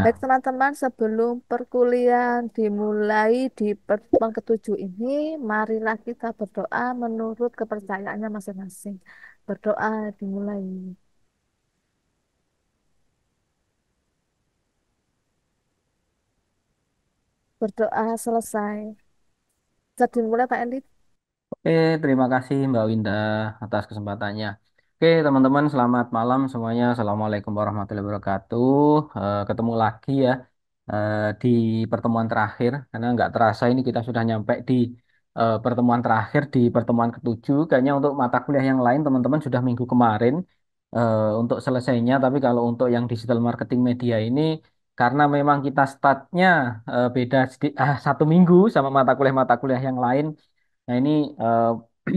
Baik Ya. teman-teman, sebelum perkuliahan dimulai di pertemuan ketujuh ini, marilah kita berdoa menurut kepercayaannya masing-masing. Berdoa dimulai. Berdoa selesai. Bisa dimulai Pak Endi. Oke, terima kasih Mbak Winda atas kesempatannya. Oke, teman-teman, selamat malam semuanya. Assalamualaikum warahmatullahi wabarakatuh. Ketemu lagi ya di pertemuan terakhir, karena nggak terasa ini kita sudah nyampe di pertemuan terakhir di pertemuan ketujuh. Kayaknya untuk mata kuliah yang lain teman-teman sudah minggu kemarin untuk selesainya, tapi kalau untuk yang digital marketing media ini, karena memang kita startnya beda satu minggu sama mata kuliah yang lain. Nah, ini eh,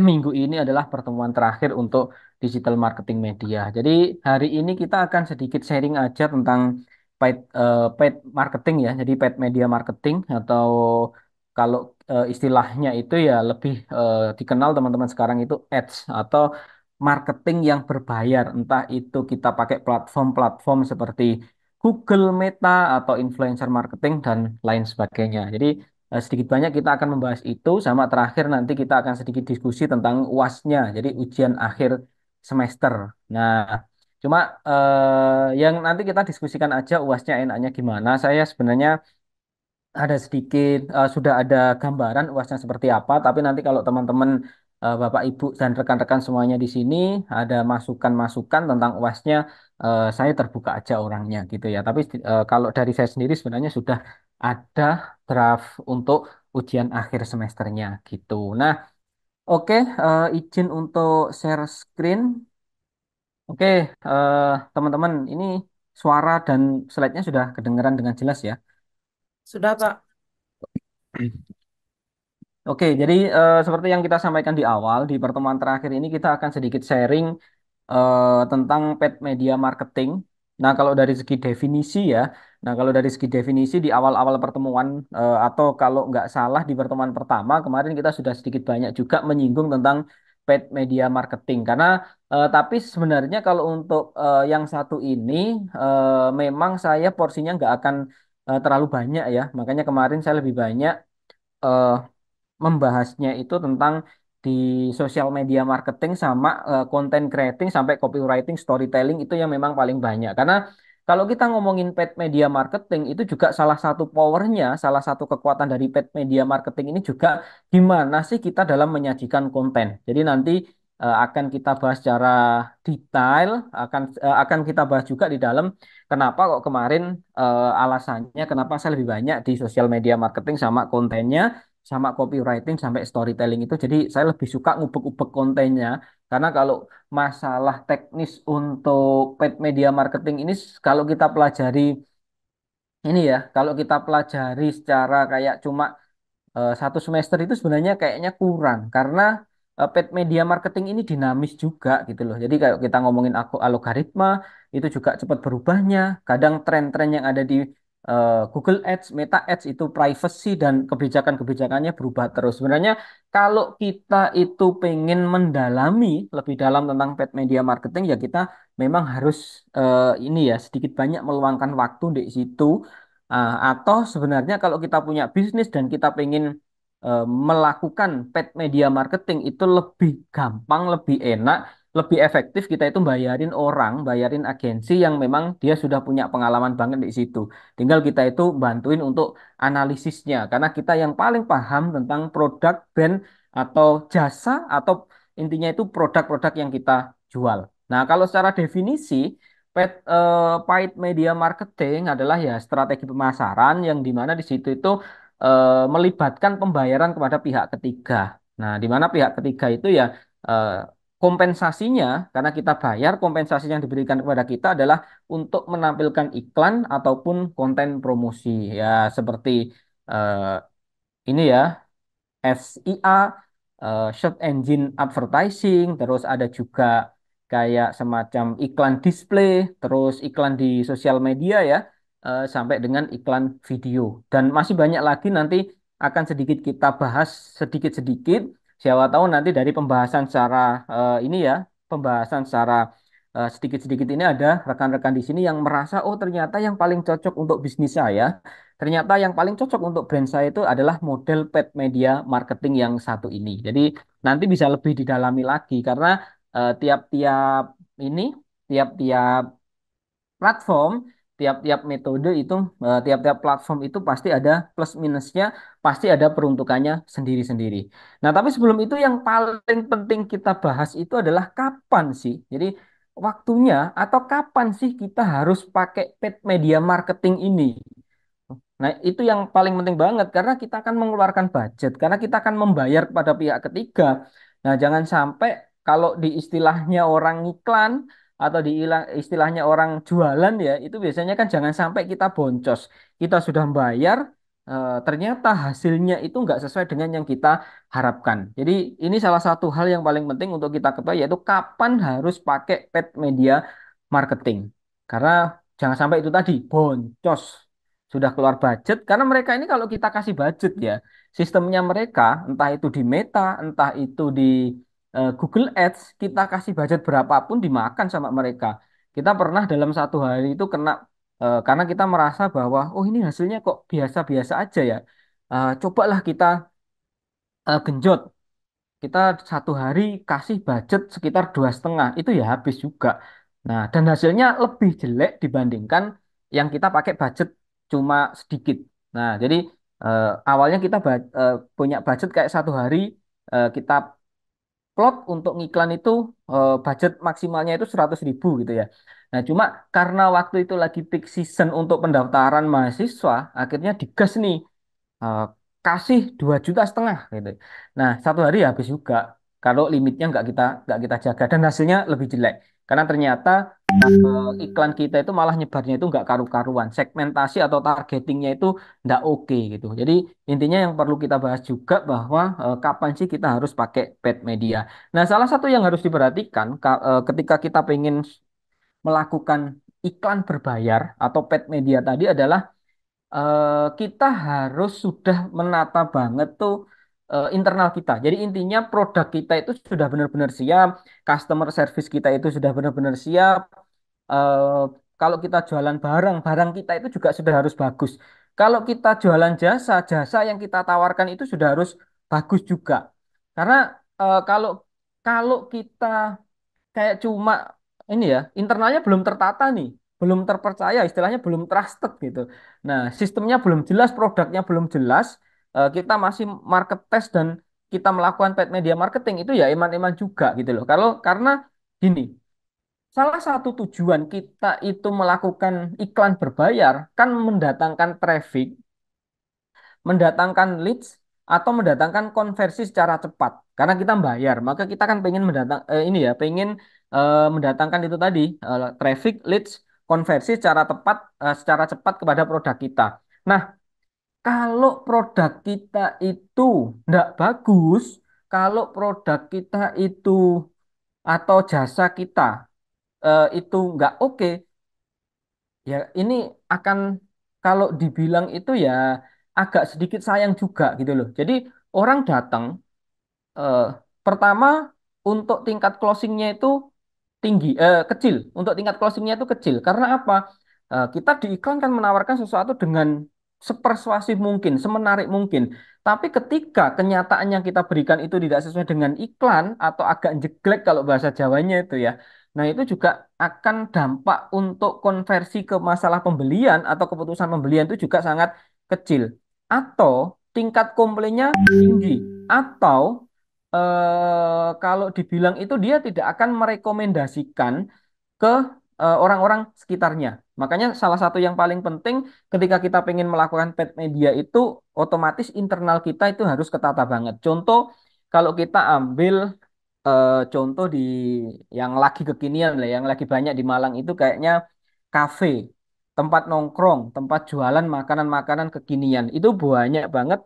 minggu ini adalah pertemuan terakhir untuk digital marketing media. Jadi hari ini kita akan sedikit sharing aja tentang paid marketing ya. Jadi paid media marketing atau kalau istilahnya itu ya lebih dikenal teman-teman sekarang itu ads atau marketing yang berbayar. Entah itu kita pakai platform-platform seperti Google, Meta, atau influencer marketing dan lain sebagainya. Jadi sedikit banyak kita akan membahas itu sama terakhir nanti kita akan sedikit diskusi tentang UAS-nya, jadi ujian akhir semester. Nah, cuma yang nanti kita diskusikan aja UAS-nya enaknya gimana. Saya sebenarnya ada sedikit sudah ada gambaran UAS-nya seperti apa, tapi nanti kalau teman-teman Bapak Ibu dan rekan-rekan semuanya di sini ada masukan-masukan tentang UAS-nya, saya terbuka aja orangnya gitu ya. Tapi kalau dari saya sendiri sebenarnya sudah ada draft untuk ujian akhir semesternya gitu. Nah, oke, izin untuk share screen. Oke, teman-teman, ini suara dan slide-nya sudah kedengaran dengan jelas ya. Sudah, Pak. Oke, jadi seperti yang kita sampaikan di awal, di pertemuan terakhir ini kita akan sedikit sharing tentang paid media marketing. Nah, kalau dari segi definisi ya, nah kalau dari segi definisi di awal-awal pertemuan atau kalau nggak salah di pertemuan pertama kemarin kita sudah sedikit banyak juga menyinggung tentang paid media marketing. Karena tapi sebenarnya kalau untuk yang satu ini memang saya porsinya nggak akan terlalu banyak ya. Makanya kemarin saya lebih banyak eh, membahasnya itu tentang di sosial media marketing sama content creating sampai copywriting, storytelling itu yang memang paling banyak. Karena kalau kita ngomongin paid media marketing itu juga salah satu powernya, salah satu kekuatan dari paid media marketing ini juga gimana sih kita dalam menyajikan konten. Jadi nanti akan kita bahas secara detail, akan kita bahas juga di dalam kenapa kok kemarin alasannya kenapa saya lebih banyak di sosial media marketing sama kontennya sama copywriting sampai storytelling itu. Jadi saya lebih suka ngubek-ubek kontennya karena kalau masalah teknis untuk paid media marketing ini kalau kita pelajari ini ya, kalau kita pelajari secara kayak cuma satu semester itu sebenarnya kayaknya kurang karena paid media marketing ini dinamis juga gitu loh. Jadi kayak kita ngomongin algoritma itu juga cepat berubahnya. Kadang tren-tren yang ada di Google Ads, Meta Ads itu privacy dan kebijakan-kebijakannya berubah terus. Sebenarnya kalau kita itu pengen mendalami lebih dalam tentang paid media marketing ya kita memang harus ini ya sedikit banyak meluangkan waktu di situ. Atau sebenarnya kalau kita punya bisnis dan kita pengen melakukan paid media marketing itu lebih gampang, lebih enak, lebih efektif kita itu bayarin orang, bayarin agensi yang memang dia sudah punya pengalaman banget di situ. Tinggal kita itu bantuin untuk analisisnya karena kita yang paling paham tentang produk, brand atau jasa atau intinya itu produk-produk yang kita jual. Nah, kalau secara definisi paid media marketing adalah ya strategi pemasaran yang dimana di situ itu melibatkan pembayaran kepada pihak ketiga. Nah, di mana pihak ketiga itu ya eh, kompensasinya karena kita bayar kompensasi yang diberikan kepada kita adalah untuk menampilkan iklan ataupun konten promosi ya seperti eh, ini ya SIA, Search Engine Advertising, terus ada juga kayak semacam iklan display, terus iklan di sosial media ya, sampai dengan iklan video. Dan masih banyak lagi nanti akan sedikit kita bahas sedikit-sedikit. Siapa tahu nanti dari pembahasan secara ini ya, pembahasan secara sedikit-sedikit ini ada rekan-rekan di sini yang merasa, oh ternyata yang paling cocok untuk bisnis saya, ternyata yang paling cocok untuk brand saya itu adalah model paid media marketing yang satu ini. Jadi nanti bisa lebih didalami lagi karena tiap-tiap ini, tiap-tiap platform, tiap-tiap metode itu, tiap-tiap platform itu pasti ada plus minusnya, pasti ada peruntukannya sendiri-sendiri. Nah, tapi sebelum itu yang paling penting kita bahas itu adalah kapan sih? Jadi waktunya atau kapan sih kita harus pakai paid media marketing ini? Nah, itu yang paling penting banget karena kita akan mengeluarkan budget, karena kita akan membayar kepada pihak ketiga. Nah, jangan sampai kalau di istilahnya orang iklan atau di istilahnya orang jualan ya, itu biasanya kan jangan sampai kita boncos. Kita sudah membayar, ternyata hasilnya itu nggak sesuai dengan yang kita harapkan. Jadi ini salah satu hal yang paling penting untuk kita ketahui yaitu kapan harus pakai paid media marketing. Karena jangan sampai itu tadi boncos sudah keluar budget karena mereka ini kalau kita kasih budget ya sistemnya mereka entah itu di Meta entah itu di Google Ads kita kasih budget berapapun dimakan sama mereka. Kita pernah dalam satu hari itu kena karena kita merasa bahwa oh ini hasilnya kok biasa-biasa aja ya. Cobalah kita genjot, kita satu hari kasih budget sekitar 2,5 itu ya habis juga. Nah, dan hasilnya lebih jelek dibandingkan yang kita pakai budget cuma sedikit. Nah, jadi awalnya kita punya budget kayak satu hari kita plot untuk ngiklan itu budget maksimalnya itu 100.000 gitu ya. Nah, cuma karena waktu itu lagi peak season untuk pendaftaran mahasiswa, akhirnya digas nih eh, kasih 2,5 juta gitu. Nah, satu hari habis juga kalau limitnya nggak kita jaga dan hasilnya lebih jelek karena ternyata iklan kita itu malah nyebarnya itu nggak karu-karuan, segmentasi atau targetingnya itu nggak oke gitu. Jadi intinya yang perlu kita bahas juga bahwa kapan sih kita harus pakai paid media. Nah, salah satu yang harus diperhatikan ketika kita pengen melakukan iklan berbayar atau paid media tadi adalah kita harus sudah menata banget tuh internal kita. Jadi intinya produk kita itu sudah benar-benar siap, customer service kita itu sudah benar-benar siap. Eh, Kalau kita jualan barang, barang kita itu juga sudah harus bagus. Kalau kita jualan jasa, jasa yang kita tawarkan itu sudah harus bagus juga. Karena kalau kalau kita kayak cuma ini ya internalnya belum tertata nih, belum terpercaya, istilahnya belum trusted gitu. Nah, sistemnya belum jelas, produknya belum jelas, kita masih market test dan kita melakukan paid media marketing itu ya iman-iman juga gitu loh. Kalau karena gini, salah satu tujuan kita itu melakukan iklan berbayar kan mendatangkan traffic, mendatangkan leads atau mendatangkan konversi secara cepat. Karena kita bayar, maka kita kan pengen ini ya, pengen mendatangkan itu tadi traffic, leads, konversi secara cepat kepada produk kita. Nah, kalau produk kita itu nggak bagus, kalau produk kita itu atau jasa kita itu nggak oke, ya ini akan kalau dibilang itu ya agak sedikit sayang juga gitu loh. Jadi orang datang eh, pertama untuk tingkat closingnya itu kecil. Untuk tingkat closingnya itu kecil. Karena apa? Kita di iklan kan menawarkan sesuatu dengan sepersuasif mungkin, semenarik mungkin. Tapi ketika kenyataan yang kita berikan itu tidak sesuai dengan iklan atau agak jeglek kalau bahasa Jawanya itu ya. Nah, itu juga akan dampak untuk konversi ke masalah pembelian atau keputusan pembelian itu juga sangat kecil. Atau tingkat komplainnya tinggi. Atau kalau dibilang itu dia tidak akan merekomendasikan ke orang-orang sekitarnya. Makanya salah satu yang paling penting ketika kita pengen melakukan paid media itu otomatis internal kita itu harus ketata banget. Contoh kalau kita ambil contoh di yang lagi kekinian lah, yang lagi banyak di Malang itu kayaknya kafe, tempat nongkrong, tempat jualan makanan-makanan kekinian. Itu banyak banget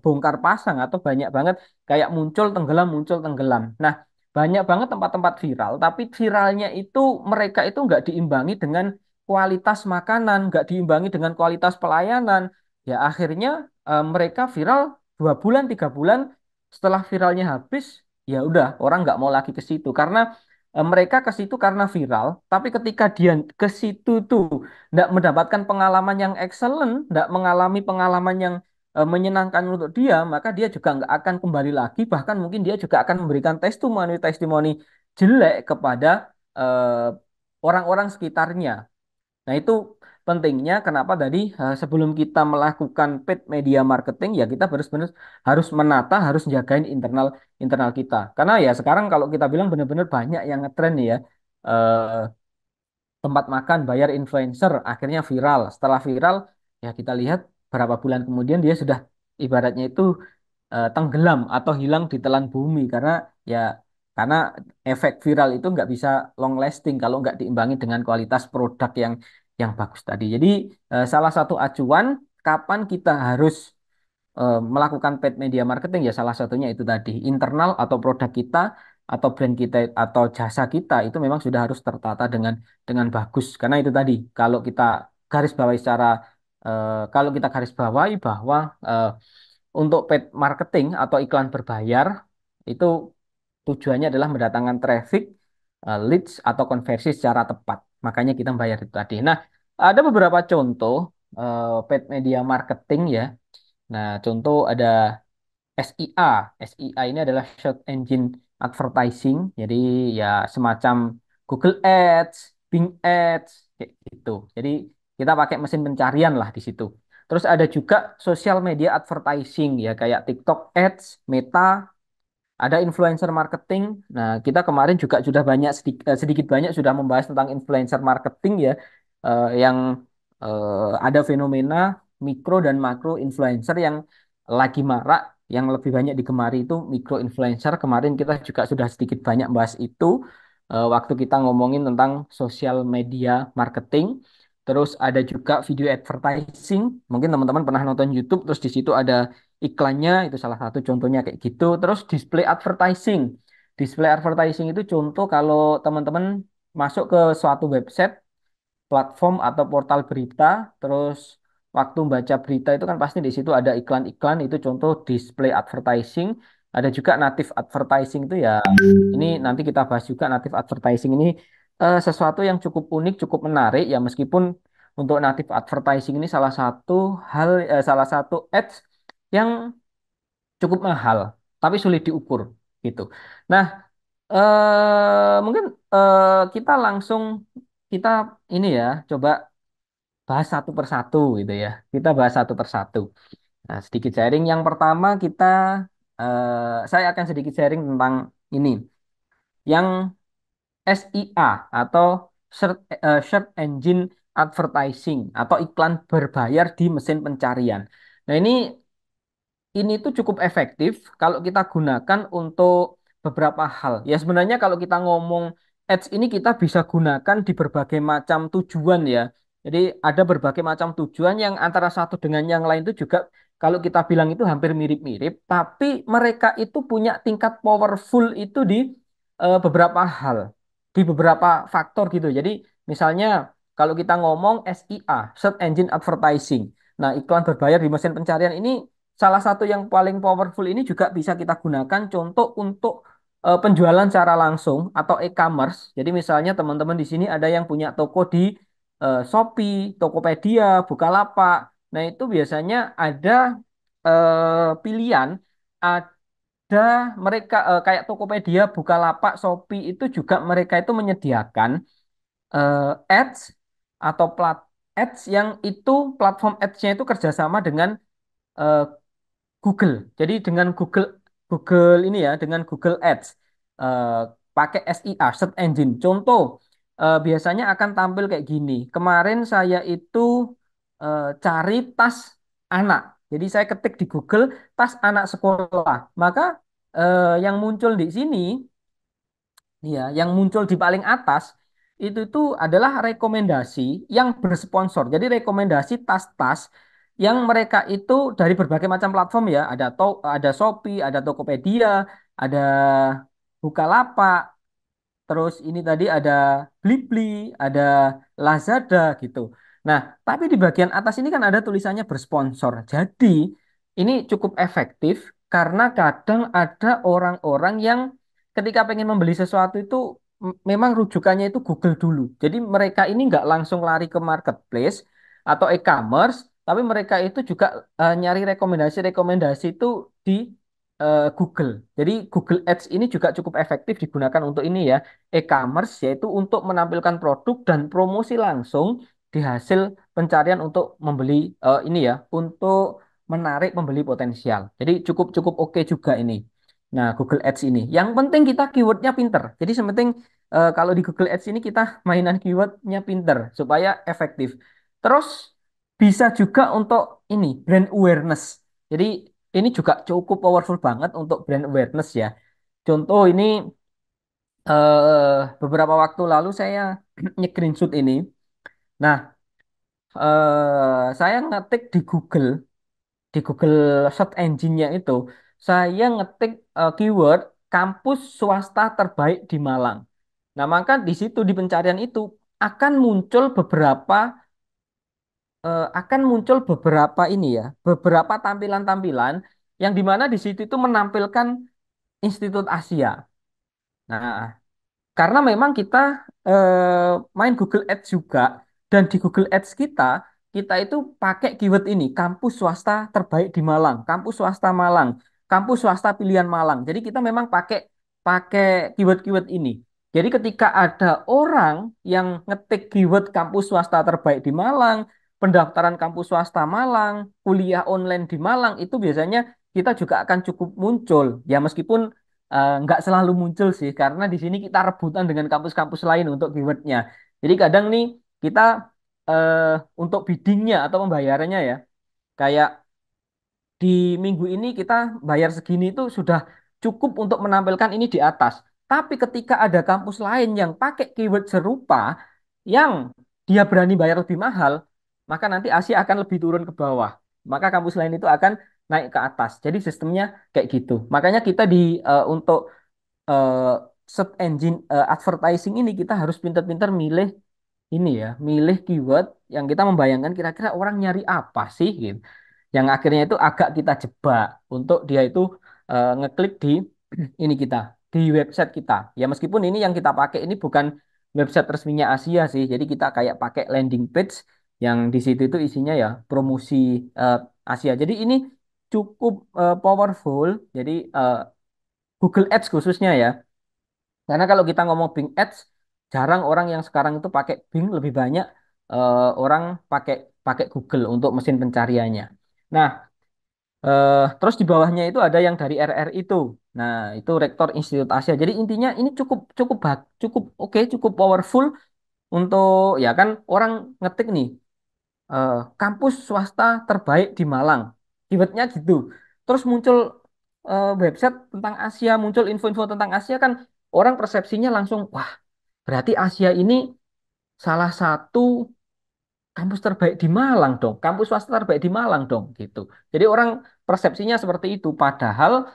bongkar pasang atau banyak banget kayak muncul tenggelam. Nah, banyak banget tempat-tempat viral, tapi viralnya itu mereka itu nggak diimbangi dengan kualitas makanan, nggak diimbangi dengan kualitas pelayanan. Ya akhirnya mereka viral 2 bulan, 3 bulan, setelah viralnya habis, ya udah orang nggak mau lagi ke situ karena mereka ke situ karena viral, tapi ketika dia ke situ tuh tidak mendapatkan pengalaman yang excellent, tidak mengalami pengalaman yang menyenangkan untuk dia, maka dia juga nggak akan kembali lagi, bahkan mungkin dia juga akan memberikan testimoni-testimoni jelek kepada eh, orang-orang sekitarnya. Nah, itu pentingnya kenapa tadi sebelum kita melakukan paid media marketing ya kita benar-benar harus menata, harus jagain internal internal kita. Karena ya sekarang kalau kita bilang benar-benar banyak yang ngetren nih ya. eh, Tempat makan bayar influencer akhirnya viral. Setelah viral ya kita lihat berapa bulan kemudian dia sudah ibaratnya itu tenggelam atau hilang di telan bumi ya karena efek viral itu nggak bisa long lasting kalau nggak diimbangi dengan kualitas produk yang bagus tadi. Jadi salah satu acuan kapan kita harus melakukan paid media marketing ya salah satunya itu tadi internal atau produk kita atau brand kita atau jasa kita itu memang sudah harus tertata dengan bagus karena itu tadi kalau kita garis bawahi bahwa untuk paid marketing atau iklan berbayar itu tujuannya adalah mendatangkan traffic, leads atau konversi secara tepat. Makanya kita bayar itu tadi. Nah, ada beberapa contoh paid media marketing ya. Nah, contoh ada SIA. SIA ini adalah Search Engine Advertising. Jadi ya semacam Google Ads, Bing Ads, kayak gitu. Jadi kita pakai mesin pencarian lah di situ. Terus ada juga social media advertising ya kayak TikTok Ads, Meta, ada influencer marketing. Nah, kita kemarin juga sudah sedikit banyak sudah membahas tentang influencer marketing ya, yang ada fenomena mikro dan makro influencer yang lagi marak, yang lebih banyak digemari itu mikro influencer. Kemarin kita juga sudah sedikit banyak bahas itu waktu kita ngomongin tentang sosial media marketing. Terus ada juga video advertising. Mungkin teman-teman pernah nonton YouTube, terus di situ ada iklannya itu salah satu contohnya kayak gitu. Terus display advertising. Display advertising itu contoh kalau teman-teman masuk ke suatu website, platform atau portal berita, terus waktu baca berita itu kan pasti di situ ada iklan-iklan, itu contoh display advertising. Ada juga native advertising itu ya. Ini nanti kita bahas juga native advertising ini sesuatu yang cukup unik, cukup menarik ya meskipun untuk native advertising ini salah satu ads yang cukup mahal, tapi sulit diukur gitu. Nah, mungkin kita langsung kita ini ya coba bahas satu persatu gitu ya. Kita bahas satu persatu. Nah, sedikit sharing. Yang pertama saya akan sedikit sharing tentang ini, yang SIA atau Search Engine Advertising atau iklan berbayar di mesin pencarian. Nah, ini tuh cukup efektif kalau kita gunakan untuk beberapa hal. Ya sebenarnya kalau kita ngomong ads ini kita bisa gunakan di berbagai macam tujuan ya. Jadi ada berbagai macam tujuan yang antara satu dengan yang lain itu juga kalau kita bilang itu hampir mirip-mirip, tapi mereka itu punya tingkat powerful itu di beberapa hal, di beberapa faktor gitu. Jadi misalnya kalau kita ngomong SIA, Search Engine Advertising. Nah, iklan berbayar di mesin pencarian ini salah satu yang paling powerful ini juga bisa kita gunakan contoh untuk penjualan secara langsung atau e-commerce. Jadi misalnya teman-teman di sini ada yang punya toko di Shopee, Tokopedia, Bukalapak. Nah, itu biasanya ada pilihan ada mereka kayak Tokopedia, Bukalapak, Shopee itu juga mereka itu menyediakan ads atau plat ads yang itu platform ads-nya itu kerjasama dengan eh, Google. Jadi dengan Google ini ya, dengan Google Ads eh, pakai SEA, Search Engine. Contoh biasanya akan tampil kayak gini. Kemarin saya itu cari tas anak. Jadi saya ketik di Google tas anak sekolah. Maka yang muncul di sini ya, yang muncul di paling atas itu tuh adalah rekomendasi yang bersponsor. Jadi rekomendasi tas-tas yang mereka itu dari berbagai macam platform ya, ada Shopee, ada Tokopedia, ada Bukalapak, terus ini tadi ada Blibli, ada Lazada gitu. Nah, tapi di bagian atas ini kan ada tulisannya bersponsor. Jadi ini cukup efektif karena kadang ada orang-orang yang ketika pengen membeli sesuatu itu memang rujukannya itu Google dulu. Jadi mereka ini nggak langsung lari ke marketplace atau e-commerce, tapi mereka itu juga nyari rekomendasi-rekomendasi itu di Google. Jadi Google Ads ini juga cukup efektif digunakan untuk ini ya, e-commerce yaitu untuk menampilkan produk dan promosi langsung di hasil pencarian untuk membeli ini ya, untuk menarik pembeli potensial. Jadi cukup cukup oke juga ini. Nah, Google Ads ini. Yang penting kita keywordnya pinter. Jadi sementing kalau di Google Ads ini kita mainan keywordnya pinter supaya efektif. Terus bisa juga untuk ini brand awareness. Jadi ini juga cukup powerful banget untuk brand awareness ya. Contoh ini beberapa waktu lalu saya nge-screenshot ini. Nah, saya ngetik di Google Search Engine-nya itu, saya ngetik keyword kampus swasta terbaik di Malang. Nah, maka di situ di pencarian itu akan muncul beberapa ini ya, beberapa tampilan-tampilan yang dimana di situ itu menampilkan Institut Asia. Nah, karena memang kita main Google Ads juga dan di Google Ads kita itu pakai keyword ini kampus swasta terbaik di Malang, kampus swasta Malang, kampus swasta pilihan Malang. Jadi kita memang pakai pakai keyword-keyword ini. Jadi ketika ada orang yang ngetik keyword kampus swasta terbaik di Malang, pendaftaran kampus swasta Malang, kuliah online di Malang itu biasanya kita juga akan cukup muncul. Ya meskipun nggak selalu muncul sih karena di sini kita rebutan dengan kampus-kampus lain untuk keywordnya. Jadi kadang nih kita eh, untuk biddingnya atau pembayarannya ya kayak di minggu ini kita bayar segini itu sudah cukup untuk menampilkan ini di atas. Tapi ketika ada kampus lain yang pakai keyword serupa yang dia berani bayar lebih mahal, maka nanti Asia akan lebih turun ke bawah. Maka kampus lain itu akan naik ke atas. Jadi sistemnya kayak gitu. Makanya kita untuk eh, search engine advertising ini kita harus pintar-pintar milih ini ya, milih keyword yang kita membayangkan kira-kira orang nyari apa sih gitu. Yang akhirnya itu agak kita jebak untuk dia itu ngeklik di ini kita, di website kita. Ya meskipun ini yang kita pakai ini bukan website resminya Asia sih. Jadi kita kayak pakai landing page yang di situ itu isinya ya promosi eh, Asia. Jadi ini cukup powerful. Jadi Google Ads khususnya ya. Karena kalau kita ngomong Bing Ads, jarang orang yang sekarang itu pakai Bing, lebih banyak orang pakai pakai Google untuk mesin pencariannya. Nah, terus di bawahnya itu ada yang dari RR itu. Nah, itu Rektor Institut Asia. Jadi intinya ini cukup cukup cukup oke, cukup powerful untuk ya kan orang ngetik nih kampus swasta terbaik di Malang. Keywordnya gitu. Terus muncul website tentang Asia, muncul info-info tentang Asia kan orang persepsinya langsung, wah berarti Asia ini salah satu kampus terbaik di Malang dong, kampus swasta terbaik di Malang dong gitu. Jadi orang persepsinya seperti itu. Padahal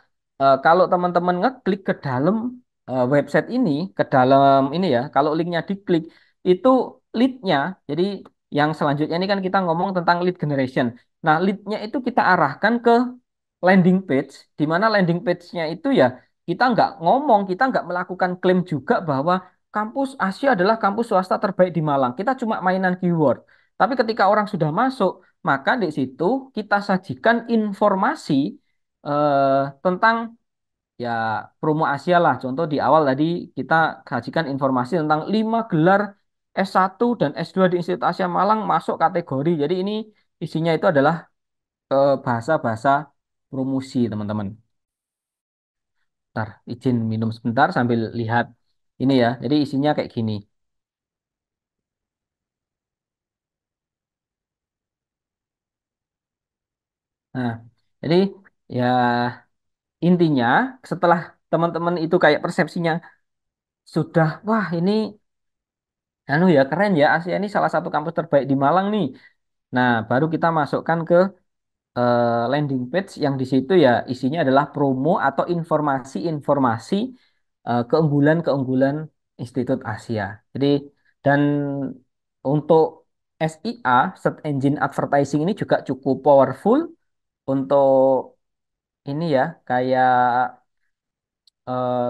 kalau teman-teman ngeklik ke dalam website ini, ke dalam ini ya, kalau linknya diklik itu leadnya. Jadi yang selanjutnya ini kan kita ngomong tentang lead generation. Nah, leadnya itu kita arahkan ke landing page, di mana landing page-nya itu ya kita nggak ngomong, kita nggak melakukan klaim juga bahwa kampus Asia adalah kampus swasta terbaik di Malang. Kita cuma mainan keyword. Tapi ketika orang sudah masuk, maka di situ kita sajikan informasi tentang ya promo Asia lah. Contoh di awal tadi kita sajikan informasi tentang 5 gelar S1 dan S2 di Institut Asia Malang masuk kategori. Jadi ini isinya itu adalah bahasa-bahasa promosi, teman-teman. Ntar izin minum sebentar sambil lihat ini ya. Jadi isinya kayak gini. Nah, jadi ya intinya setelah teman-teman itu kayak persepsinya sudah, wah ini anu ya keren ya, Asia ini salah satu kampus terbaik di Malang nih. Nah, baru kita masukkan ke landing page yang di situ ya isinya adalah promo atau informasi-informasi keunggulan-keunggulan Institut Asia. Jadi dan untuk SIA, Search Engine Advertising ini juga cukup powerful untuk ini ya kayak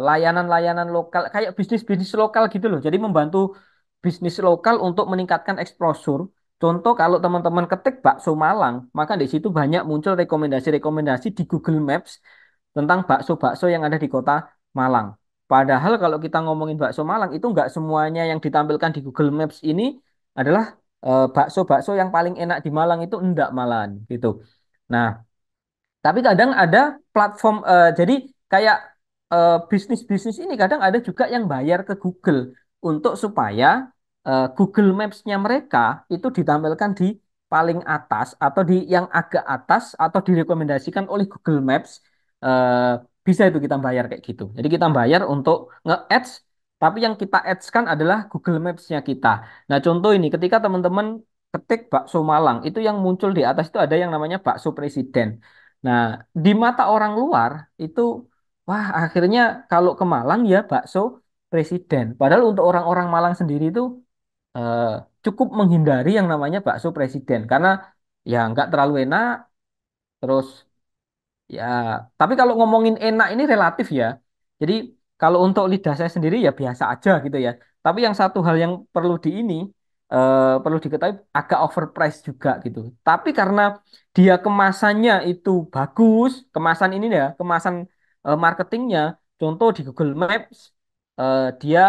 layanan-layanan lokal kayak bisnis-bisnis lokal gitu loh. Jadi membantu bisnis lokal untuk meningkatkan exposure. Contoh kalau teman-teman ketik bakso Malang, maka di situ banyak muncul rekomendasi-rekomendasi di Google Maps tentang bakso-bakso yang ada di kota Malang. Padahal kalau kita ngomongin bakso Malang itu nggak semuanya yang ditampilkan di Google Maps ini adalah bakso-bakso yang paling enak di Malang itu enggak malahan gitu. Nah, tapi kadang ada platform, jadi kayak bisnis-bisnis ini kadang ada juga yang bayar ke Google untuk supaya Google Maps-nya mereka itu ditampilkan di paling atas atau di yang agak atas atau direkomendasikan oleh Google Maps. eh, Bisa itu kita bayar kayak gitu. Jadi kita bayar untuk nge-ads, tapi yang kita ads kan adalah Google Maps-nya kita. Nah, contoh ini ketika teman-teman ketik bakso Malang, itu yang muncul di atas itu ada yang namanya bakso presiden. Nah, di mata orang luar itu, wah akhirnya kalau ke Malang ya bakso presiden. Padahal untuk orang-orang Malang sendiri itu eh, cukup menghindari yang namanya bakso presiden karena ya nggak terlalu enak. Terus ya, tapi kalau ngomongin enak ini relatif ya. Jadi kalau untuk lidah saya sendiri ya biasa aja gitu ya. Tapi yang satu hal yang perlu di ini perlu diketahui agak overpriced juga gitu. Tapi karena dia kemasannya itu bagus, kemasan ini ya, kemasan marketingnya, contoh di Google Maps dia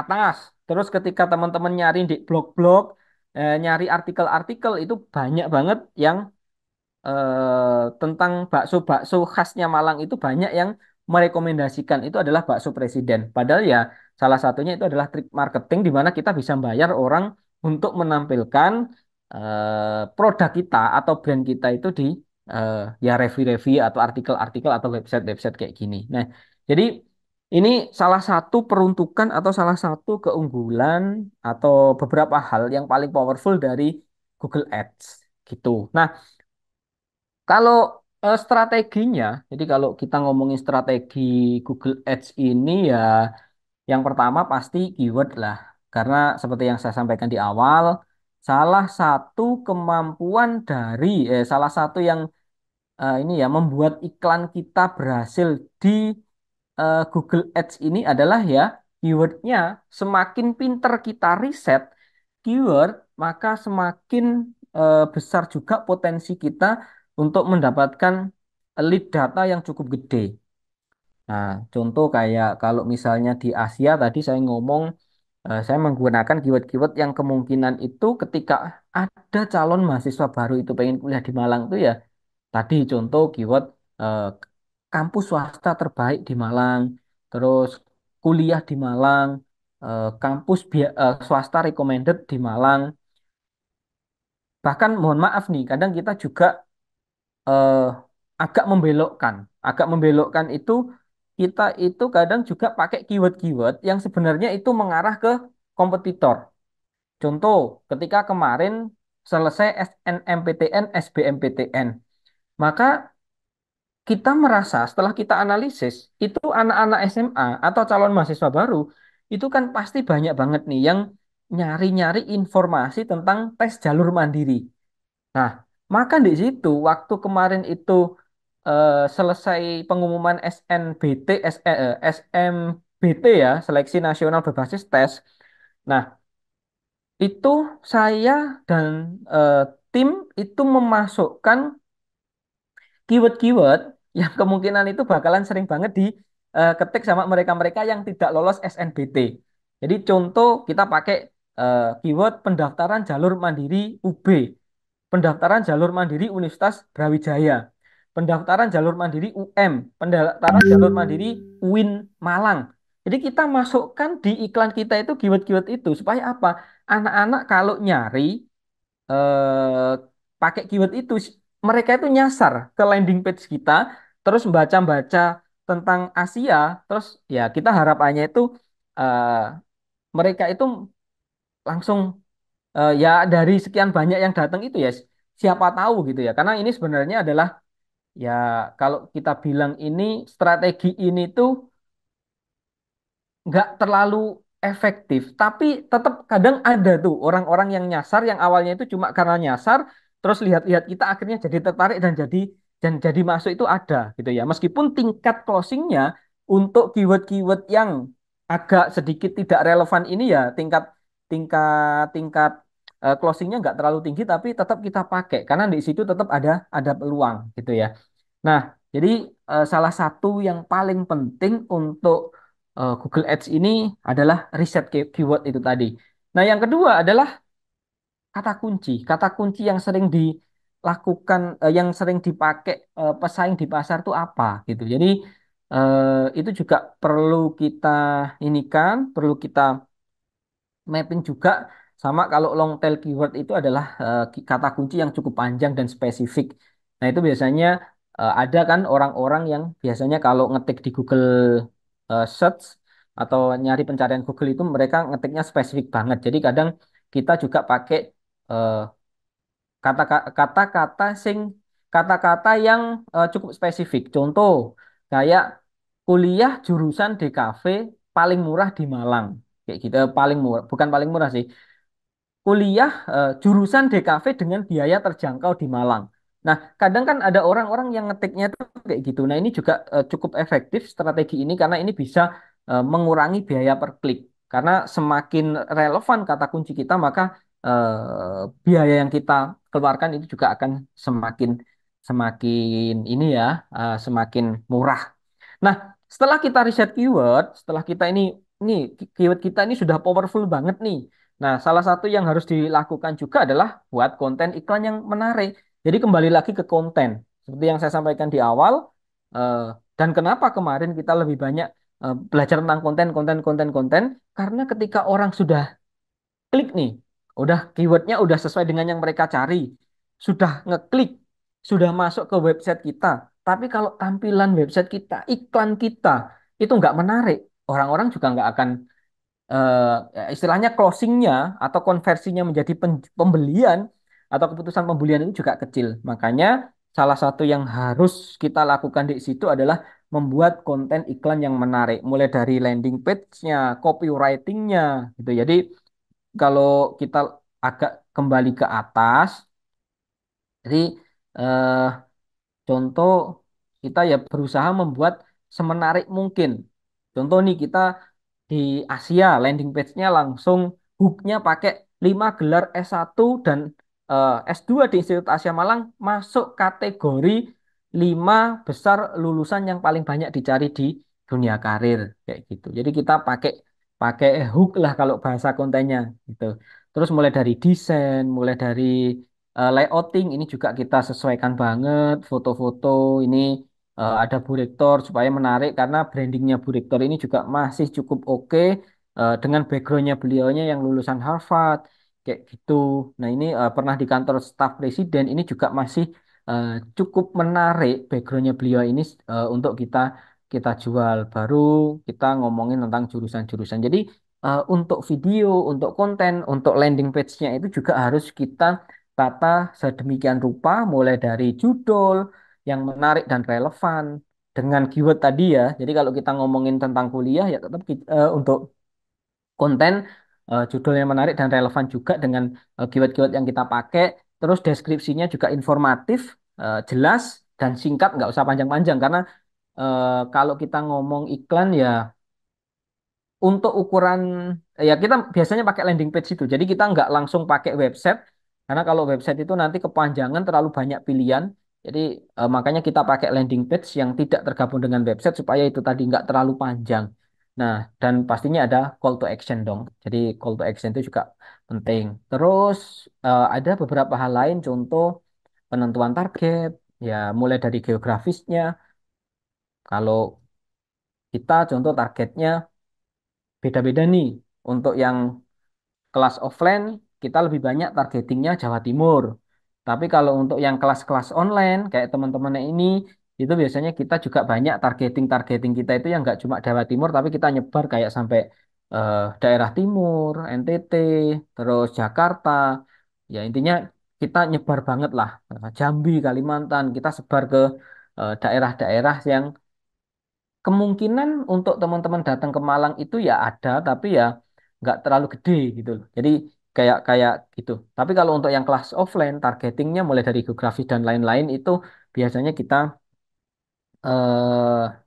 atas. Terus ketika teman-teman nyari di blog-blog, nyari artikel-artikel itu banyak banget yang tentang bakso-bakso khasnya Malang itu banyak yang merekomendasikan itu adalah bakso presiden. Padahal ya salah satunya itu adalah trik marketing di mana kita bisa bayar orang untuk menampilkan produk kita atau brand kita itu di eh, ya review-review atau artikel-artikel atau website-website kayak gini. Nah, jadi ini salah satu peruntukan atau salah satu keunggulan atau beberapa hal yang paling powerful dari Google Ads gitu. Nah, kalau strateginya, jadi kalau kita ngomongin strategi Google Ads ini ya, yang pertama pasti keyword lah. Karena seperti yang saya sampaikan di awal, salah satu kemampuan dari, salah satu yang ini ya membuat iklan kita berhasil di Google Ads ini adalah ya keywordnya. Semakin pinter kita riset keyword, maka semakin besar juga potensi kita untuk mendapatkan lead data yang cukup gede. Nah, contoh kayak kalau misalnya di Asia tadi saya ngomong, saya menggunakan keyword-keyword yang kemungkinan itu ketika ada calon mahasiswa baru itu pengen kuliah di Malang itu ya, tadi contoh keyword eh, kampus swasta terbaik di Malang, terus kuliah di Malang, swasta recommended di Malang. Bahkan mohon maaf nih, kadang kita juga eh, agak membelokkan. Agak membelokkan itu kita itu kadang juga pakai keyword-keyword yang sebenarnya itu mengarah ke kompetitor. Contoh, ketika kemarin selesai SNMPTN, SBMPTN, maka kita merasa setelah kita analisis itu anak-anak SMA atau calon mahasiswa baru itu kan pasti banyak banget nih yang nyari-nyari informasi tentang tes jalur mandiri. Nah, maka di situ waktu kemarin itu selesai pengumuman SMBT ya, Seleksi Nasional Berbasis Tes. Nah, itu saya dan eh, tim itu memasukkan keyword-keyword yang kemungkinan itu bakalan sering banget diketik sama mereka-mereka yang tidak lolos SNBT. Jadi contoh kita pakai keyword pendaftaran jalur mandiri UB, pendaftaran jalur mandiri Universitas Brawijaya, pendaftaran jalur mandiri UM, pendaftaran jalur mandiri UIN Malang. Jadi kita masukkan di iklan kita itu keyword-keyword itu supaya apa? Anak-anak kalau nyari eh, pakai keyword itu mereka itu nyasar ke landing page kita terus baca-baca tentang Asia terus ya kita harapannya itu eh, mereka itu langsung ya dari sekian banyak yang datang itu ya siapa tahu gitu ya karena ini sebenarnya adalah ya kalau kita bilang ini strategi ini tuh nggak terlalu efektif, tapi tetap kadang ada tuh orang-orang yang nyasar yang awalnya itu cuma karena nyasar, terus lihat-lihat kita akhirnya jadi tertarik dan jadi masuk itu ada gitu ya. Meskipun tingkat closingnya untuk keyword-keyword yang agak sedikit tidak relevan ini ya tingkat closingnya nggak terlalu tinggi tapi tetap kita pakai karena di situ tetap ada peluang gitu ya. Nah, jadi salah satu yang paling penting untuk Google Ads ini adalah riset keyword itu tadi. Nah, yang kedua adalah kata kunci. Kata kunci yang sering dilakukan, yang sering dipakai pesaing di pasar itu apa gitu. Jadi itu juga perlu kita ini kan, perlu kita mapping juga sama kalau long tail keyword itu adalah kata kunci yang cukup panjang dan spesifik. Nah, itu biasanya ada kan orang-orang yang biasanya kalau ngetik di Google Search atau nyari pencarian Google itu mereka ngetiknya spesifik banget. Jadi kadang kita juga pakai eh, kata-kata kata-kata yang cukup spesifik. Contoh kayak kuliah jurusan DKV paling murah di Malang. Kayak gitu, paling murah, bukan paling murah sih kuliah jurusan DKV dengan biaya terjangkau di Malang. Nah, kadang kan ada orang-orang yang ngetiknya tuh kayak gitu. Nah, ini juga cukup efektif strategi ini karena ini bisa mengurangi biaya per klik. Karena semakin relevan kata kunci kita, maka biaya yang kita keluarkan itu juga akan semakin semakin ini ya, semakin murah. Nah, setelah kita riset keyword, setelah kita ini keyword kita ini sudah powerful banget nih. Nah, salah satu yang harus dilakukan juga adalah buat konten iklan yang menarik. Jadi kembali lagi ke konten. Seperti yang saya sampaikan di awal, eh, dan kenapa kemarin kita lebih banyak belajar tentang konten, karena ketika orang sudah klik nih, udah keywordnya udah sesuai dengan yang mereka cari, sudah ngeklik, sudah masuk ke website kita. Tapi kalau tampilan website kita, iklan kita itu nggak menarik, orang-orang juga nggak akan istilahnya closingnya atau konversinya menjadi pembelian atau keputusan pembelian itu juga kecil. Makanya salah satu yang harus kita lakukan di situ adalah membuat konten iklan yang menarik, mulai dari landing page-nya, copywriting-nya, gitu. Jadi kalau kita agak kembali ke atas, jadi eh, contoh kita ya berusaha membuat semenarik mungkin. Contoh nih kita di Asia landing page-nya langsung hook-nya pakai 5 gelar S1 dan S2 di Institut Asia Malang masuk kategori 5 besar lulusan yang paling banyak dicari di dunia karir kayak gitu. Jadi kita pakai pakai hook lah kalau bahasa kontennya gitu. Terus mulai dari desain, mulai dari layouting ini juga kita sesuaikan banget foto-foto ini ada Bu Rektor supaya menarik karena brandingnya Bu Rektor ini juga masih cukup oke dengan backgroundnya beliaunya yang lulusan Harvard kayak gitu. Nah ini pernah di kantor staf presiden ini juga masih eh, cukup menarik backgroundnya beliau ini untuk kita kita jual. Baru kita ngomongin tentang jurusan-jurusan. Jadi untuk video, untuk konten, untuk landing page-nya itu juga harus kita tata sedemikian rupa mulai dari judul yang menarik dan relevan dengan keyword tadi ya. Jadi kalau kita ngomongin tentang kuliah ya tetap untuk konten judulnya menarik dan relevan juga dengan keyword-keyword yang kita pakai. Terus deskripsinya juga informatif, jelas dan singkat, nggak usah panjang-panjang karena kalau kita ngomong iklan ya untuk ukuran ya kita biasanya pakai landing page itu. Jadi kita nggak langsung pakai website karena kalau website itu nanti kepanjangan terlalu banyak pilihan. Jadi makanya kita pakai landing page yang tidak tergabung dengan website supaya itu tadi nggak terlalu panjang. Nah, dan pastinya ada call to action dong. Jadi call to action itu juga penting. Terus ada beberapa hal lain, contoh penentuan target, ya mulai dari geografisnya. Kalau kita contoh targetnya beda-beda nih. Untuk yang kelas offline kita lebih banyak targetingnya Jawa Timur. Tapi kalau untuk yang kelas-kelas online kayak teman-teman ini itu biasanya kita juga banyak targeting kita itu yang nggak cuma Jawa Timur tapi kita nyebar kayak sampai daerah Timur, NTT, terus Jakarta. Ya intinya kita nyebar banget lah. Jambi, Kalimantan, kita sebar ke daerah-daerah yang kemungkinan untuk teman-teman datang ke Malang itu ya ada, tapi ya nggak terlalu gede gitu loh. Jadi kayak kayak gitu. Tapi kalau untuk yang kelas offline, targetingnya mulai dari geografis dan lain-lain itu biasanya kita eh,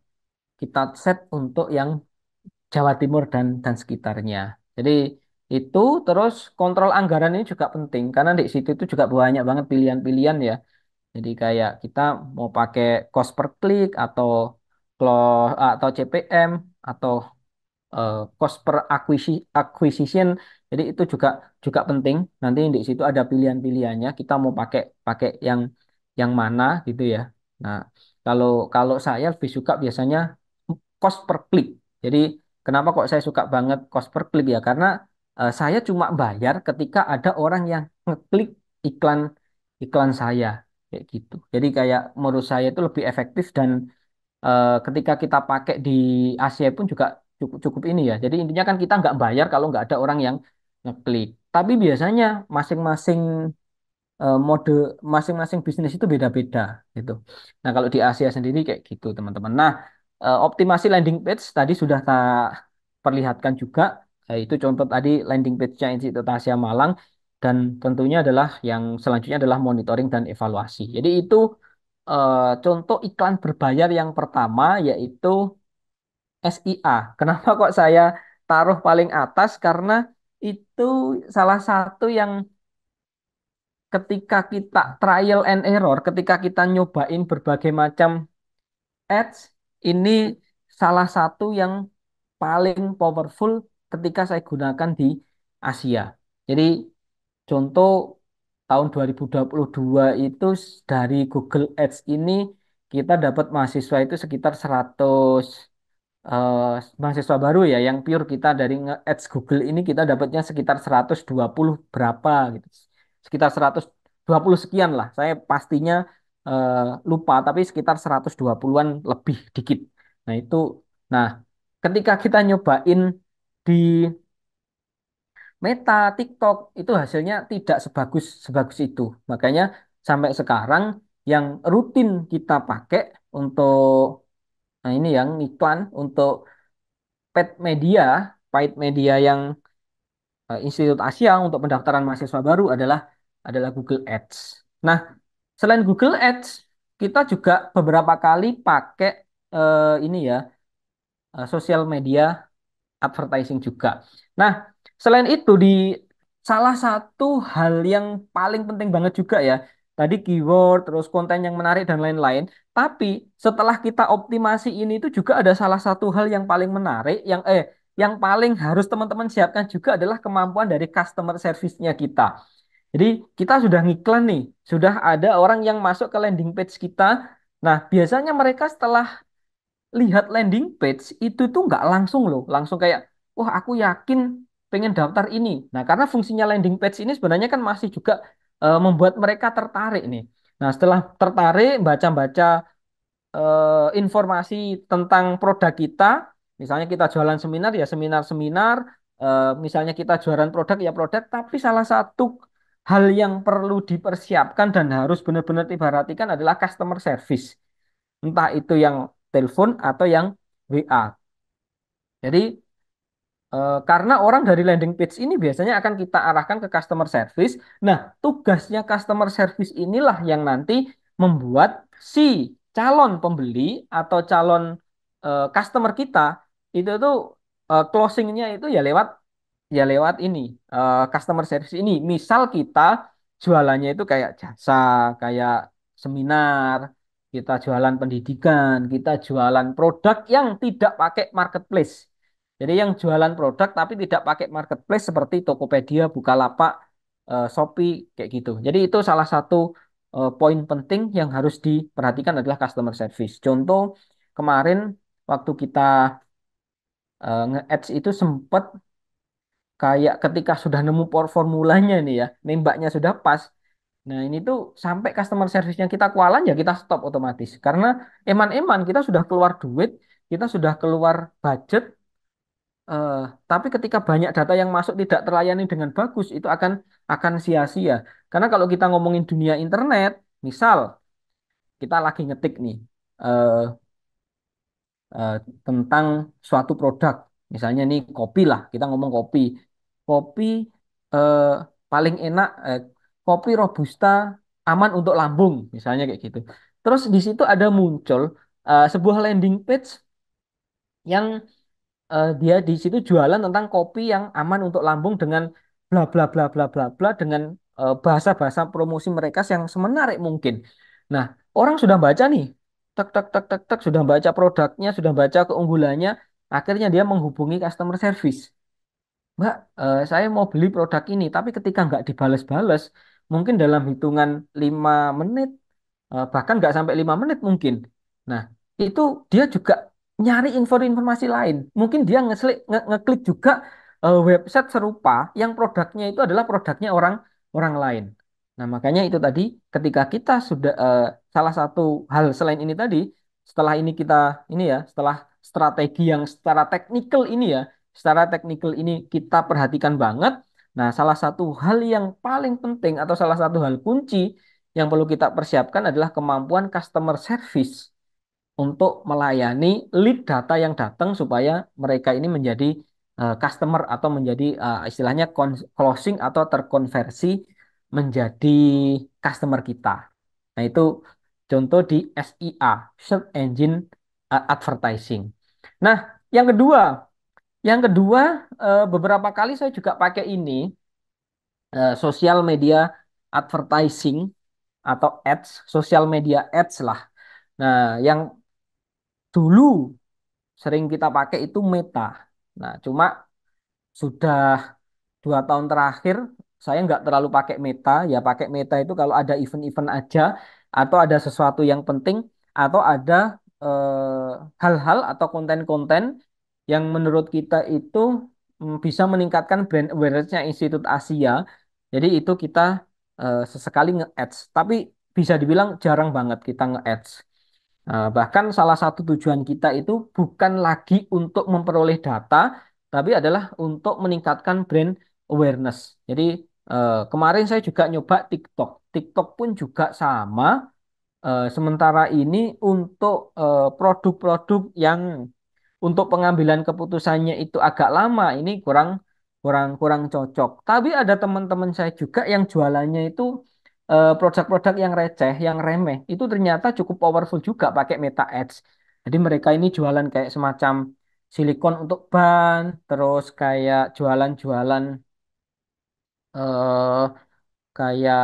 kita set untuk yang Jawa Timur dan sekitarnya. Jadi itu terus kontrol anggaran ini juga penting karena di situ itu juga banyak banget pilihan-pilihan ya. Jadi kayak kita mau pakai cost per klik atau CPM atau cost per acquisition. Jadi itu juga juga penting. Nanti di situ ada pilihan-pilihannya. Kita mau pakai pakai yang mana gitu ya. Nah, kalau kalau saya lebih suka biasanya cost per klik. Jadi kenapa kok saya suka banget cost per klik ya? Karena saya cuma bayar ketika ada orang yang ngeklik iklan iklan saya kayak gitu. Jadi kayak menurut saya itu lebih efektif dan ketika kita pakai di Asia pun juga cukup cukup ini ya. Jadi intinya kan kita nggak bayar kalau nggak ada orang yang ngeklik. Tapi biasanya masing-masing mode masing-masing bisnis itu beda-beda gitu. Nah, kalau di Asia sendiri kayak gitu, teman-teman. Nah, optimasi landing page tadi sudah tak perlihatkan juga. Itu contoh tadi landing page-nya Institut Asia Malang dan tentunya adalah yang selanjutnya adalah monitoring dan evaluasi. Jadi itu contoh iklan berbayar yang pertama yaitu SIA. Kenapa kok saya taruh paling atas? Karena itu salah satu yang ketika kita trial and error, ketika kita nyobain berbagai macam ads, ini salah satu yang paling powerful ketika saya gunakan di Asia. Jadi contoh tahun 2022 itu dari Google Ads ini kita dapat mahasiswa itu sekitar 100 eh, mahasiswa baru ya yang pure kita dari nge-ads Google ini kita dapatnya sekitar 120 berapa gitu. Sekitar 120 sekian lah. Saya pastinya eh, lupa tapi sekitar 120-an lebih dikit. Nah, itu nah ketika kita nyobain di Meta, TikTok itu hasilnya tidak sebagus sebagus itu. Makanya sampai sekarang yang rutin kita pakai untuk nah ini yang iklan untuk paid media, paid media yang Institut Asia untuk pendaftaran mahasiswa baru adalah Google Ads. Nah, selain Google Ads, kita juga beberapa kali pakai ini ya sosial media advertising juga. Nah, selain itu di salah satu hal yang paling penting banget juga ya, tadi keyword, terus konten yang menarik dan lain-lain. Tapi setelah kita optimasi ini itu juga ada salah satu hal yang paling menarik, yang paling harus teman-teman siapkan juga adalah kemampuan dari customer service-nya kita. Jadi kita sudah ngiklan nih, sudah ada orang yang masuk ke landing page kita. Nah, biasanya mereka setelah lihat landing page itu tuh nggak langsung loh, langsung kayak, wah aku yakin pengen daftar ini. Nah, karena fungsinya landing page ini sebenarnya kan masih juga membuat mereka tertarik nih. Nah, setelah tertarik, baca-baca informasi tentang produk kita, misalnya kita jualan seminar ya seminar-seminar, misalnya kita jualan produk ya produk, tapi salah satu hal yang perlu dipersiapkan dan harus benar-benar diperhatikan adalah customer service. Entah itu yang telepon atau yang WA. Jadi karena orang dari landing page ini biasanya akan kita arahkan ke customer service. Nah, tugasnya customer service inilah yang nanti membuat si calon pembeli atau calon customer kita itu tuh closingnya itu ya lewat ini customer service ini. Misal kita jualannya itu kayak jasa, kayak seminar, kita jualan pendidikan, kita jualan produk yang tidak pakai marketplace. Jadi yang jualan produk tapi tidak pakai marketplace seperti Tokopedia, Bukalapak, Shopee kayak gitu. Jadi itu salah satu poin penting yang harus diperhatikan adalah customer service. Contoh kemarin waktu kita nge-ads itu sempat kayak ketika sudah nemu formulanya nih ya, nembaknya sudah pas. Nah, ini tuh sampai customer service-nya kita kualan ya kita stop otomatis. Karena eman-eman kita sudah keluar duit, kita sudah keluar budget, eh, tapi ketika banyak data yang masuk tidak terlayani dengan bagus, itu akan sia-sia. Karena kalau kita ngomongin dunia internet, misal kita lagi ngetik nih, eh, eh, tentang suatu produk. Misalnya nih kopi lah, kita ngomong kopi. Kopi eh, paling enak, kopi robusta aman untuk lambung, misalnya kayak gitu. Terus di situ ada muncul sebuah landing page yang dia di situ jualan tentang kopi yang aman untuk lambung dengan bla bla bla bla bla bla dengan bahasa-bahasa promosi mereka yang semenarik mungkin. Nah, orang sudah baca nih, tek tek tek tek tek sudah baca produknya, sudah baca keunggulannya, akhirnya dia menghubungi customer service. Mbak, saya mau beli produk ini, tapi ketika nggak dibales-bales, mungkin dalam hitungan 5 menit, bahkan nggak sampai 5 menit mungkin. Nah, itu dia juga nyari informasi lain. Mungkin dia ngeklik juga website serupa yang produknya itu adalah produknya orang orang lain. Nah, makanya itu tadi ketika kita sudah salah satu hal selain ini tadi, setelah ini kita ini ya, setelah strategi yang secara teknikal ini ya, secara teknikal ini kita perhatikan banget. Nah, salah satu hal yang paling penting atau salah satu hal kunci yang perlu kita persiapkan adalah kemampuan customer service untuk melayani lead data yang datang supaya mereka ini menjadi customer atau menjadi istilahnya closing atau terkonversi menjadi customer kita. Nah, itu contoh di SEA, Search Engine Advertising. Nah, yang kedua, beberapa kali saya juga pakai ini sosial media advertising atau ads, sosial media ads lah. Nah, yang dulu sering kita pakai itu Meta. Nah, cuma sudah 2 tahun terakhir saya nggak terlalu pakai Meta. Ya pakai Meta itu kalau ada event-event aja atau ada sesuatu yang penting atau ada hal-hal atau konten-konten yang menurut kita itu bisa meningkatkan brand awareness-nya Institut Asia. Jadi itu kita sesekali nge-ads. Tapi bisa dibilang jarang banget kita nge-ads. Bahkan salah satu tujuan kita itu bukan lagi untuk memperoleh data, tapi adalah untuk meningkatkan brand awareness. Jadi kemarin saya juga nyoba TikTok. TikTok pun juga sama. Sementara ini untuk produk-produk yang untuk pengambilan keputusannya itu agak lama, ini kurang kurang kurang cocok. Tapi ada teman-teman saya juga yang jualannya itu produk-produk yang receh, yang remeh, itu ternyata cukup powerful juga pakai Meta Ads. Jadi mereka ini jualan kayak semacam silikon untuk ban, terus kayak jualan-jualan eh kayak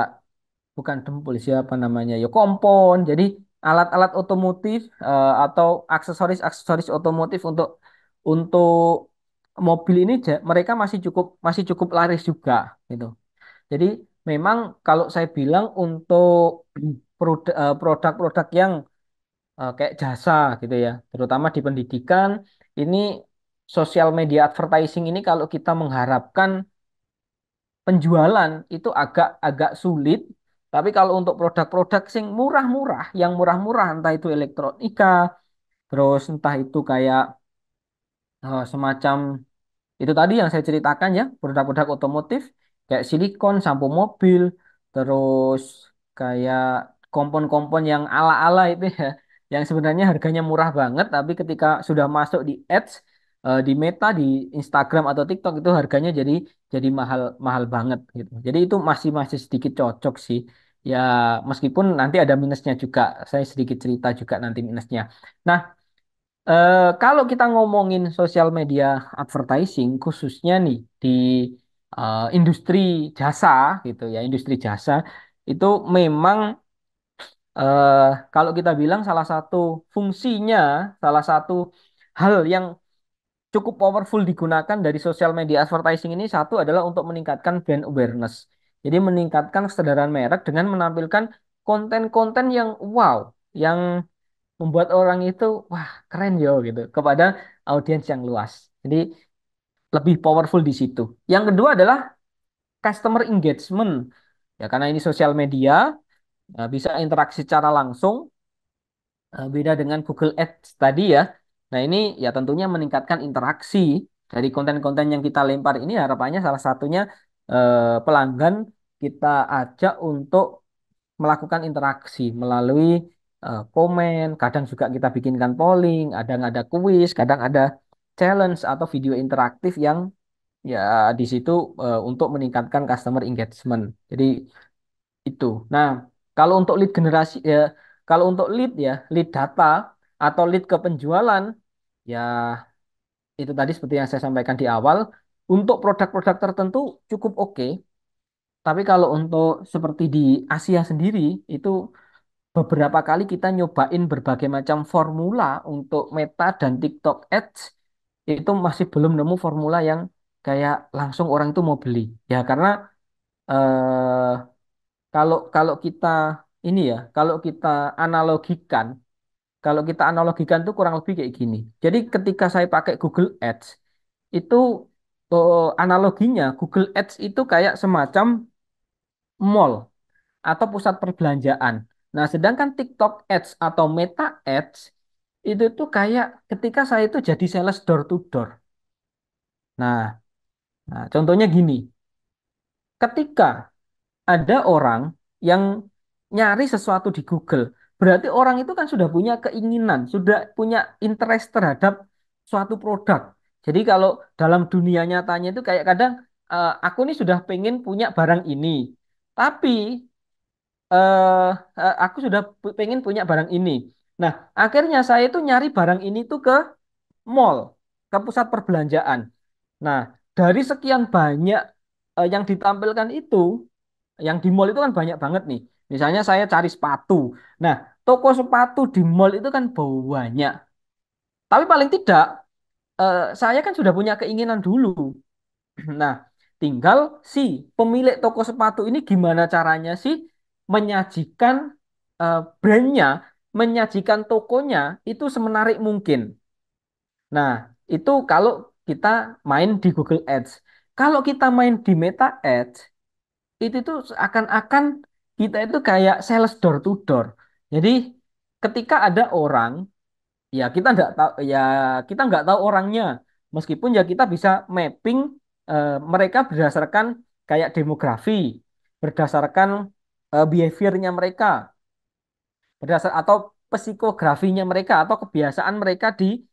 bukan dempul siapa namanya ya kompon. Jadi alat-alat otomotif atau aksesoris-aksesoris otomotif untuk mobil ini mereka masih cukup laris juga gitu. Jadi memang kalau saya bilang untuk produk-produk yang kayak jasa gitu ya, terutama di pendidikan ini sosial media advertising ini kalau kita mengharapkan penjualan itu agak agak sulit. Tapi kalau untuk produk-produk sing murah-murah, yang murah-murah entah itu elektronika, terus entah itu kayak semacam itu tadi yang saya ceritakan ya, produk-produk otomotif kayak silikon, sampo mobil, terus kayak kompon-kompon yang ala-ala itu ya, yang sebenarnya harganya murah banget, tapi ketika sudah masuk di ads, di Meta, di Instagram atau TikTok itu harganya jadi mahal mahal banget gitu. Jadi itu masih masih sedikit cocok sih. Ya meskipun nanti ada minusnya juga, saya sedikit cerita juga nanti minusnya. Nah, kalau kita ngomongin sosial media advertising, khususnya nih di industri jasa gitu ya, industri jasa itu memang eh, kalau kita bilang salah satu fungsinya, salah satu hal yang cukup powerful digunakan dari sosial media advertising ini satu adalah untuk meningkatkan brand awareness. Jadi meningkatkan kesadaran merek dengan menampilkan konten-konten yang wow, yang membuat orang itu wah keren yo gitu kepada audiens yang luas. Jadi lebih powerful di situ. Yang kedua adalah customer engagement. Ya karena ini sosial media bisa interaksi secara langsung beda dengan Google Ads tadi ya. Nah, ini ya tentunya meningkatkan interaksi dari konten-konten yang kita lempar ini harapannya salah satunya pelanggan kita ajak untuk melakukan interaksi melalui komen, kadang juga kita bikinkan polling, kadang ada kuis, kadang ada challenge atau video interaktif yang ya di situ untuk meningkatkan customer engagement. Jadi itu. Nah, kalau untuk lead generasi ya, kalau untuk lead ya, lead data atau lead ke penjualan ya itu tadi seperti yang saya sampaikan di awal, untuk produk-produk tertentu cukup oke. Tapi kalau untuk seperti di Asia sendiri, itu beberapa kali kita nyobain berbagai macam formula untuk Meta dan TikTok Ads, itu masih belum nemu formula yang kayak langsung orang itu mau beli. Ya karena eh, kalau kalau kita ini ya, analogikan, kalau kita analogikan tuh kurang lebih kayak gini. Jadi ketika saya pakai Google Ads, itu analoginya Google Ads itu kayak semacam mall atau pusat perbelanjaan. Nah, sedangkan TikTok Ads atau Meta Ads itu tuh kayak ketika saya itu jadi sales door to door. Nah, contohnya gini, ketika ada orang yang nyari sesuatu di Google, berarti orang itu kan sudah punya keinginan, sudah punya interest terhadap suatu produk. Jadi kalau dalam dunia nyatanya itu kayak kadang aku nih sudah pengen punya barang ini, tapi eh aku sudah pengen punya barang ini. Nah, akhirnya saya itu nyari barang ini tuh ke mall, ke pusat perbelanjaan. Nah, dari sekian banyak yang ditampilkan itu, yang di mall itu kan banyak banget nih. Misalnya saya cari sepatu. Nah, toko sepatu di mall itu kan banyak. Tapi paling tidak, saya kan sudah punya keinginan dulu. Nah, tinggal si pemilik toko sepatu ini gimana caranya sih menyajikan brandnya, menyajikan tokonya itu semenarik mungkin. Nah, itu kalau kita main di Google Ads. Kalau kita main di Meta Ads, itu tuh seakan-akan kita itu kayak sales door to door. Jadi ketika ada orang, ya kita nggak tahu, orangnya. Meskipun ya kita bisa mapping mereka berdasarkan kayak demografi, berdasarkan behaviornya mereka, atau psikografinya mereka atau kebiasaan mereka di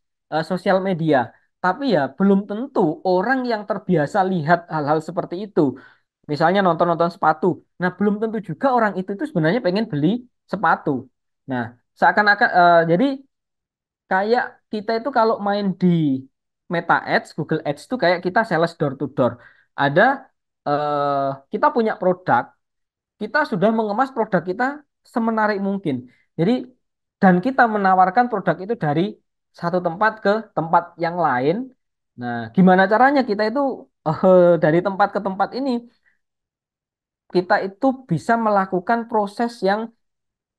sosial media. Tapi ya belum tentu orang yang terbiasa lihat hal-hal seperti itu. Misalnya nonton-nonton sepatu. Nah, belum tentu juga orang itu sebenarnya pengen beli sepatu. Nah, seakan-akan jadi kayak kita itu kalau main di Meta Ads, Google Ads itu kayak kita sales door to door. Ada kita punya produk, kita sudah mengemas produk kita semenarik mungkin. Jadi dan kita menawarkan produk itu dari satu tempat ke tempat yang lain. Nah, gimana caranya kita itu dari tempat ke tempat ini kita itu bisa melakukan proses yang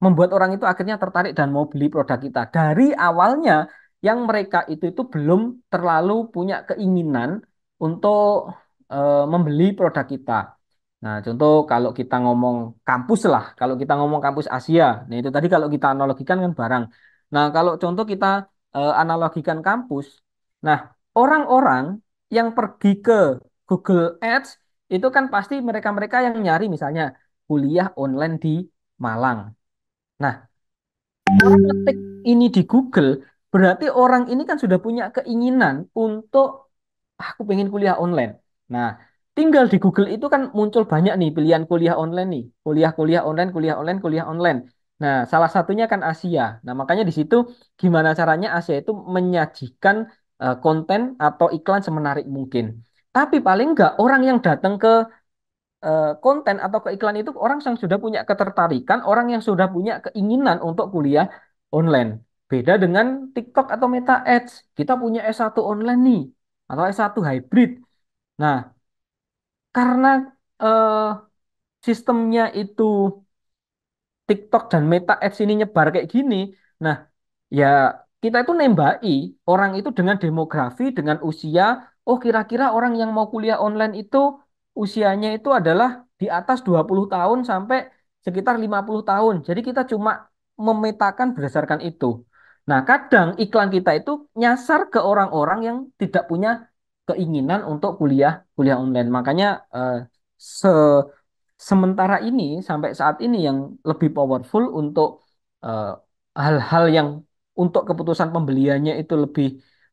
membuat orang itu akhirnya tertarik dan mau beli produk kita. Dari awalnya yang mereka itu belum terlalu punya keinginan untuk membeli produk kita. Nah, contoh kalau kita ngomong kampus lah, kalau kita ngomong kampus Asia, nah itu tadi kalau kita analogikan kan barang. Nah, kalau contoh kita analogikan kampus, nah orang-orang yang pergi ke Google Ads itu kan pasti mereka-mereka yang nyari misalnya kuliah online di Malang. Nah, orang ngetik ini di Google, berarti orang ini kan sudah punya keinginan untuk aku pengen kuliah online. Nah, tinggal di Google itu kan muncul banyak nih pilihan kuliah online nih. Kuliah-kuliah online, kuliah online, kuliah online. Nah, salah satunya kan Asia. Nah, makanya di situ gimana caranya Asia itu menyajikan konten atau iklan semenarik mungkin. Tapi paling enggak orang yang datang ke konten atau ke iklan itu orang yang sudah punya ketertarikan, orang yang sudah punya keinginan untuk kuliah online. Beda dengan TikTok atau Meta Ads. Kita punya S1 online nih atau S1 hybrid. Nah, karena eh, sistemnya itu TikTok dan Meta Ads ini nyebar kayak gini. Nah, ya kita itu nembaki orang itu dengan demografi, dengan usia. Oh, kira-kira orang yang mau kuliah online itu usianya itu adalah di atas 20 tahun sampai sekitar 50 tahun. Jadi kita cuma memetakan berdasarkan itu. Nah, kadang iklan kita itu nyasar ke orang-orang yang tidak punya keinginan untuk kuliah kuliah online. Makanya se sementara ini sampai saat ini yang lebih powerful untuk eh, hal-hal yang untuk keputusan pembeliannya itu lebih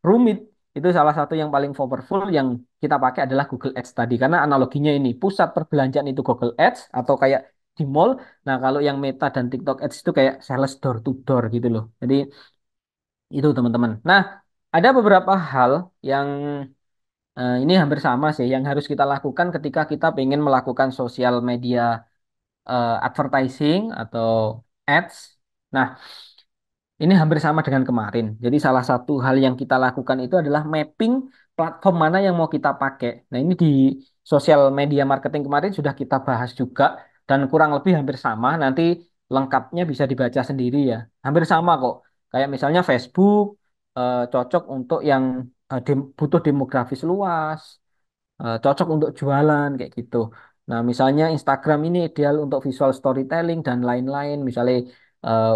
rumit, itu salah satu yang paling powerful yang kita pakai adalah Google Ads tadi. Karena analoginya ini, pusat perbelanjaan itu Google Ads atau kayak di mall. Nah, kalau yang Meta dan TikTok Ads itu kayak sales door to door gitu loh. Jadi itu teman-teman. Nah, ada beberapa hal yang ini hampir sama sih yang harus kita lakukan ketika kita ingin melakukan sosial media advertising atau ads. Nah, ini hampir sama dengan kemarin. Jadi salah satu hal yang kita lakukan itu adalah mapping platform mana yang mau kita pakai. Nah, ini di sosial media marketing kemarin sudah kita bahas juga dan kurang lebih hampir sama. Nanti lengkapnya bisa dibaca sendiri ya. Hampir sama kok. Kayak misalnya Facebook cocok untuk yang butuh demografis luas, cocok untuk jualan kayak gitu. Nah, misalnya Instagram ini ideal untuk visual storytelling dan lain-lain. Misalnya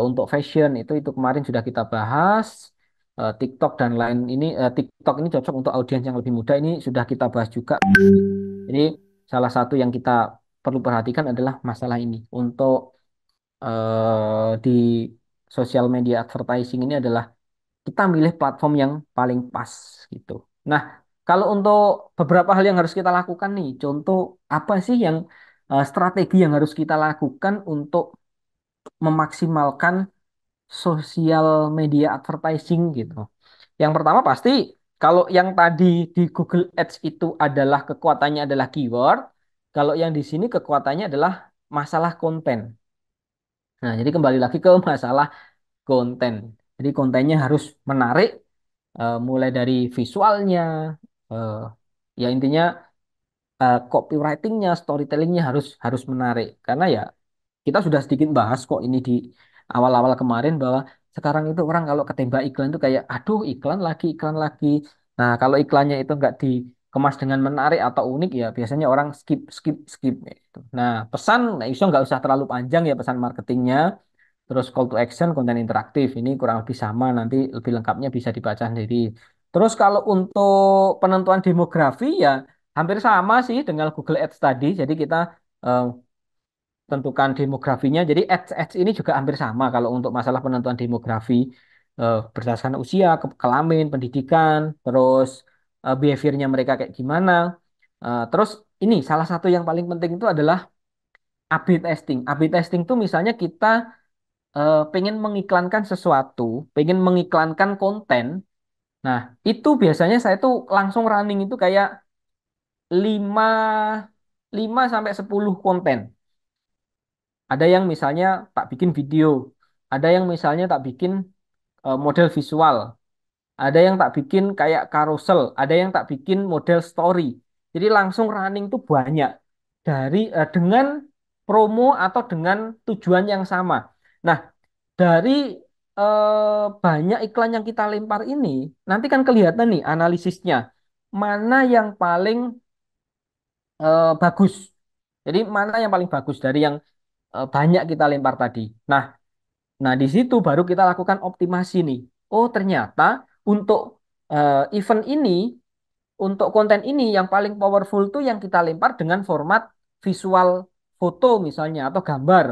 untuk fashion itu kemarin sudah kita bahas. TikTok dan lain ini TikTok ini cocok untuk audiens yang lebih muda ini sudah kita bahas juga. Jadi salah satu yang kita perlu perhatikan adalah masalah ini untuk di social media advertising ini adalah kita milih platform yang paling pas gitu. Nah, kalau untuk beberapa hal yang harus kita lakukan nih, contoh apa sih yang strategi yang harus kita lakukan untuk memaksimalkan sosial media advertising gitu. Yang pertama pasti kalau yang tadi di Google Ads itu adalah kekuatannya adalah keyword, kalau yang di sini kekuatannya adalah masalah konten. Nah, jadi kembali lagi ke masalah konten. Jadi kontennya harus menarik, mulai dari visualnya, eh, ya intinya copywritingnya, storytellingnya harus harus menarik. Karena ya kita sudah sedikit bahas kok ini di awal-awal kemarin bahwa sekarang itu orang kalau ketembak iklan itu kayak, aduh iklan lagi, iklan lagi. Nah kalau iklannya itu nggak dikemas dengan menarik atau unik ya biasanya orang skip, skip, skip. Gitu. Nah pesan, nah iso nggak usah terlalu panjang ya pesan marketingnya. Terus call to action, konten interaktif. Ini kurang lebih sama, nanti lebih lengkapnya bisa dibaca sendiri. Terus kalau untuk penentuan demografi ya hampir sama sih dengan Google Ads tadi. Jadi kita eh, tentukan demografinya. Jadi ads ini juga hampir sama kalau untuk masalah penentuan demografi. Berdasarkan usia, kelamin, pendidikan, terus behaviornya mereka kayak gimana. Terus ini salah satu yang paling penting itu adalah A/B testing. A/B testing itu misalnya kita pengen mengiklankan sesuatu, pengen mengiklankan konten. Nah, itu biasanya saya tuh langsung running itu kayak 5 5 sampai 10 konten. Ada yang misalnya tak bikin video, ada yang misalnya tak bikin model visual, ada yang tak bikin kayak carousel, ada yang tak bikin model story. Jadi langsung running tuh banyak dengan promo atau dengan tujuan yang sama. Nah, dari banyak iklan yang kita lempar ini, nanti kan kelihatan nih analisisnya. Mana yang paling bagus. Jadi mana yang paling bagus dari yang banyak kita lempar tadi. Nah, di situ baru kita lakukan optimasi nih. Oh, ternyata untuk event ini, untuk konten ini yang paling powerful tuh yang kita lempar dengan format visual foto misalnya atau gambar.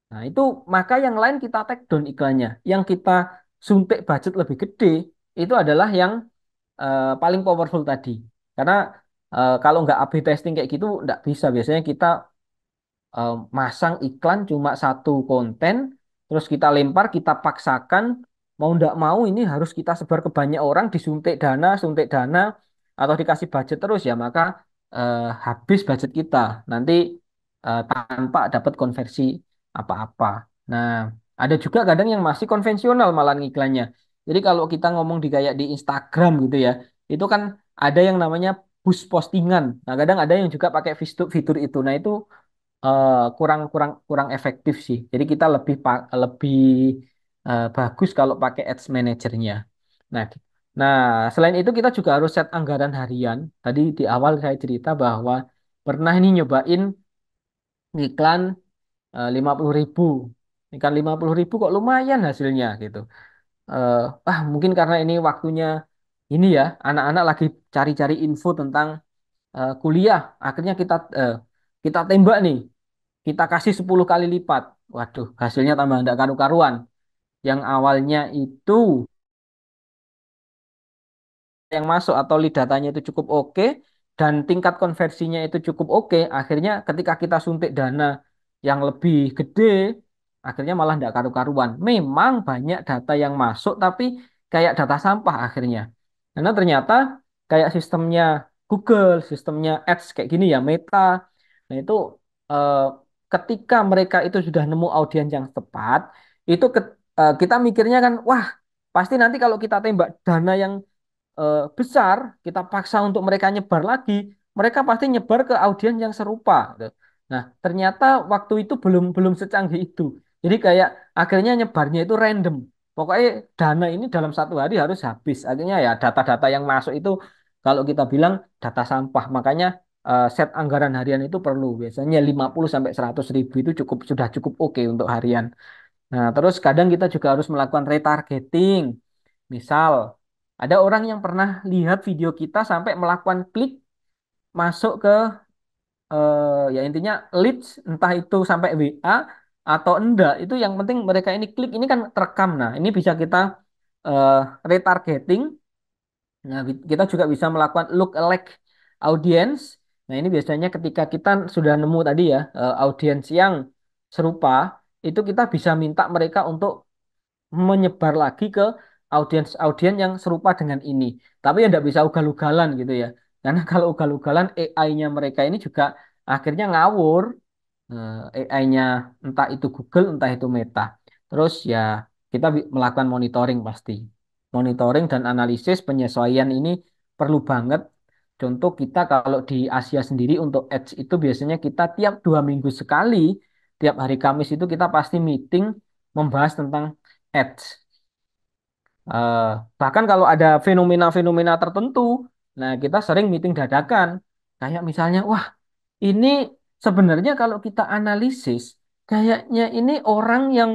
Nah, itu maka yang lain kita take down iklannya. Yang kita suntik budget lebih gede itu adalah yang paling powerful tadi. Karena kalau nggak A/B testing kayak gitu nggak bisa. Biasanya kita masang iklan cuma satu konten, terus kita lempar, kita paksakan, mau ndak mau ini harus kita sebar ke banyak orang, suntik dana, atau dikasih budget terus ya, maka habis budget kita, nanti tanpa dapat konversi apa-apa. Nah, ada juga kadang yang masih konvensional malah iklannya. Jadi kalau kita ngomong di kayak di Instagram gitu ya, itu kan ada yang namanya push postingan. Nah, kadang ada yang juga pakai fitur itu. Nah, itu kurang kurang kurang efektif sih. Jadi kita lebih bagus kalau pakai ads manajernya. Nah, selain itu kita juga harus set anggaran harian. Tadi di awal saya cerita bahwa pernah ini nyobain iklan 50.000. Iklan 50.000 kok lumayan hasilnya gitu. Eh, mungkin karena ini waktunya ini ya anak-anak lagi cari-cari info tentang kuliah. Akhirnya kita tembak nih. Kita kasih 10 kali lipat. Waduh, hasilnya tambah tidak karu-karuan. Yang awalnya itu yang masuk atau lead datanya itu cukup oke dan tingkat konversinya itu cukup oke. Akhirnya ketika kita suntik dana yang lebih gede, akhirnya malah tidak karu-karuan. Memang banyak data yang masuk, tapi kayak data sampah akhirnya. Karena ternyata kayak sistemnya Google, sistemnya Ads kayak gini ya, Meta. Nah itu eh, ketika mereka itu sudah nemu audiens yang tepat, itu kita mikirnya kan, wah pasti nanti kalau kita tembak dana yang besar, kita paksa untuk mereka nyebar lagi, mereka pasti nyebar ke audiens yang serupa, gitu. Nah, ternyata waktu itu belum belum secanggih itu. Jadi kayak akhirnya nyebarnya itu random. Pokoknya dana ini dalam 1 hari harus habis. Akhirnya ya data-data yang masuk itu kalau kita bilang data sampah. Makanya set anggaran harian itu perlu. Biasanya 50 sampai 100 ribu itu sudah cukup oke untuk harian. Nah, terus kadang kita juga harus melakukan retargeting. Misal, ada orang yang pernah lihat video kita sampai melakukan klik masuk ke ya intinya leads, entah itu sampai WA atau enggak. Itu yang penting mereka ini klik ini kan terekam. Nah, ini bisa kita eh, retargeting. Nah, kita juga bisa melakukan lookalike audience. Nah, ini biasanya ketika kita sudah nemu tadi ya audiens yang serupa, itu kita bisa minta mereka untuk menyebar lagi ke audiens-audiens yang serupa dengan ini. Tapi ya tidak bisa ugal-ugalan gitu ya. Karena kalau ugal-ugalan AI-nya mereka ini juga akhirnya ngawur. AI-nya entah itu Google, entah itu Meta. Terus ya kita melakukan monitoring pasti. Monitoring dan analisis penyesuaian ini perlu banget. Contoh kita kalau di Asia sendiri untuk Ads itu biasanya kita tiap 2 minggu sekali, tiap hari Kamis itu kita pasti meeting membahas tentang Ads. Eh, Bahkan kalau ada fenomena-fenomena tertentu, nah kita sering meeting dadakan. Kayak misalnya, wah ini sebenarnya kalau kita analisis, kayaknya ini orang yang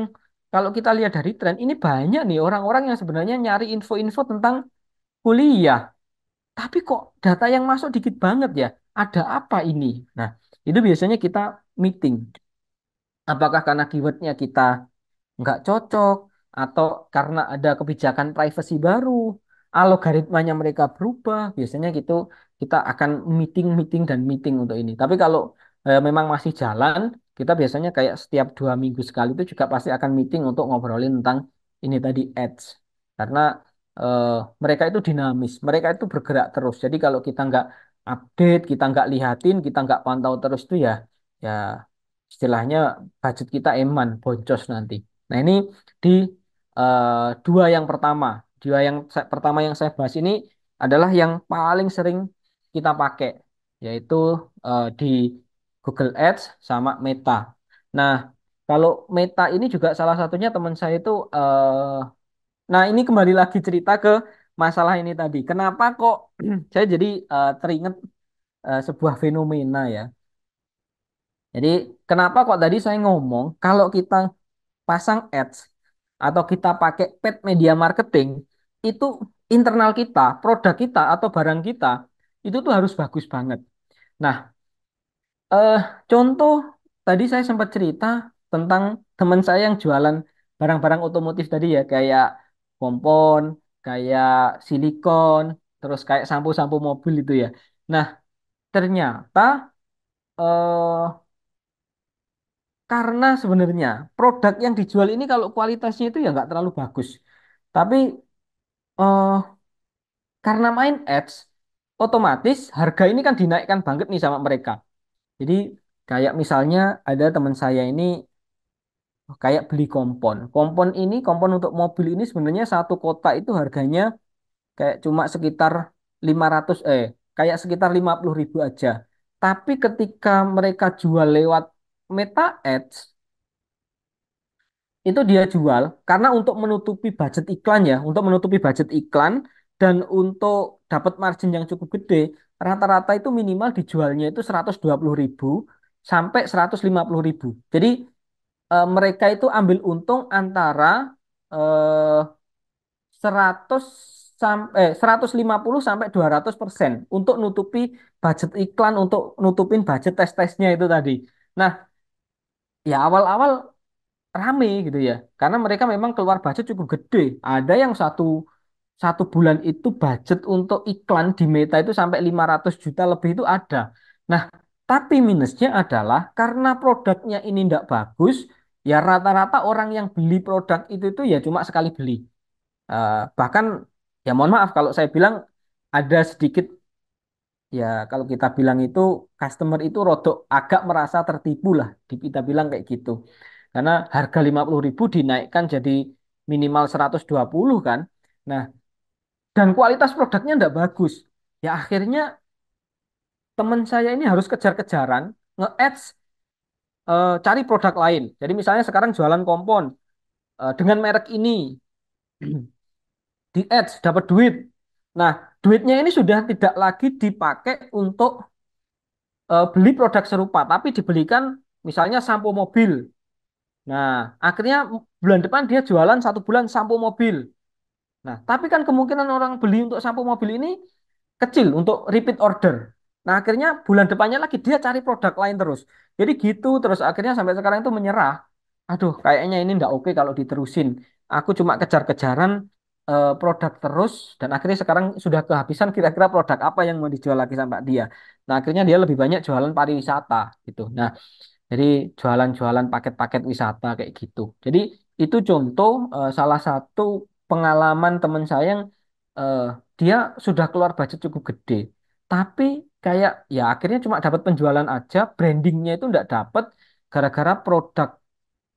kalau kita lihat dari tren, ini banyak nih orang-orang yang sebenarnya nyari info-info tentang kuliah. Tapi kok data yang masuk dikit banget ya? Ada apa ini? Nah, itu biasanya kita meeting. Apakah karena keywordnya kita nggak cocok atau karena ada kebijakan privacy baru, algoritmanya mereka berubah, biasanya gitu kita akan meeting dan meeting untuk ini. Tapi kalau memang masih jalan, kita biasanya kayak setiap 2 minggu sekali itu juga pasti akan meeting untuk ngobrolin tentang ini tadi ads. Karena eh, mereka itu dinamis, mereka itu bergerak terus. Jadi kalau kita nggak update, kita nggak lihatin, kita nggak pantau terus itu ya, ya istilahnya budget kita eman, boncos nanti. Nah, ini di dua yang pertama. Pertama yang saya bahas ini adalah yang paling sering kita pakai, yaitu di Google Ads sama Meta. Nah, kalau Meta ini juga salah satunya teman saya itu, nah ini kembali lagi cerita ke masalah ini tadi. Kenapa kok saya jadi teringat sebuah fenomena ya. Jadi kenapa kok tadi saya ngomong kalau kita pasang ads atau kita pakai paid media marketing itu internal kita, produk kita atau barang kita itu tuh harus bagus banget. Nah, eh, contoh tadi saya sempat cerita tentang teman saya yang jualan barang-barang otomotif tadi ya, kayak kompon, kayak silikon, terus kayak sampo-sampo mobil itu ya. Nah, ternyata eh, karena sebenarnya produk yang dijual ini kalau kualitasnya itu ya nggak terlalu bagus. Tapi eh, karena main ads, otomatis harga ini kan dinaikkan banget nih sama mereka. Jadi kayak misalnya ada teman saya ini kayak beli kompon. Kompon untuk mobil ini sebenarnya satu kotak itu harganya kayak cuma sekitar 500 kayak sekitar 50.000 aja. Tapi ketika mereka jual lewat Meta Ads, itu dia jual karena untuk menutupi budget iklan ya, untuk menutupi budget iklan dan untuk dapat margin yang cukup gede, rata-rata itu minimal dijualnya itu 120.000 sampai 150.000. Jadi mereka itu ambil untung antara eh, 100 sampai 150 sampai 200% untuk nutupi budget iklan, untuk nutupin budget tes-tesnya itu tadi. Nah, ya awal-awal rame gitu ya. Karena mereka memang keluar budget cukup gede. Ada yang satu satu bulan itu budget untuk iklan di Meta itu sampai 500 juta lebih itu ada. Nah, tapi minusnya adalah karena produknya ini tidak bagus, ya rata-rata orang yang beli produk itu ya cuma sekali beli. Bahkan ya mohon maaf kalau saya bilang ada sedikit ya kalau kita bilang itu customer itu rodok agak merasa tertipu lah. Kita bilang kayak gitu. Karena harga 50.000 dinaikkan jadi minimal 120 kan. Nah, dan kualitas produknya nggak bagus. Ya akhirnya teman saya ini harus kejar-kejaran nge-ads cari produk lain. Jadi misalnya sekarang jualan kompon dengan merek ini di ads dapat duit. Nah, duitnya ini sudah tidak lagi dipakai untuk beli produk serupa, tapi dibelikan misalnya sampo mobil. Nah, akhirnya bulan depan dia jualan 1 bulan sampo mobil. Nah, tapi kan kemungkinan orang beli untuk sampo mobil ini kecil untuk repeat order. Nah, akhirnya bulan depannya lagi dia cari produk lain terus. Jadi gitu terus akhirnya sampai sekarang itu menyerah. Aduh, kayaknya ini nggak oke kalau diterusin. Aku cuma kejar-kejaran produk terus dan akhirnya sekarang sudah kehabisan kira-kira produk apa yang mau dijual lagi sama dia. Nah, akhirnya dia lebih banyak jualan pariwisata gitu. Nah, jadi jualan-jualan paket-paket wisata kayak gitu. Jadi itu contoh salah satu pengalaman teman saya yang eh, dia sudah keluar budget cukup gede. Tapi kayak ya akhirnya cuma dapat penjualan aja, brandingnya itu nggak dapat gara-gara produk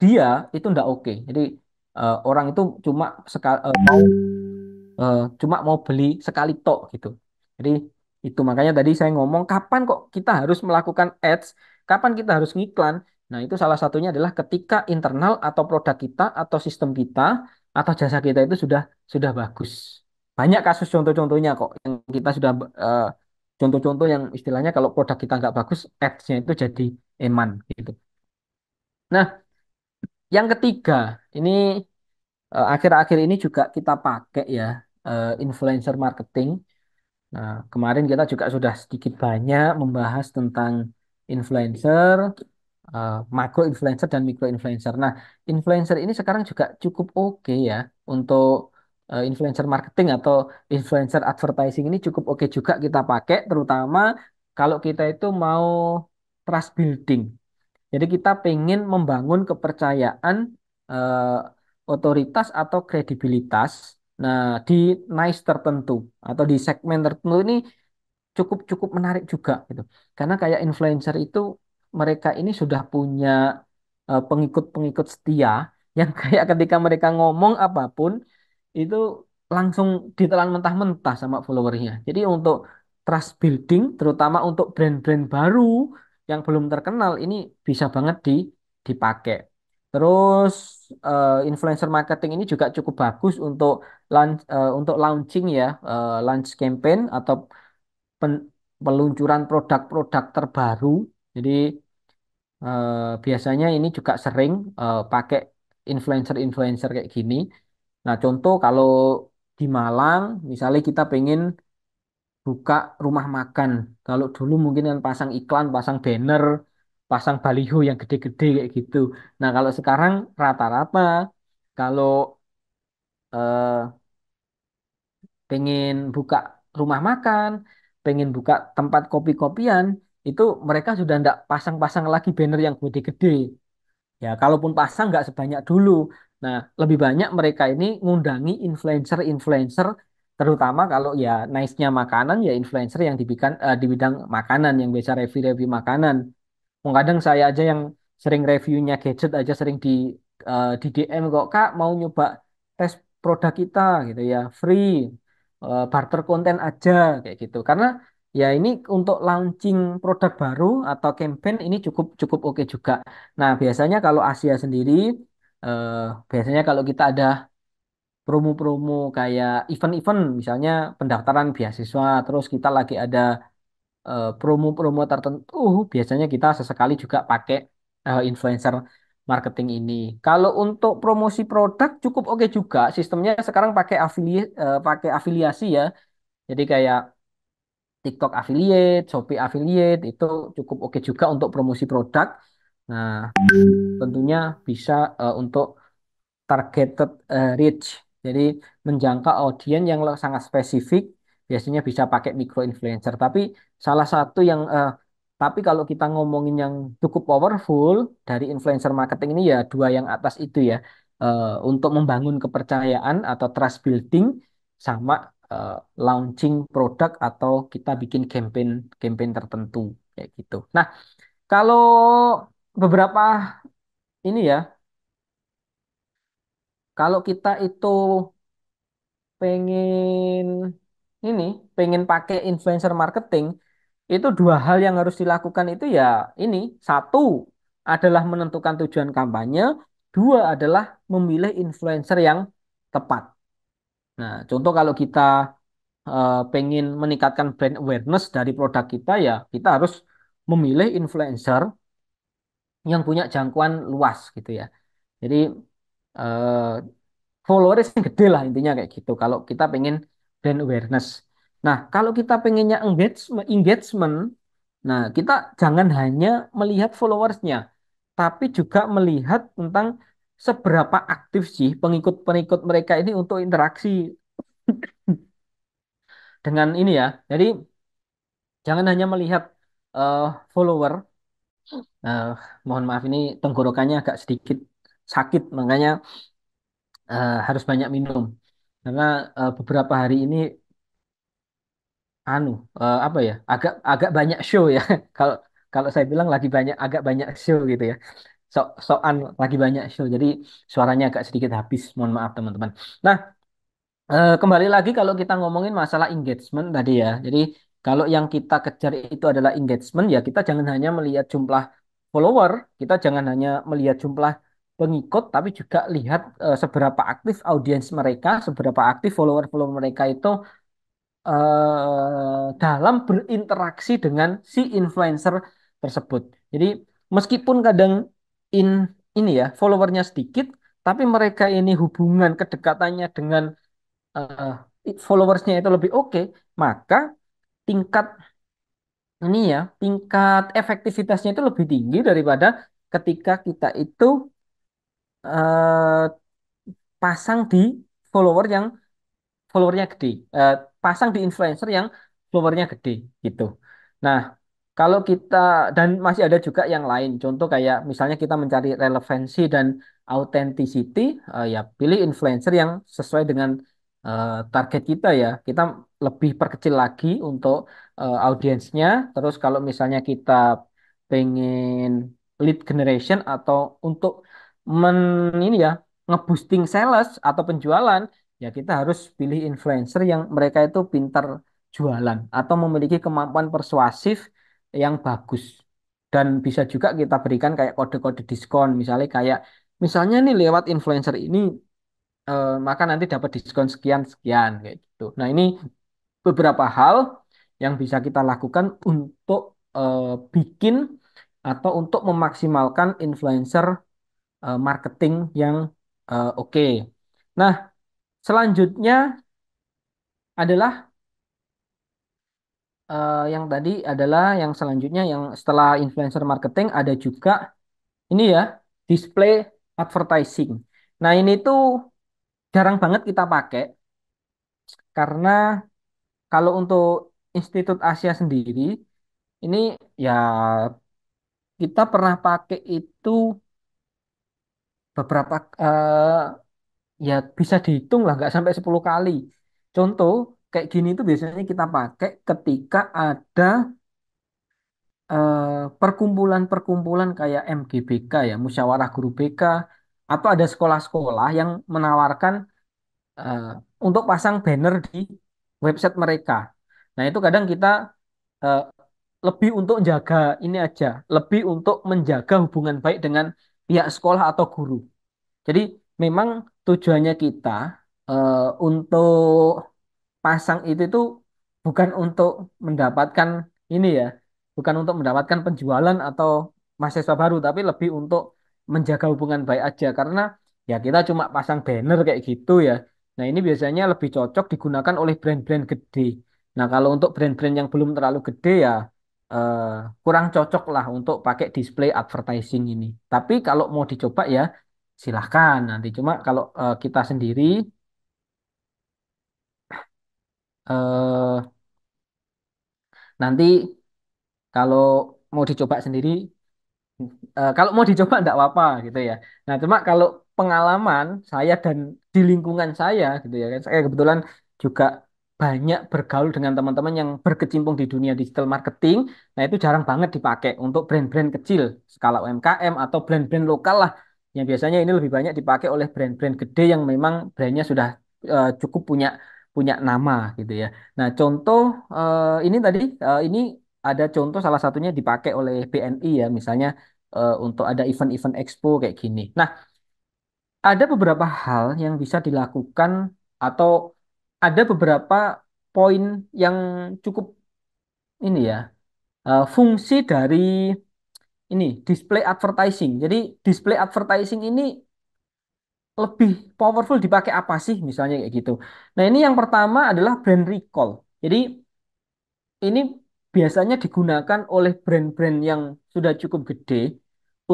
dia itu nggak oke. Jadi orang itu cuma mau cuma mau beli sekali tok gitu. Jadi itu makanya tadi saya ngomong kapan kok kita harus melakukan ads, kapan kita harus ngiklan. Nah, itu salah satunya adalah ketika internal atau produk kita atau sistem kita atau jasa kita itu sudah bagus. Banyak kasus contoh-contohnya kok yang kita sudah eh, contoh-contoh yang istilahnya kalau produk kita nggak bagus, ads-nya itu jadi eman gitu. Nah, yang ketiga, ini akhir-akhir ini juga kita pakai ya influencer marketing. Nah, kemarin kita juga sudah sedikit banyak membahas tentang influencer, makro influencer dan mikro influencer. Nah, influencer ini sekarang juga cukup oke ya untuk influencer marketing atau influencer advertising ini cukup oke juga kita pakai, terutama kalau kita itu mau trust building. Jadi kita pengen membangun kepercayaan eh, otoritas atau kredibilitas. Nah, di niche tertentu atau di segmen tertentu ini cukup cukup menarik juga gitu. Karena kayak influencer itu mereka ini sudah punya pengikut-pengikut setia yang kayak ketika mereka ngomong apapun itu langsung ditelan mentah-mentah sama followernya. Jadi untuk trust building, terutama untuk brand-brand baru yang belum terkenal, ini bisa banget dipakai. Terus influencer marketing ini juga cukup bagus untuk launching ya, launch campaign atau pen- peluncuran produk-produk terbaru. Jadi biasanya ini juga sering pakai influencer-influencer kayak gini. Nah, contoh kalau di Malang, misalnya kita pengen buka rumah makan. Kalau dulu mungkin kan pasang iklan, pasang banner, pasang baliho yang gede-gede kayak gitu. Nah, kalau sekarang rata-rata kalau eh, pengen buka rumah makan, pengen buka tempat kopi-kopian, itu mereka sudah ndak pasang-pasang lagi banner yang gede-gede. Ya, kalaupun pasang nggak sebanyak dulu. Nah, lebih banyak mereka ini ngundangi influencer-influencer, terutama kalau ya nice-nya makanan, ya influencer yang di bidang makanan, yang biasa review-review makanan. Kadang saya aja yang sering reviewnya gadget aja sering di DM kok, Kak mau nyoba tes produk kita gitu ya, free, barter konten aja kayak gitu. Karena ya ini untuk launching produk baru atau campaign ini cukup cukup oke juga. Nah, biasanya kalau Asia sendiri, eh, biasanya kalau kita ada promo-promo kayak event-event, misalnya pendaftaran beasiswa, terus kita lagi ada promo-promo tertentu, biasanya kita sesekali juga pakai influencer marketing ini. Kalau untuk promosi produk cukup oke juga, sistemnya sekarang pakai afiliasi ya. Jadi kayak TikTok affiliate, Shopee affiliate itu cukup oke juga untuk promosi produk. Nah, tentunya bisa untuk targeted reach. Jadi menjangkau audiens yang sangat spesifik, biasanya bisa pakai micro influencer. Tapi salah satu yang tapi kalau kita ngomongin yang cukup powerful dari influencer marketing ini ya dua yang atas itu ya. untuk membangun kepercayaan atau trust building sama eh, launching produk atau kita bikin campaign campaign tertentu kayak gitu. Nah, kalau beberapa ini ya, kalau kita itu pengen ini, pengen pakai influencer marketing, itu dua hal yang harus dilakukan itu ya ini, satu adalah menentukan tujuan kampanye, dua adalah memilih influencer yang tepat. Nah, contoh kalau kita pengen meningkatkan brand awareness dari produk kita ya, kita harus memilih influencer yang punya jangkauan luas gitu ya. Jadi eh, followers yang gede lah intinya kayak gitu. Kalau kita pengen brand awareness. Nah, kalau kita pengennya engagement, nah kita jangan hanya melihat followersnya, tapi juga melihat tentang seberapa aktif sih pengikut-pengikut mereka ini untuk interaksi dengan ini ya. Jadi jangan hanya melihat eh, follower. Eh, mohon maaf ini tenggorokannya agak sedikit sakit, makanya harus banyak minum. Karena beberapa hari ini apa ya agak agak banyak show ya kalau kalau saya bilang lagi banyak agak banyak show gitu ya sokan lagi banyak show jadi suaranya agak sedikit habis mohon maaf teman-teman. Nah, kembali lagi kalau kita ngomongin masalah engagement tadi ya, jadi kalau yang kita kejar itu adalah engagement ya kita jangan hanya melihat jumlah follower, kita jangan hanya melihat jumlah pengikut tapi juga lihat seberapa aktif audiens mereka, seberapa aktif follower-follower mereka itu dalam berinteraksi dengan si influencer tersebut. Jadi meskipun kadang in ini ya followernya sedikit, tapi mereka ini hubungan kedekatannya dengan eh, followersnya itu lebih oke, maka tingkat ini ya tingkat efektivitasnya itu lebih tinggi daripada ketika kita itu eh, pasang di follower yang followernya gede, eh, pasang di influencer yang followernya gede gitu. Nah, kalau kita dan masih ada juga yang lain, contoh kayak misalnya kita mencari relevansi dan authenticity, ya pilih influencer yang sesuai dengan target kita ya. Kita lebih perkecil lagi untuk audiensnya. Terus kalau misalnya kita pengen lead generation atau untuk ini ya ngeboosting sales atau penjualan ya kita harus pilih influencer yang mereka itu pintar jualan atau memiliki kemampuan persuasif yang bagus. Dan bisa juga kita berikan kayak kode-kode diskon, misalnya nih lewat influencer ini maka nanti dapat diskon sekian sekian kayak gitu. Nah, ini beberapa hal yang bisa kita lakukan untuk bikin atau untuk memaksimalkan influencer marketing yang oke. Nah, selanjutnya adalah yang tadi adalah yang selanjutnya yang setelah influencer marketing ada juga ini ya display advertising. Nah, ini tuh jarang banget kita pakai karena kalau untuk Institut Asia sendiri ini ya kita pernah pakai itu beberapa ya bisa dihitung lah nggak sampai 10 kali. Contoh kayak gini tuh biasanya kita pakai ketika ada perkumpulan-perkumpulan kayak MGBK ya, Musyawarah Guru BK, atau ada sekolah-sekolah yang menawarkan eh, untuk pasang banner di website mereka. Nah, itu kadang kita eh, lebih untuk jaga ini aja, lebih untuk menjaga hubungan baik dengan pihak sekolah atau guru. Jadi memang tujuannya kita untuk pasang itu tuh bukan untuk mendapatkan ini ya, bukan untuk mendapatkan penjualan atau mahasiswa baru, tapi lebih untuk menjaga hubungan baik aja karena ya kita cuma pasang banner kayak gitu ya. Nah, ini biasanya lebih cocok digunakan oleh brand-brand gede. Nah, kalau untuk brand-brand yang belum terlalu gede ya eh, kurang cocok lah untuk pakai display advertising ini. Tapi kalau mau dicoba ya silahkan nanti. Cuma kalau kita sendiri eh, nanti kalau mau dicoba sendiri Kalau mau dicoba enggak apa-apa gitu ya. Nah, cuma kalau pengalaman saya dan di lingkungan saya gitu ya, kan, saya kebetulan juga banyak bergaul dengan teman-teman yang berkecimpung di dunia digital marketing. Nah, itu jarang banget dipakai untuk brand-brand kecil skala UMKM atau brand-brand lokal lah. Yang biasanya ini lebih banyak dipakai oleh brand-brand gede yang memang brandnya sudah cukup punya punya nama gitu ya. Nah, contoh ini tadi ini ada contoh salah satunya dipakai oleh BNI ya, misalnya untuk ada event-event expo kayak gini. Nah, ada beberapa hal yang bisa dilakukan atau ada beberapa poin yang cukup ini ya, fungsi dari ini display advertising. Jadi display advertising ini lebih powerful dipakai apa sih misalnya kayak gitu. Nah, ini yang pertama adalah brand recall. Jadi ini biasanya digunakan oleh brand-brand yang sudah cukup gede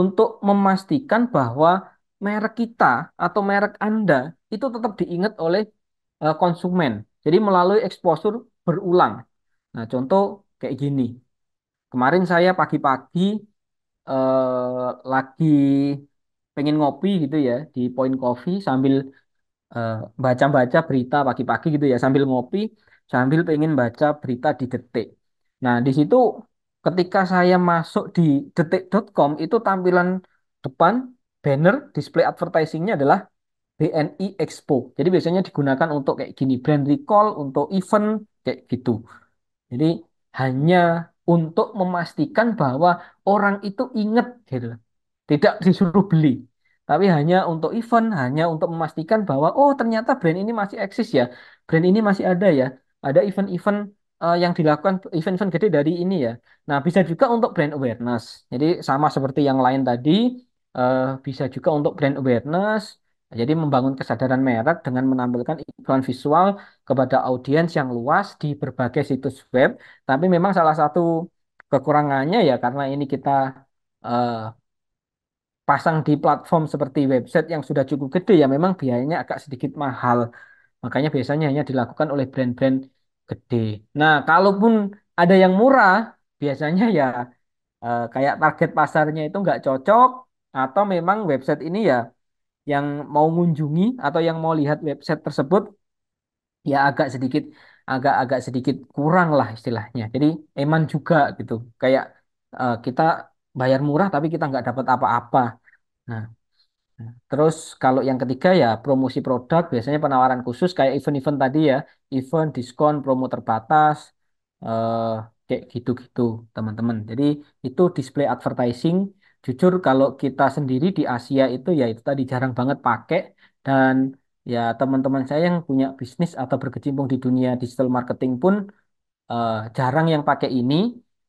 untuk memastikan bahwa merek kita atau merek Anda itu tetap diingat oleh konsumen. Jadi melalui exposure berulang. Nah, contoh kayak gini. Kemarin saya pagi-pagi lagi pengen ngopi gitu ya di Point Coffee sambil eh, baca-baca berita pagi-pagi gitu ya sambil ngopi sambil pengen baca berita di Detik. Nah, di situ ketika saya masuk di detik.com itu tampilan depan banner display advertisingnya adalah BNI Expo. Jadi biasanya digunakan untuk kayak gini, brand recall untuk event kayak gitu. Jadi hanya untuk memastikan bahwa orang itu ingat gitu. Tidak disuruh beli, tapi hanya untuk event, hanya untuk memastikan bahwa oh ternyata brand ini masih eksis ya, brand ini masih ada ya, ada event-event yang dilakukan event-event gede dari ini ya. Nah, bisa juga untuk brand awareness. Jadi sama seperti yang lain tadi, bisa juga untuk brand awareness. Jadi membangun kesadaran merek dengan menampilkan iklan visual kepada audiens yang luas di berbagai situs web. Tapi memang salah satu kekurangannya ya karena ini kita eh, pasang di platform seperti website yang sudah cukup gede ya memang biayanya agak sedikit mahal. Makanya biasanya hanya dilakukan oleh brand-brand gede. Nah, kalaupun ada yang murah, biasanya ya kayak target pasarnya itu nggak cocok atau memang website ini ya yang mau ngunjungi atau yang mau lihat website tersebut ya agak sedikit kurang lah istilahnya. Jadi eman juga gitu. Kayak kita bayar murah tapi kita nggak dapat apa-apa. Nah, terus kalau yang ketiga ya promosi produk, biasanya penawaran khusus kayak event-event tadi ya, event, diskon, promo terbatas, eh, kayak gitu-gitu teman-teman. Jadi itu display advertising. Jujur kalau kita sendiri di Asia itu ya itu tadi jarang banget pakai dan ya teman-teman saya yang punya bisnis atau berkecimpung di dunia digital marketing pun jarang yang pakai ini.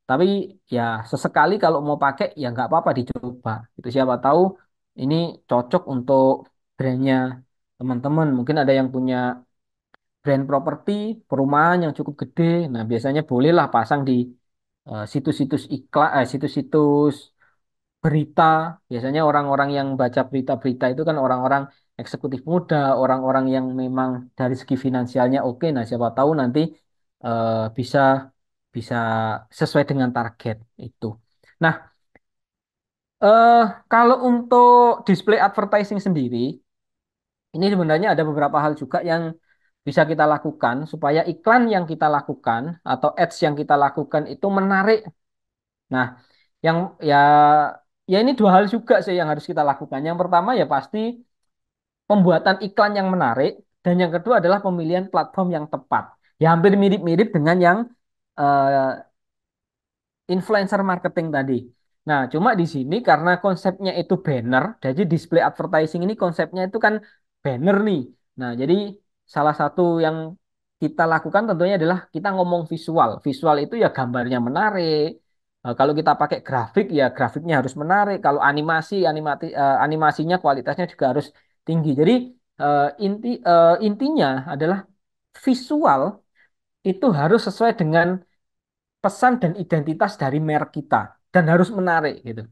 Tapi ya sesekali kalau mau pakai ya nggak apa-apa dicoba. Itu siapa tahu ini cocok untuk brandnya teman-teman. Mungkin ada yang punya brand properti, perumahan yang cukup gede. Nah, biasanya bolehlah pasang di situs-situs iklan, situs-situs berita. Biasanya orang-orang yang baca berita-berita itu kan orang-orang eksekutif muda, orang-orang yang memang dari segi finansialnya oke. Nah, siapa tahu nanti bisa bisa sesuai dengan target itu. Nah, eh, kalau untuk display advertising sendiri, ini sebenarnya ada beberapa hal juga yang bisa kita lakukan supaya iklan yang kita lakukan atau ads yang kita lakukan itu menarik. Nah, yang ya ya ini dua hal juga sih yang harus kita lakukan. Yang pertama ya pasti pembuatan iklan yang menarik dan yang kedua adalah pemilihan platform yang tepat. Ya hampir mirip-mirip dengan yang eh, influencer marketing tadi. Nah, cuma di sini karena konsepnya itu banner, jadi display advertising ini konsepnya itu kan banner nih. Nah, jadi salah satu yang kita lakukan tentunya adalah kita ngomong visual. Visual itu ya gambarnya menarik. Kalau kita pakai grafik ya grafiknya harus menarik. Kalau animasinya kualitasnya juga harus tinggi. Jadi intinya adalah visual itu harus sesuai dengan pesan dan identitas dari merek kita dan harus menarik gitu.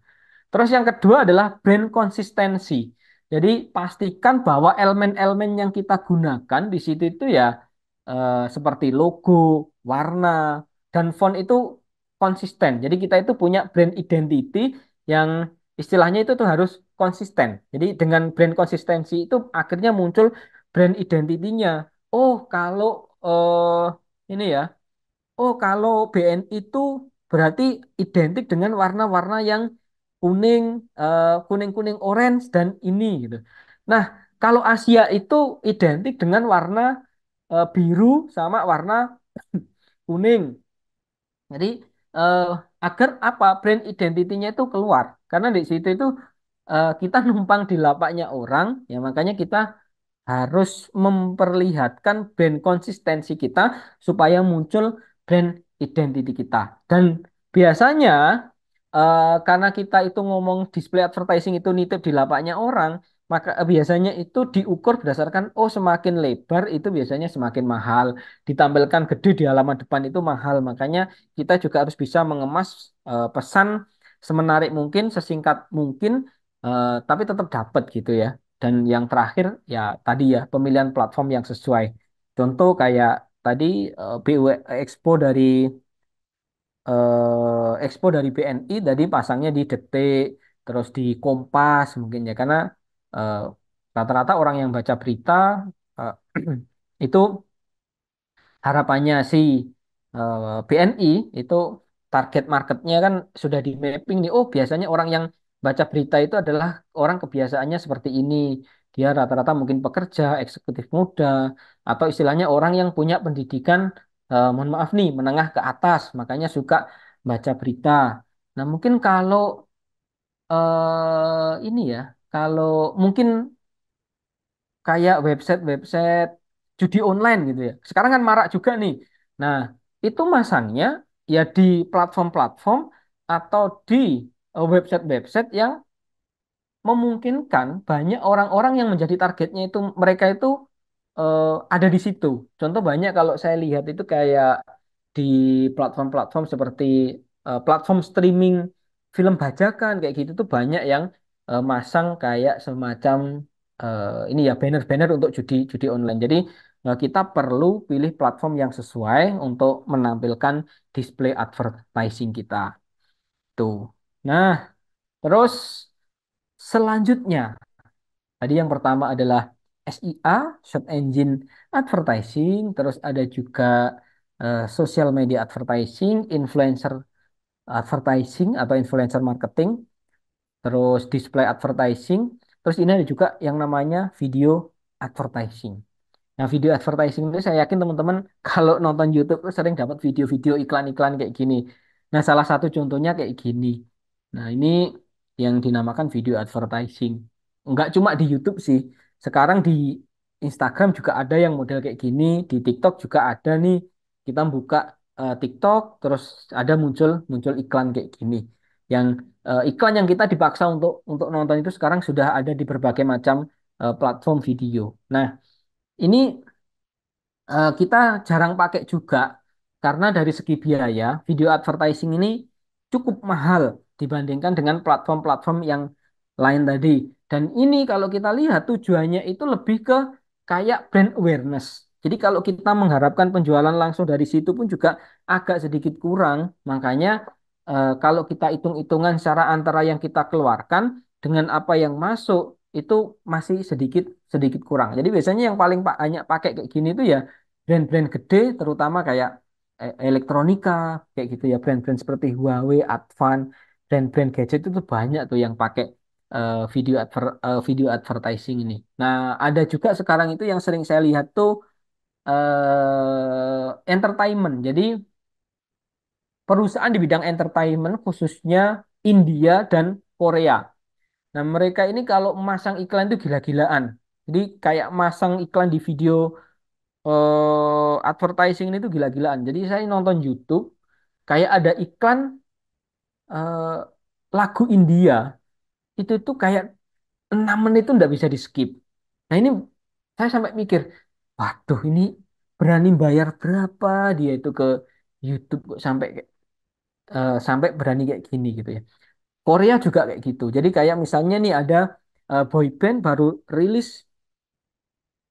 Terus yang kedua adalah brand konsistensi. Jadi pastikan bahwa elemen-elemen yang kita gunakan di situ itu ya seperti logo, warna, dan font itu konsisten. Jadi kita itu punya brand identity yang istilahnya itu tuh harus konsisten. Jadi dengan brand konsistensi itu akhirnya muncul brand identitinya. Oh, kalau ini ya, oh kalau BNI itu berarti identik dengan warna-warna yang kuning, kuning-kuning orange dan ini gitu. Nah, kalau Asia itu identik dengan warna biru sama warna kuning. Jadi eh, agar apa brand identitinya itu keluar. Karena di situ itu kita numpang di lapaknya orang, ya makanya kita harus memperlihatkan brand konsistensi kita supaya muncul brand identity kita. Dan biasanya karena kita itu ngomong display advertising itu nitip di lapaknya orang, maka biasanya itu diukur berdasarkan oh semakin lebar itu biasanya semakin mahal, ditampilkan gede di halaman depan itu mahal. Makanya kita juga harus bisa mengemas pesan semenarik mungkin, sesingkat mungkin, tapi tetap dapat gitu ya. Dan yang terakhir ya tadi ya pemilihan platform yang sesuai. Contoh kayak tadi BU Expo dari BNI tadi pasangnya di Detik, terus di Kompas mungkin ya karena eh, rata-rata orang yang baca berita eh, itu harapannya si BNI itu target marketnya kan sudah di mapping nih. Oh, biasanya orang yang baca berita itu adalah orang kebiasaannya seperti ini. Dia rata-rata mungkin pekerja, eksekutif muda, atau istilahnya orang yang punya pendidikan, mohon maaf nih, menengah ke atas, makanya suka baca berita. Nah, mungkin kalau ini ya, kalau mungkin kayak website-website judi online gitu ya. Sekarang kan marak juga nih. Nah, itu masangnya ya di platform-platform atau di website-website yang memungkinkan banyak orang-orang yang menjadi targetnya itu mereka itu eh, ada di situ. Contoh banyak kalau saya lihat itu kayak di platform-platform seperti platform streaming film bajakan kayak gitu tuh banyak yang masang kayak semacam ini ya banner-banner untuk judi judi online. Jadi kita perlu pilih platform yang sesuai untuk menampilkan display advertising kita. Tuh. Nah, terus selanjutnya tadi yang pertama adalah SEA, Search Engine Advertising, terus ada juga Social Media Advertising, Influencer Advertising atau Influencer Marketing, terus Display Advertising, terus ini ada juga yang namanya Video Advertising. Nah, video advertising itu saya yakin teman-teman kalau nonton YouTube tuh sering dapat video-video iklan-iklan kayak gini. Nah, salah satu contohnya kayak gini. Nah, ini yang dinamakan video advertising. Enggak cuma di YouTube sih. Sekarang di Instagram juga ada yang model kayak gini, di TikTok juga ada nih. Kita buka TikTok terus ada muncul muncul iklan kayak gini. Yang iklan yang kita dipaksa untuk nonton itu sekarang sudah ada di berbagai macam platform video. Nah, ini kita jarang pakai juga karena dari segi biaya video advertising ini cukup mahal dibandingkan dengan platform-platform yang lain tadi. Dan ini kalau kita lihat tujuannya itu lebih ke kayak brand awareness. Jadi kalau kita mengharapkan penjualan langsung dari situ pun juga agak sedikit kurang. Makanya kalau kita hitung-hitungan secara antara yang kita keluarkan dengan apa yang masuk itu masih sedikit sedikit kurang. Jadi biasanya yang paling banyak pakai kayak gini itu ya brand-brand gede terutama kayak elektronika kayak gitu ya brand-brand seperti Huawei, Advan, brand-brand gadget itu banyak tuh yang pakai video advertising ini. Nah, ada juga sekarang itu yang sering saya lihat tuh entertainment. Jadi perusahaan di bidang entertainment khususnya India dan Korea. Nah, mereka ini kalau masang iklan itu gila-gilaan. Jadi kayak masang iklan di video advertising ini tuh gila-gilaan. Jadi saya nonton YouTube, kayak ada iklan eh, lagu India, itu tuh kayak 6 menit tuh nggak bisa di skip. Nah ini saya sampai mikir, waduh ini berani bayar berapa dia itu ke YouTube kok sampai berani kayak gini gitu ya. Korea juga kayak gitu. Jadi kayak misalnya nih ada boy band baru rilis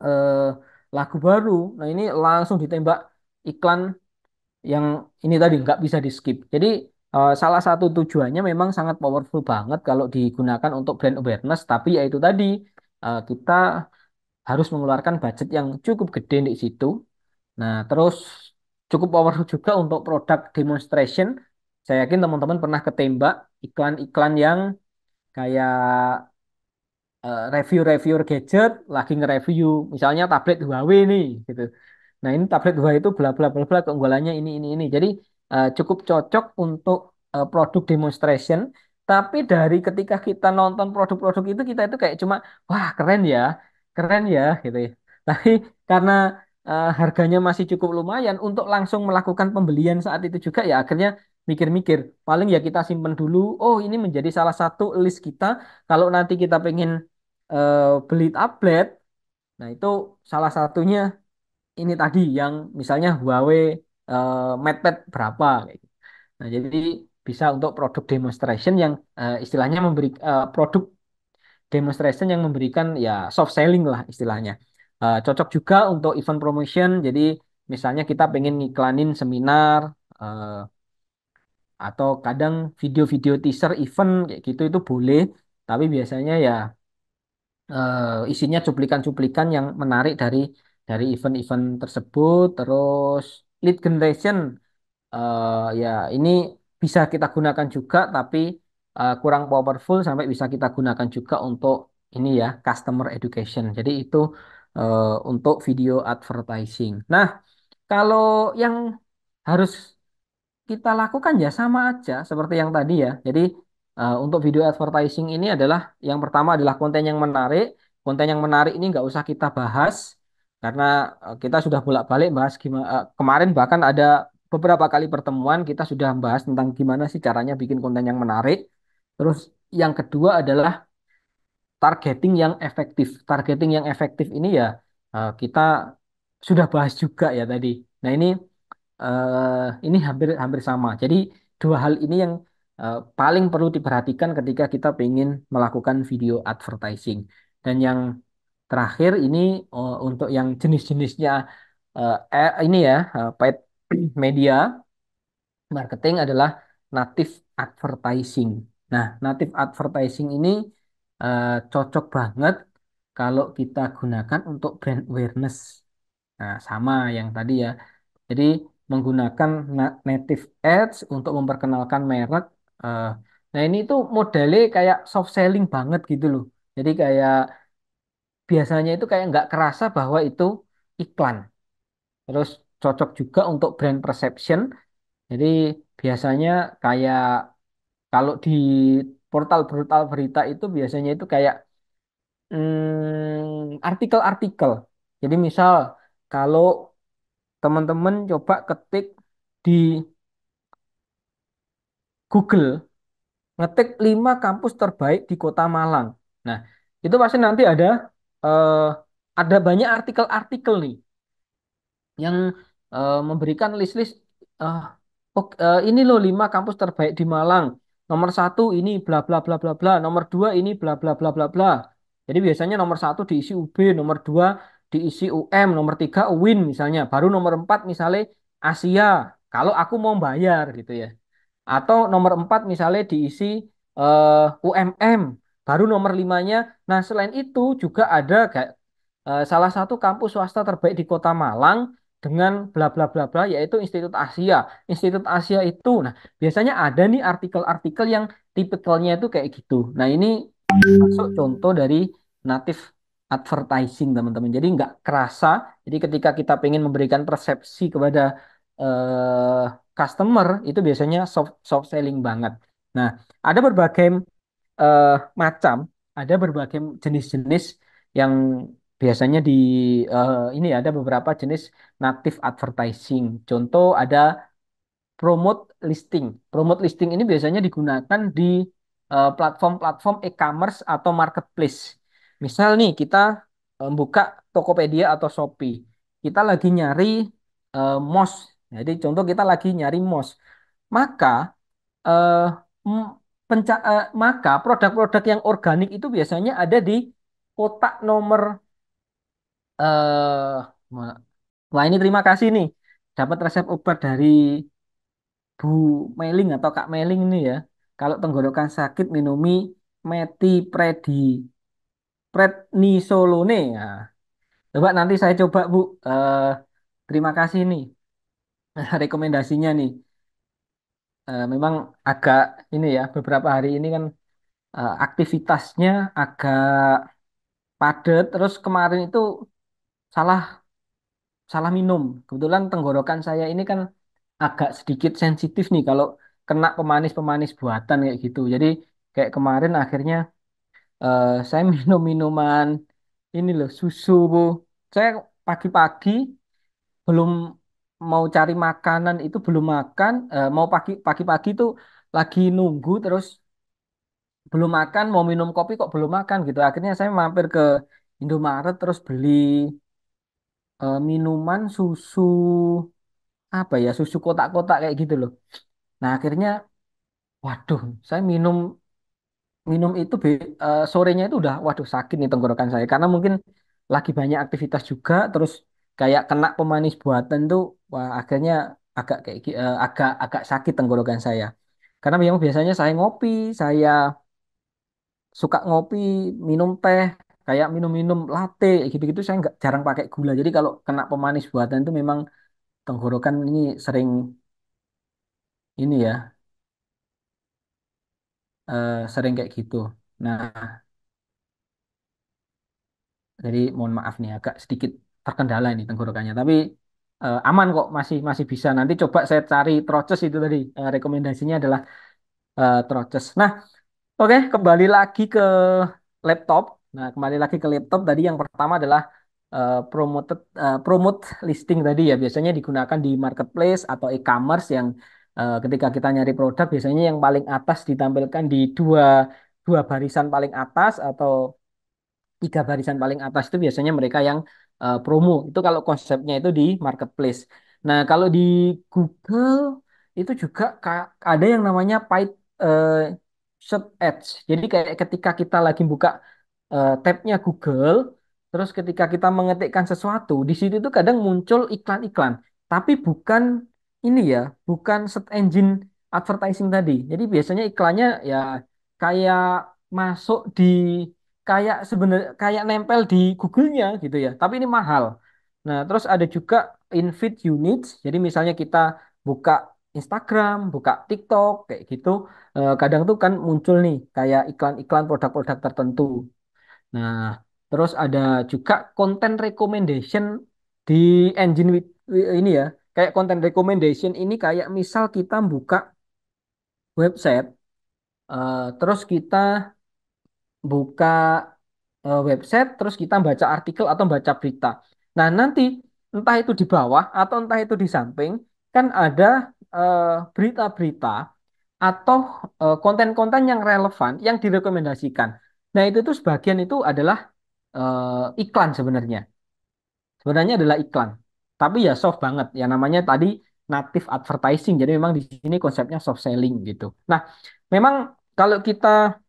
eh, lagu baru. Nah ini langsung ditembak iklan yang ini tadi nggak bisa di skip. Jadi salah satu tujuannya memang sangat powerful banget kalau digunakan untuk brand awareness, tapi ya itu tadi kita harus mengeluarkan budget yang cukup gede di situ. Nah, terus cukup powerful juga untuk produk demonstration. Saya yakin teman-teman pernah ketembak iklan-iklan yang kayak review-review gadget, lagi nge-review misalnya tablet Huawei nih, gitu. Nah, ini tablet Huawei itu bla bla bla bla keunggulannya ini. Jadi cukup cocok untuk produk demonstration. Tapi dari ketika kita nonton produk-produk itu kita itu kayak cuma wah keren ya gitu ya. Tapi karena harganya masih cukup lumayan untuk langsung melakukan pembelian saat itu juga ya akhirnya mikir-mikir paling ya kita simpen dulu. Oh ini menjadi salah satu list kita kalau nanti kita pengen beli tablet. Nah itu salah satunya ini tadi yang misalnya Huawei MatePad berapa kayak gitu. Nah, jadi bisa untuk produk demonstration yang istilahnya memberi produk demonstration yang memberikan ya soft selling lah istilahnya. Cocok juga untuk event promotion. Jadi misalnya kita pengen ngiklanin seminar eh, atau kadang video-video teaser event kayak gitu itu boleh. Tapi biasanya ya isinya cuplikan-cuplikan yang menarik dari event-event tersebut. Terus lead generation, ya ini bisa kita gunakan juga, tapi kurang powerful sampai bisa kita gunakan juga untuk ini ya customer education. Jadi itu untuk video advertising. Nah, kalau yang harus kita lakukan ya sama aja seperti yang tadi ya. Jadi untuk video advertising ini adalah yang pertama adalah konten yang menarik. Konten yang menarik ini nggak usah kita bahas karena kita sudah bolak-balik bahas gimana kemarin bahkan ada beberapa kali pertemuan kita sudah membahas tentang gimana sih caranya bikin konten yang menarik. Terus yang kedua adalah targeting yang efektif. Targeting yang efektif ini ya kita sudah bahas juga ya tadi. Nah ini hampir hampir sama. Jadi dua hal ini yang paling perlu diperhatikan ketika kita ingin melakukan video advertising. Dan yang terakhir ini untuk yang jenis-jenisnya ini ya paid media marketing adalah native advertising. Nah, native advertising ini cocok banget kalau kita gunakan untuk brand awareness. Nah, sama yang tadi ya. Jadi menggunakan native ads untuk memperkenalkan merek. eh, nah ini tuh modelnya kayak soft selling banget gitu loh. Jadi kayak biasanya itu kayak nggak kerasa bahwa itu iklan. Terus cocok juga untuk brand perception. Jadi biasanya kayak kalau di portal-portal berita itu biasanya itu kayak artikel-artikel. Jadi misal kalau teman-teman coba ketik di Google ngetik 5 kampus terbaik di Kota Malang. Nah, itu pasti nanti eh, ada banyak artikel-artikel nih yang memberikan list-list eh, ini loh 5 kampus terbaik di Malang. Nomor satu ini bla bla bla bla bla. Nomor dua ini bla bla bla bla bla. Jadi biasanya nomor satu diisi UB, nomor dua diisi UM, nomor tiga UIN misalnya. Baru nomor empat misalnya Asia. Kalau aku mau bayar gitu ya. Atau nomor 4 misalnya diisi UMM. Baru nomor limanya. Nah, selain itu juga ada kayak salah satu kampus swasta terbaik di Kota Malang dengan bla bla bla bla yaitu Institut Asia. Institut Asia itu, nah biasanya ada nih artikel-artikel yang tipikalnya itu kayak gitu. Nah, ini masuk contoh dari native advertising teman-teman. Jadi nggak kerasa. Jadi ketika kita pengen memberikan persepsi kepada eh, customer itu biasanya soft selling banget. Nah, ada berbagai eh, macam, ada berbagai jenis-jenis yang biasanya ini ada beberapa jenis native advertising. Contoh ada promote listing. Promote listing ini biasanya digunakan di platform-platform e-commerce atau marketplace. Misal nih kita buka Tokopedia atau Shopee. Kita lagi nyari mouse. Jadi contoh kita lagi nyari mouse. Maka eh, m- maka produk-produk yang organik itu biasanya ada di kotak nomor eh, wah ini terima kasih nih dapat resep obat dari Bu Meling atau Kak Meling ini ya. Kalau tenggorokan sakit minumi metipredi prednisolone. Nah, coba nanti saya coba Bu. Terima kasih nih rekomendasinya nih. Memang agak ini ya beberapa hari ini kan aktivitasnya agak padat. Terus kemarin itu salah salah minum. Kebetulan tenggorokan saya ini kan agak sedikit sensitif nih kalau kena pemanis-pemanis buatan kayak gitu. Jadi kayak kemarin akhirnya saya minum minuman ini loh susu Bu. Saya pagi-pagi belum mau cari makanan itu belum makan, mau pagi-pagi itu lagi nunggu terus belum makan, mau minum kopi kok belum makan gitu. Akhirnya saya mampir ke Indomaret terus beli minuman susu apa ya, susu kotak-kotak kayak gitu loh. Nah, akhirnya waduh, saya minum minum itu sorenya itu udah waduh sakit nih tenggorokan saya karena mungkin lagi banyak aktivitas juga terus kayak kena pemanis buatan tuh wah akhirnya agak agak agak sakit tenggorokan saya. Karena memang biasanya saya ngopi, saya suka ngopi, minum teh, kayak minum-minum latte kayak gitu-gitu saya nggak jarang pakai gula. Jadi kalau kena pemanis buatan itu memang tenggorokan ini sering ini ya, sering kayak gitu. Nah, jadi mohon maaf nih agak sedikit terkendala ini tenggorokannya. Tapi aman kok masih masih bisa. Nanti coba saya cari Troches itu tadi rekomendasinya adalah Troches. Nah, oke kembali lagi ke laptop. Nah kembali lagi ke laptop tadi yang pertama adalah promote listing tadi ya biasanya digunakan di marketplace atau e-commerce yang ketika kita nyari produk biasanya yang paling atas ditampilkan di dua dua barisan paling atas atau tiga barisan paling atas itu biasanya mereka yang promo. Itu kalau konsepnya itu di marketplace. Nah, kalau di Google itu juga ada yang namanya paid eh, search ads. Jadi kayak ketika kita lagi buka tabnya Google, terus ketika kita mengetikkan sesuatu, di situ tuh kadang muncul iklan-iklan. Tapi bukan ini ya, bukan search engine advertising tadi. Jadi biasanya iklannya ya kayak masuk di kayak sebenarnya kayak nempel di Google-nya gitu ya. Tapi ini mahal. Nah, terus ada juga invite units. Jadi misalnya kita buka Instagram, buka TikTok kayak gitu, kadang tuh kan muncul nih kayak iklan-iklan produk-produk tertentu. Nah, terus ada juga content recommendation di engine ini ya. Kayak content recommendation ini kayak misal kita buka website, terus kita buka website, terus kita baca artikel atau baca berita. Nah, nanti entah itu di bawah atau entah itu di samping, kan ada berita-berita atau konten-konten yang relevan yang direkomendasikan. Nah, itu tuh sebagian itu adalah iklan sebenarnya. Sebenarnya adalah iklan. Tapi ya soft banget. Ya namanya tadi native advertising. Jadi memang di sini konsepnya soft selling gitu. Nah, memang kalau kita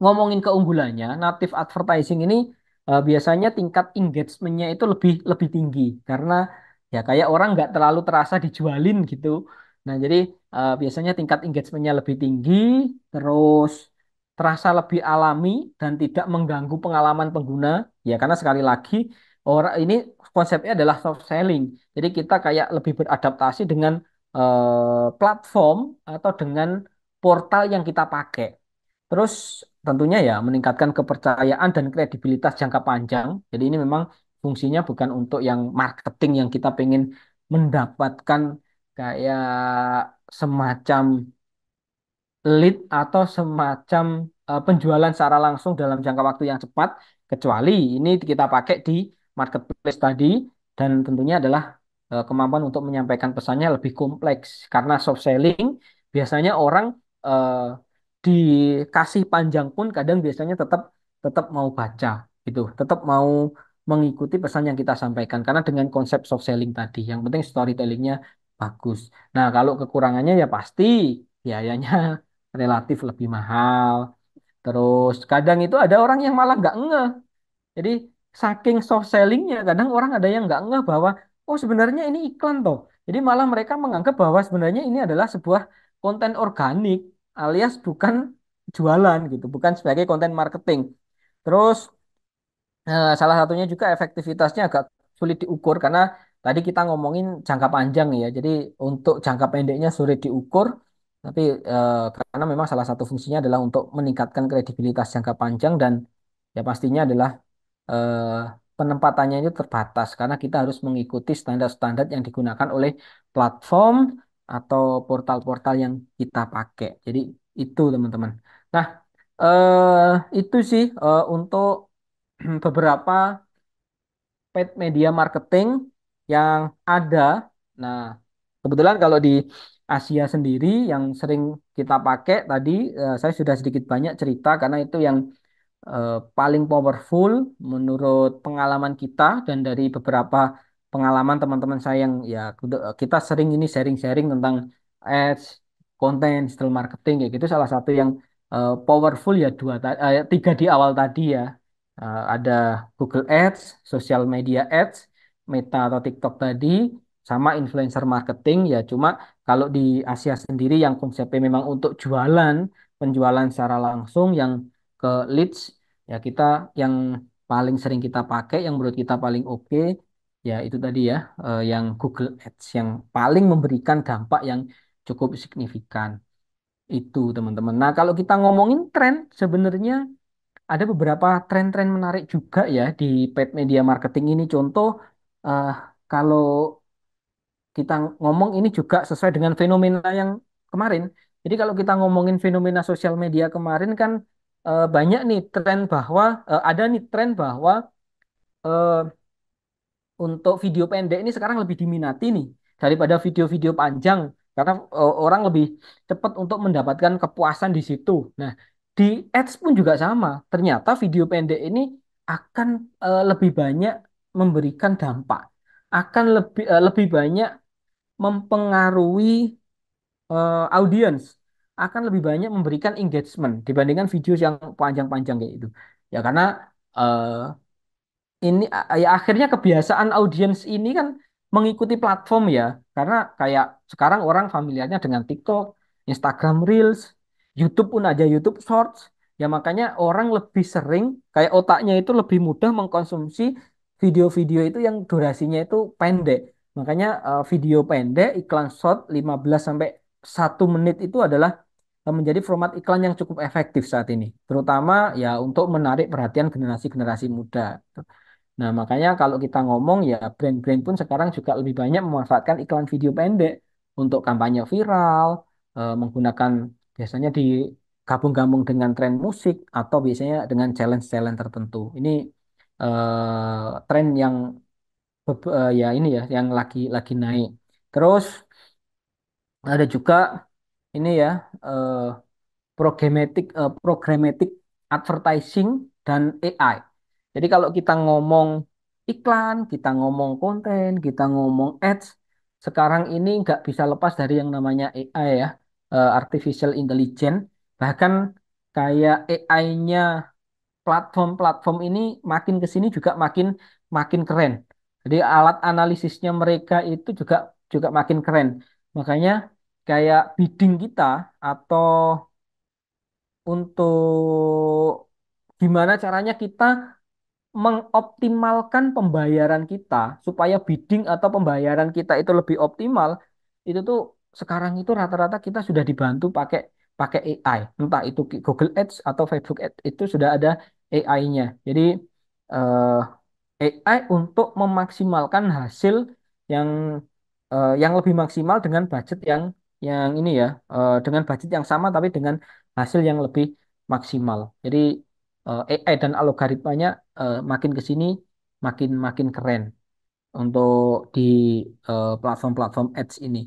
ngomongin keunggulannya, native advertising ini biasanya tingkat engagementnya itu lebih lebih tinggi karena ya kayak orang nggak terlalu terasa dijualin gitu. Nah jadi biasanya tingkat engagementnya lebih tinggi, terus terasa lebih alami dan tidak mengganggu pengalaman pengguna. Ya karena sekali lagi orang ini konsepnya adalah soft selling. Jadi kita kayak lebih beradaptasi dengan platform atau dengan portal yang kita pakai. Terus tentunya ya meningkatkan kepercayaan dan kredibilitas jangka panjang. Jadi ini memang fungsinya bukan untuk yang marketing yang kita pengen mendapatkan kayak semacam lead atau semacam penjualan secara langsung dalam jangka waktu yang cepat, kecuali ini kita pakai di marketplace tadi dan tentunya adalah kemampuan untuk menyampaikan pesannya lebih kompleks karena soft selling biasanya orang eh, dikasih panjang pun kadang biasanya tetap tetap mau baca gitu, tetap mau mengikuti pesan yang kita sampaikan karena dengan konsep soft selling tadi yang penting storytellingnya bagus. Nah, kalau kekurangannya ya pasti biayanya relatif lebih mahal. Terus kadang itu ada orang yang malah nggak ngeh. Jadi saking soft sellingnya kadang orang ada yang nggak ngeh bahwa oh sebenarnya ini iklan toh. Jadi malah mereka menganggap bahwa sebenarnya ini adalah sebuah konten organik alias bukan jualan gitu, bukan sebagai konten marketing. Terus salah satunya juga efektivitasnya agak sulit diukur karena tadi kita ngomongin jangka panjang ya. Jadi untuk jangka pendeknya sulit diukur, tapi karena memang salah satu fungsinya adalah untuk meningkatkan kredibilitas jangka panjang dan ya pastinya adalah eh, penempatannya itu terbatas karena kita harus mengikuti standar-standar yang digunakan oleh platform atau portal-portal yang kita pakai. Jadi itu teman-teman. Nah, itu sih untuk beberapa paid media marketing yang ada. Nah, kebetulan kalau di Asia sendiri yang sering kita pakai tadi saya sudah sedikit banyak cerita karena itu yang paling powerful menurut pengalaman kita dan dari beberapa pengalaman teman-teman saya yang ya kita sering ini sharing-sharing tentang ads, konten, digital marketing ya gitu salah satu yang powerful ya tiga di awal tadi ya. Ada Google Ads, social media ads, Meta atau TikTok tadi sama influencer marketing ya cuma kalau di Asia sendiri yang konsepnya memang untuk jualan, penjualan secara langsung yang ke leads ya kita yang paling sering kita pakai yang menurut kita paling oke ya itu tadi ya yang Google Ads yang paling memberikan dampak yang cukup signifikan itu teman-teman. Nah kalau kita ngomongin tren sebenarnya ada beberapa tren-tren menarik juga ya di paid media marketing ini. Contoh eh, kalau kita ngomong ini juga sesuai dengan fenomena yang kemarin. Jadi kalau kita ngomongin fenomena sosial media kemarin kan banyak nih tren bahwa ada nih tren bahwa eh, untuk video pendek ini sekarang lebih diminati nih daripada video-video panjang karena orang lebih cepat untuk mendapatkan kepuasan di situ. Nah, di ads pun juga sama. Ternyata video pendek ini akan lebih banyak memberikan dampak, akan lebih banyak mempengaruhi audience akan lebih banyak memberikan engagement dibandingkan video yang panjang-panjang kayak itu. Ya karena eh, ini ya akhirnya kebiasaan audiens ini kan mengikuti platform ya. Karena kayak sekarang orang familiarnya dengan TikTok, Instagram Reels, YouTube pun ada YouTube Shorts. Ya makanya orang lebih sering kayak otaknya itu lebih mudah mengkonsumsi video-video itu yang durasinya itu pendek. Makanya video pendek, iklan short 15 sampai 1 menit itu adalah menjadi format iklan yang cukup efektif saat ini. Terutama ya untuk menarik perhatian generasi-generasi muda. Nah, makanya kalau kita ngomong ya brand-brand pun sekarang juga lebih banyak memanfaatkan iklan video pendek untuk kampanye viral, menggunakan biasanya digabung-gabung dengan tren musik atau biasanya dengan challenge-challenge tertentu. Ini tren yang ya ini ya yang lagi naik. Terus ada juga ini ya eh, programmatic advertising dan AI. Jadi kalau kita ngomong iklan, kita ngomong konten, kita ngomong ads, sekarang ini nggak bisa lepas dari yang namanya AI ya, artificial intelligence. Bahkan kayak AI-nya platform-platform ini makin ke sini juga makin makin keren. Jadi alat analisisnya mereka itu juga juga makin keren. Makanya kayak bidding kita atau untuk gimana caranya kita mengoptimalkan pembayaran kita supaya bidding atau pembayaran kita itu lebih optimal itu tuh sekarang itu rata-rata kita sudah dibantu pakai pakai AI entah itu Google Ads atau Facebook Ads itu sudah ada AI-nya jadi eh, AI untuk memaksimalkan hasil yang yang lebih maksimal dengan budget yang ini ya dengan budget yang sama tapi dengan hasil yang lebih maksimal jadi AI dan algoritmanya makin ke sini makin makin keren untuk di platform-platform ads ini.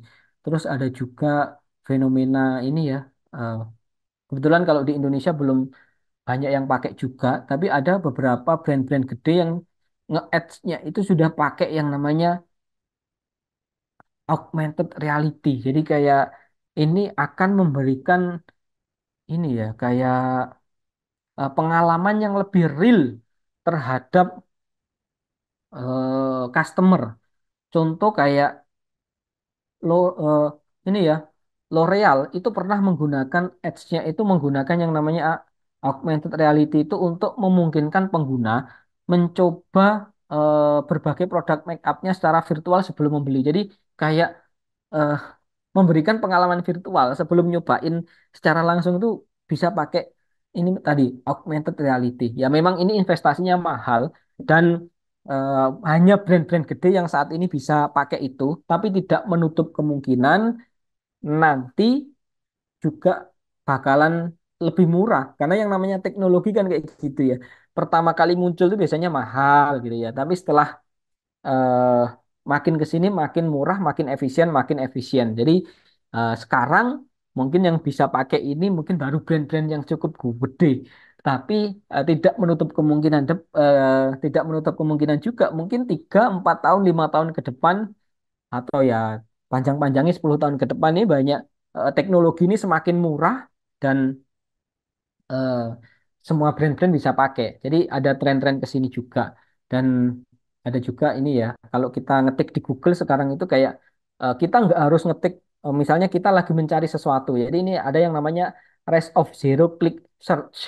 Terus ada juga fenomena ini ya. eh, Kebetulan kalau di Indonesia belum banyak yang pakai juga, tapi ada beberapa brand-brand gede yang nge-ads-nya itu sudah pakai yang namanya augmented reality. Jadi kayak ini akan memberikan ini ya kayak pengalaman yang lebih real terhadap customer. Contoh kayak lo ini ya L'Oreal itu pernah menggunakan ads-nya itu menggunakan yang namanya augmented reality itu untuk memungkinkan pengguna mencoba berbagai produk make up-nya secara virtual sebelum membeli. Jadi kayak eh, memberikan pengalaman virtual sebelum nyobain secara langsung itu bisa pakai ini tadi augmented reality. Ya memang ini investasinya mahal dan hanya brand-brand gede yang saat ini bisa pakai itu, tapi tidak menutup kemungkinan nanti juga bakalan lebih murah karena yang namanya teknologi kan kayak gitu ya. Pertama kali muncul itu biasanya mahal gitu ya, tapi setelah eh, makin ke sini makin murah, makin efisien. Jadi sekarang mungkin yang bisa pakai ini mungkin baru brand-brand yang cukup gede, tapi tidak menutup kemungkinan juga mungkin 3, 4 tahun, 5 tahun ke depan atau ya panjang-panjangnya 10 tahun ke depan ini banyak teknologi ini semakin murah dan eh, semua brand-brand bisa pakai. Jadi ada tren-tren ke sini juga. Dan ada juga ini ya, kalau kita ngetik di Google sekarang itu kayak kita nggak harus ngetik, misalnya kita lagi mencari sesuatu. Jadi ini ada yang namanya rest of zero click search.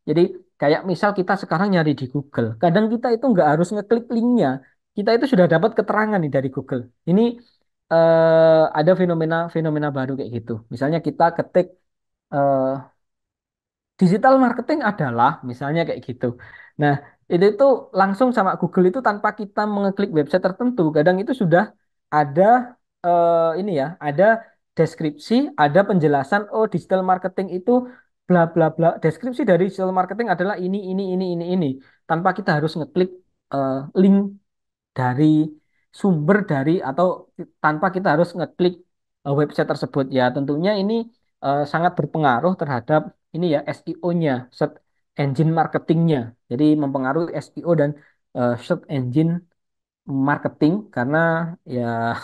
Jadi kayak misal kita sekarang nyari di Google, kadang kita itu nggak harus ngeklik linknya. Kita itu sudah dapat keterangan nih dari Google. Ini ada fenomena-fenomena baru kayak gitu. Misalnya kita ketik eh, digital marketing adalah misalnya kayak gitu. Nah, itu langsung sama Google itu tanpa kita mengeklik website tertentu. Kadang itu sudah ada ini ya, ada deskripsi, ada penjelasan oh digital marketing itu bla bla bla. Deskripsi dari digital marketing adalah ini. Tanpa kita harus ngeklik link dari sumber dari atau tanpa kita harus ngeklik website tersebut ya tentunya ini sangat berpengaruh terhadap ini ya SEO-nya, search engine marketingnya. Jadi mempengaruhi SEO dan search engine marketing karena ya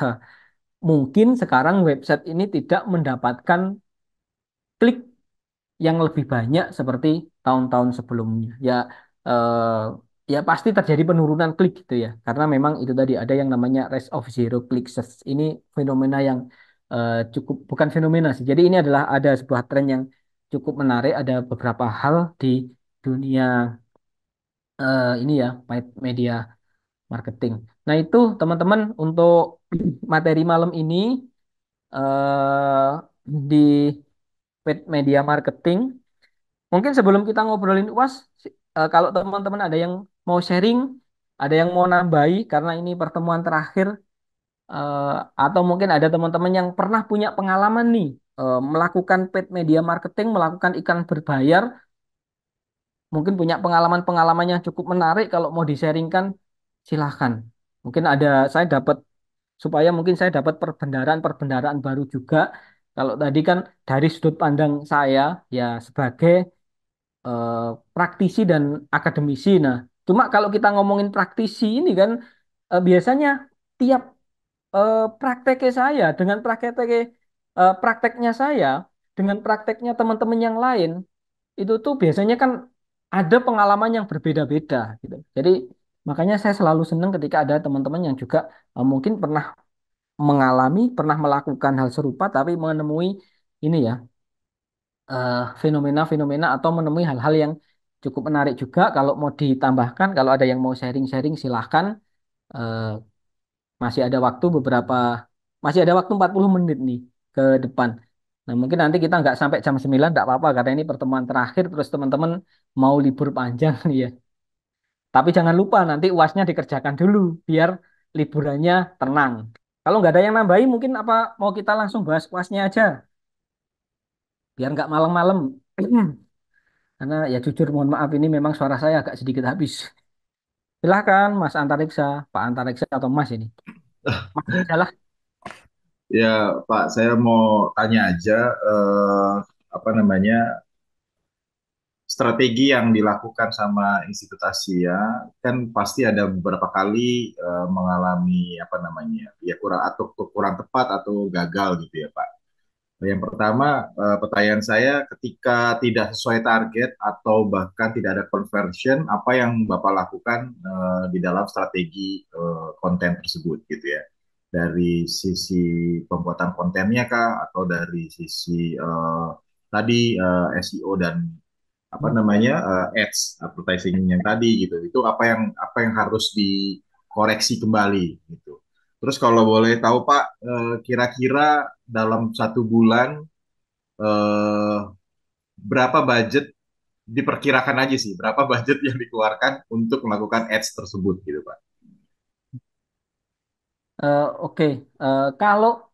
mungkin sekarang website ini tidak mendapatkan klik yang lebih banyak seperti tahun-tahun sebelumnya. Eh, ya pasti terjadi penurunan klik gitu ya. Karena memang itu tadi ada yang namanya rate of zero click search. Ini fenomena yang cukup bukan fenomena sih. Jadi ini adalah ada sebuah tren yang cukup menarik. Ada beberapa hal di dunia ini ya media marketing. Nah itu teman-teman untuk materi malam ini di paid media marketing. Mungkin sebelum kita ngobrolin UAS, kalau teman-teman ada yang mau sharing, ada yang mau nambahi karena ini pertemuan terakhir, eh, atau mungkin ada teman-teman yang pernah punya pengalaman nih melakukan paid media marketing, melakukan iklan berbayar, mungkin punya pengalaman-pengalaman yang cukup menarik kalau mau di-sharingkan, silahkan. Mungkin ada saya dapat supaya mungkin saya dapat perbendaharaan-perbendaharaan baru juga. Kalau tadi kan dari sudut pandang saya ya sebagai eh, praktisi dan akademisi. Nah, cuma kalau kita ngomongin praktisi ini kan biasanya tiap prakteknya saya dengan prakteknya saya dengan prakteknya teman-teman yang lain itu tuh biasanya kan ada pengalaman yang berbeda-beda gitu. Jadi makanya saya selalu senang ketika ada teman-teman yang juga mungkin pernah melakukan hal serupa tapi menemui ini ya fenomena-fenomena atau menemui hal-hal yang cukup menarik juga. Kalau mau ditambahkan, kalau ada yang mau sharing-sharing, silahkan. Eh, masih ada waktu 40 menit nih ke depan. Nah, mungkin nanti kita nggak sampai jam 9, nggak apa-apa, karena ini pertemuan terakhir, terus teman-teman mau libur panjang nih ya. Tapi jangan lupa nanti UASnya dikerjakan dulu, biar liburannya tenang. Kalau nggak ada yang nambahin, mungkin apa mau kita langsung bahas UASnya aja, biar nggak malam-malam. Karena ya jujur mohon maaf ini memang suara saya agak sedikit habis. Silahkan Mas Antariksa, Pak Antariksa atau Mas ini. Mas aja lah. Ya, Pak, saya mau tanya aja apa namanya strategi yang dilakukan sama institut Asia kan pasti ada beberapa kali mengalami apa namanya ya kurang tepat atau gagal gitu ya, Pak. Yang pertama, pertanyaan saya ketika tidak sesuai target atau bahkan tidak ada conversion, apa yang Bapak lakukan di dalam strategi konten tersebut gitu ya. dari sisi pembuatan kontennya kah, atau dari sisi tadi SEO dan apa namanya ads advertising yang tadi gitu. Itu apa yang harus dikoreksi kembali gitu. Terus kalau boleh tahu Pak, kira-kira dalam 1 bulan eh, berapa budget, diperkirakan aja sih berapa budget yang dikeluarkan untuk melakukan ads tersebut gitu Pak? Oke, kalau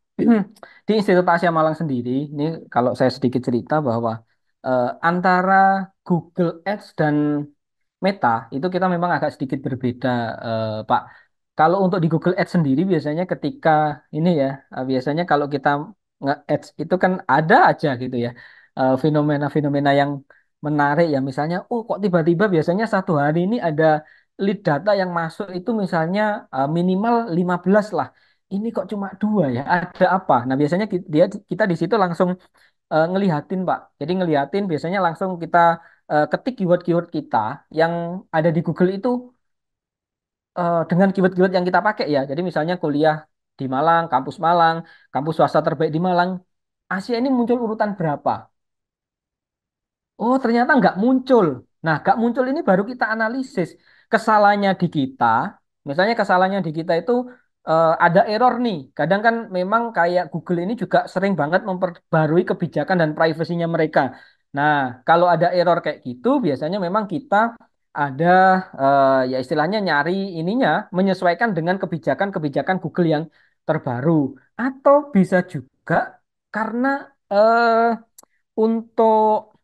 di Institut Asia Malang sendiri, ini kalau saya sedikit cerita bahwa antara Google Ads dan Meta itu kita memang agak sedikit berbeda, Pak. Kalau untuk di Google Ads sendiri biasanya ketika ini ya, biasanya kalau kita nge-ads itu kan ada aja gitu ya, fenomena-fenomena yang menarik ya. Misalnya, oh kok tiba-tiba biasanya satu hari ini ada lead data yang masuk itu misalnya minimal 15 lah. Ini kok cuma dua ya? Ada apa? Nah biasanya kita di situ langsung ngelihatin Pak. Jadi ngelihatin biasanya langsung kita ketik keyword-keyword kita yang ada di Google itu dengan keyword-keyword yang kita pakai ya. Jadi misalnya kuliah di Malang, kampus swasta terbaik di Malang. Asia ini muncul urutan berapa? Oh, ternyata nggak muncul. Nah, nggak muncul ini baru kita analisis. Kesalahannya di kita, misalnya kesalahannya di kita itu ada error nih. Kadang kan memang kayak Google ini juga sering banget memperbarui kebijakan dan privasinya mereka. Nah, kalau ada error kayak gitu, biasanya memang kita ada ya istilahnya nyari ininya, menyesuaikan dengan kebijakan-kebijakan Google yang terbaru. Atau bisa juga karena untuk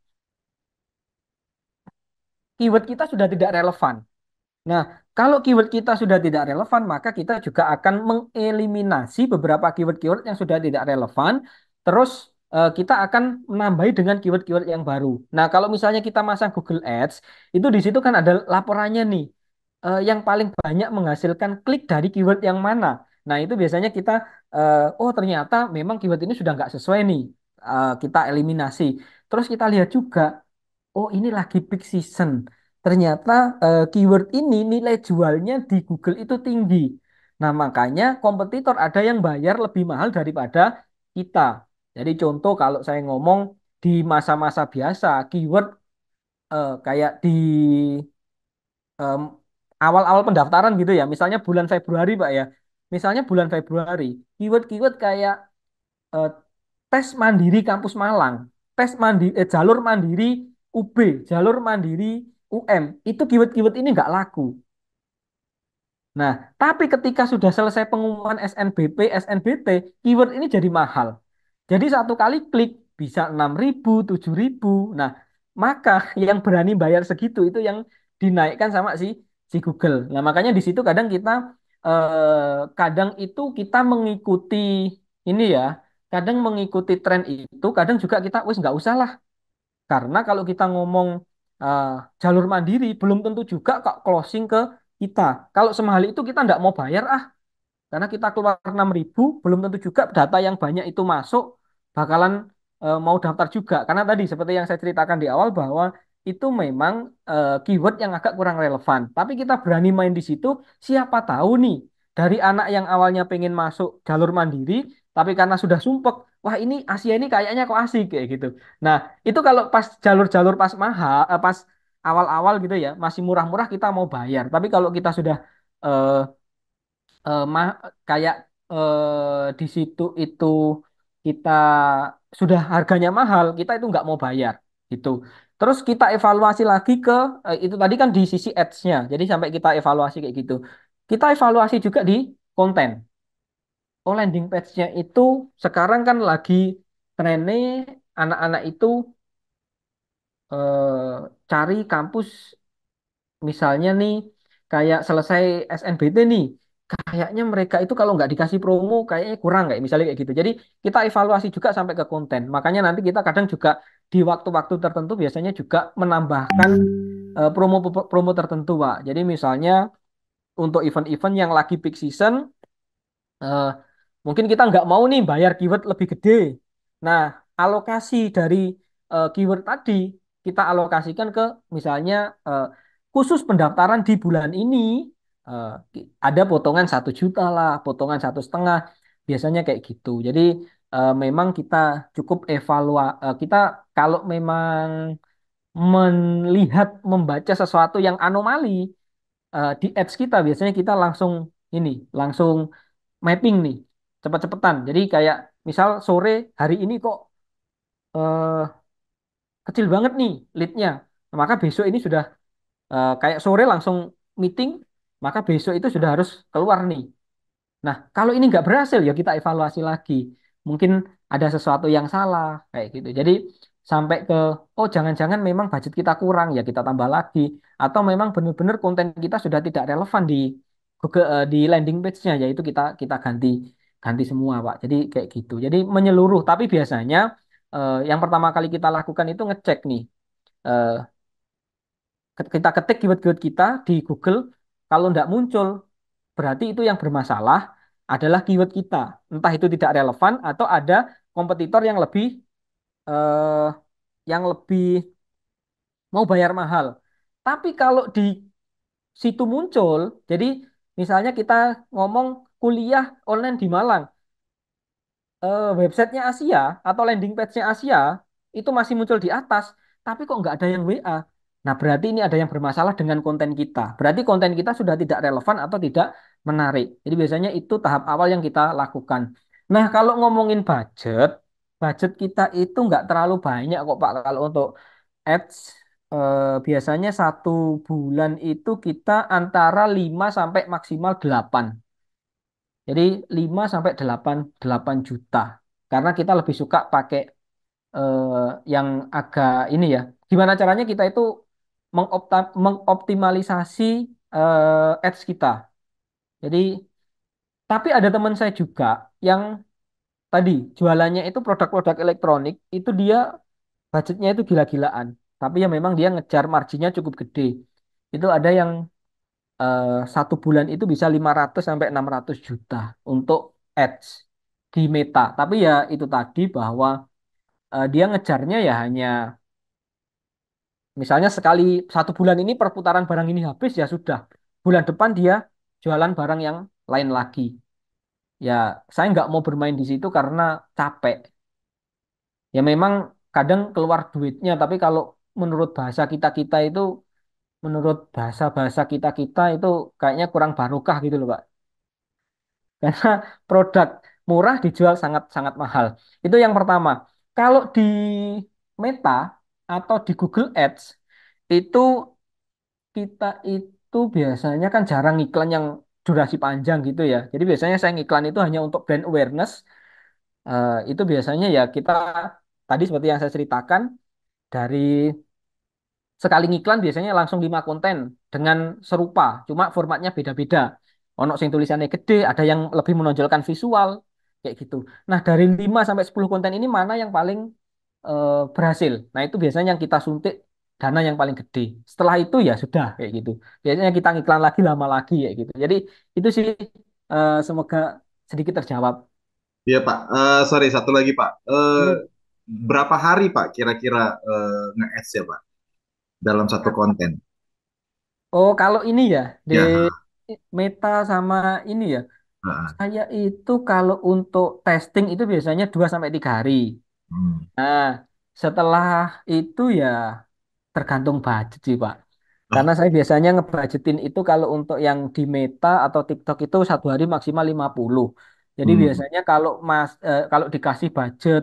keyword kita sudah tidak relevan. Nah, kalau keyword kita sudah tidak relevan, maka kita juga akan mengeliminasi beberapa keyword-keyword yang sudah tidak relevan. Terus kita akan menambahi dengan keyword-keyword yang baru. Nah, kalau misalnya kita masang Google Ads, itu di situ kan ada laporannya nih. Yang paling banyak menghasilkan klik dari keyword yang mana. Nah, itu biasanya kita, oh ternyata memang keyword ini sudah nggak sesuai nih. Kita eliminasi. Terus kita lihat juga oh ini lagi peak season. Ternyata keyword ini nilai jualnya di Google itu tinggi. Nah makanya kompetitor ada yang bayar lebih mahal daripada kita. Jadi contoh kalau saya ngomong di masa-masa biasa, keyword kayak di em, awal-awal pendaftaran gitu ya. Misalnya bulan Februari Pak ya. Misalnya bulan Februari, keyword-keyword kayak eh, tes mandiri kampus Malang, jalur mandiri UB, jalur mandiri UM, itu keyword-keyword ini nggak laku. Nah, tapi ketika sudah selesai pengumuman SNBP, SNBT, keyword ini jadi mahal. Jadi satu kali klik bisa 6.000, 7.000. Nah, maka yang berani bayar segitu itu yang dinaikkan sama si Google. Nah, makanya di situ kadang kita kadang itu kita mengikuti ini ya, kadang mengikuti tren itu, kadang juga kita wis nggak usah lah. Karena kalau kita ngomong eh, jalur mandiri, belum tentu juga kok closing ke kita. Kalau semahal itu kita nggak mau bayar ah. Karena kita keluar 6.000, belum tentu juga data yang banyak itu masuk bakalan mau daftar juga. Karena tadi seperti yang saya ceritakan di awal bahwa itu memang keyword yang agak kurang relevan. Tapi kita berani main di situ, siapa tahu nih dari anak yang awalnya pengen masuk jalur mandiri, tapi karena sudah sumpek, wah ini Asia ini kayaknya kok asik kayak gitu. Nah, itu kalau pas jalur-jalur pas mahal, pas awal-awal gitu ya, masih murah-murah kita mau bayar. Tapi kalau kita sudah eh, eh, ma- kayak di situ itu kita sudah harganya mahal, kita itu nggak mau bayar gitu. Terus kita evaluasi lagi ke itu tadi kan di sisi ads-nya. Jadi sampai kita evaluasi kayak gitu. Kita evaluasi juga di konten. Oh, landing page-nya itu sekarang kan lagi trennya anak-anak itu cari kampus misalnya nih kayak selesai SNBT nih kayaknya mereka itu kalau nggak dikasih promo kayaknya kurang kayak misalnya kayak gitu. Jadi kita evaluasi juga sampai ke konten. Makanya nanti kita kadang juga di waktu-waktu tertentu biasanya juga menambahkan promo tertentu, Pak. Jadi misalnya untuk event-event yang lagi peak season, eh, mungkin kita nggak mau nih bayar keyword lebih gede. Nah, alokasi dari keyword tadi kita alokasikan ke misalnya khusus pendaftaran di bulan ini ada potongan 1 juta lah, potongan 1,5, biasanya kayak gitu. Jadi memang kita cukup kita kalau memang melihat membaca sesuatu yang anomali di ads kita, biasanya kita langsung ini langsung mapping nih cepet-cepetan. Jadi kayak misal sore hari ini kok eh, kecil banget nih leadnya. Nah, maka besok ini sudah kayak sore langsung meeting, maka besok itu sudah harus keluar nih. Nah, kalau ini nggak berhasil ya kita evaluasi lagi. Mungkin ada sesuatu yang salah kayak gitu. Jadi sampai ke oh jangan-jangan memang budget kita kurang ya kita tambah lagi, atau memang benar-benar konten kita sudah tidak relevan di Google, di landing page-nya, yaitu kita kita ganti ganti semua, Pak. Jadi kayak gitu. Jadi menyeluruh, tapi biasanya yang pertama kali kita lakukan itu ngecek nih. eh, kita ketik keyword-keyword kita di Google, kalau nggak muncul berarti itu yang bermasalah adalah keyword kita. Entah itu tidak relevan atau ada kompetitor eh, yang lebih mau bayar mahal. Tapi kalau di situ muncul, jadi misalnya kita ngomong kuliah online di Malang, websitenya Asia atau landing page-nya Asia itu masih muncul di atas, tapi kok nggak ada yang WA. Nah, berarti ini ada yang bermasalah dengan konten kita. Berarti konten kita sudah tidak relevan atau tidak menarik. Jadi biasanya itu tahap awal yang kita lakukan. Nah, kalau ngomongin budget, budget kita itu nggak terlalu banyak kok Pak. Kalau untuk ads, biasanya 1 bulan itu kita antara 5 sampai maksimal 8. Jadi 5 sampai 8 8 juta. Karena kita lebih suka pakai eh, yang agak ini ya. Gimana caranya kita itu mengoptimalisasi ads kita. Jadi, tapi ada teman saya juga yang tadi jualannya itu produk-produk elektronik, itu dia budgetnya itu gila-gilaan. Tapi ya memang dia ngejar marginnya cukup gede. Itu ada yang 1 bulan itu bisa 500 sampai 600 juta untuk ads di Meta. Tapi ya itu tadi bahwa dia ngejarnya ya hanya misalnya sekali 1 bulan ini perputaran barang ini habis ya sudah. Bulan depan dia jualan barang yang lain lagi. Ya saya nggak mau bermain di situ karena capek. Ya memang kadang keluar duitnya, tapi kalau menurut bahasa kita-kita itu, menurut bahasa-bahasa kita-kita itu kayaknya kurang barokah gitu loh, Pak. Karena produk murah dijual sangat-sangat mahal. Itu yang pertama. Kalau di Meta atau di Google Ads, itu kita itu biasanya kan jarang iklan yang durasi panjang gitu ya. Jadi biasanya saya ngiklan itu hanya untuk brand awareness. Itu biasanya ya kita tadi seperti yang saya ceritakan, dari sekali ngiklan biasanya langsung 5 konten dengan serupa, cuma formatnya beda-beda. Ono sing tulisannya gede, ada yang lebih menonjolkan visual, kayak gitu. Nah, dari 5 sampai 10 konten ini mana yang paling berhasil? Nah, itu biasanya yang kita suntik dana yang paling gede. Setelah itu ya sudah kayak gitu. Biasanya kita ngiklan lagi lama lagi kayak gitu. Jadi itu sih semoga sedikit terjawab. Iya Pak. Sorry satu lagi Pak. Hmm. Berapa hari Pak kira-kira nge-ads ya Pak dalam satu konten? Oh, kalau ini ya di Ya. Meta sama ini ya. Ha, Saya itu kalau untuk testing itu biasanya 2 sampai 3 hari. hmm. Nah, setelah itu ya tergantung budget sih, Pak. Oh, Karena saya biasanya ngebudgetin itu kalau untuk yang di Meta atau TikTok itu 1 hari maksimal 50. Jadi hmm. biasanya kalau dikasih budget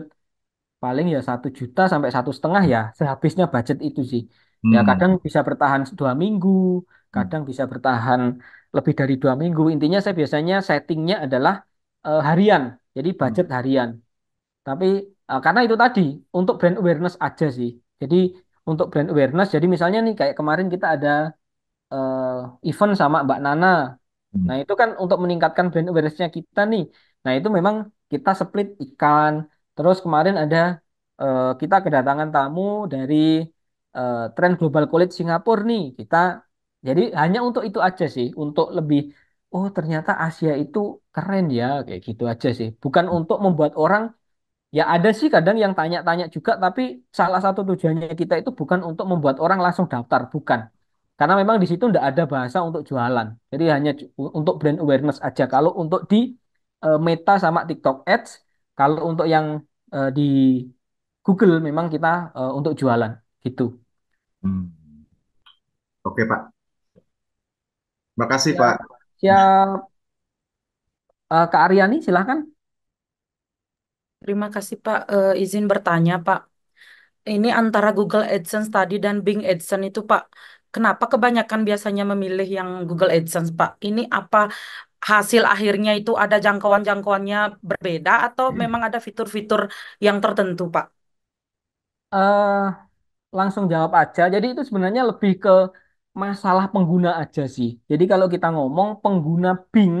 paling ya 1 juta sampai 1,5 ya sehabisnya budget itu sih. Ya kadang Hmm. bisa bertahan 2 minggu, Hmm. kadang bisa bertahan lebih dari 2 minggu. Intinya saya biasanya settingnya adalah harian, jadi Hmm. budget harian. Tapi karena itu tadi untuk brand awareness aja sih. Jadi untuk brand awareness, jadi misalnya nih kayak kemarin kita ada event sama Mbak Nana. Hmm. Nah, itu kan untuk meningkatkan brand awareness-nya kita nih. Nah, itu memang kita split ikan. Terus kemarin ada kita kedatangan tamu dari Trend Global College Singapura nih. Jadi hanya untuk itu aja sih, untuk lebih oh ternyata Asia itu keren ya, kayak gitu aja sih. Bukan untuk membuat orang ya ada sih kadang yang tanya-tanya juga, tapi salah satu tujuannya kita itu bukan untuk membuat orang langsung daftar, bukan. Karena memang di situ tidak ada bahasa untuk jualan. Jadi hanya untuk brand awareness aja. Kalau untuk di Meta sama TikTok Ads, kalau untuk yang di Google memang kita untuk jualan gitu. Hmm. Oke, Pak. Makasih, Ya, Pak. siap. Kak Aryani silahkan. Terima kasih Pak. Izin bertanya Pak. Ini antara Google AdSense tadi dan Bing AdSense itu Pak, kenapa kebanyakan biasanya memilih yang Google AdSense Pak? Ini apa hasil akhirnya itu ada jangkauan-jangkauannya berbeda atau memang ada fitur-fitur yang tertentu Pak? eh Langsung jawab aja. Jadi itu sebenarnya lebih ke masalah pengguna aja sih. Jadi kalau kita ngomong pengguna Bing,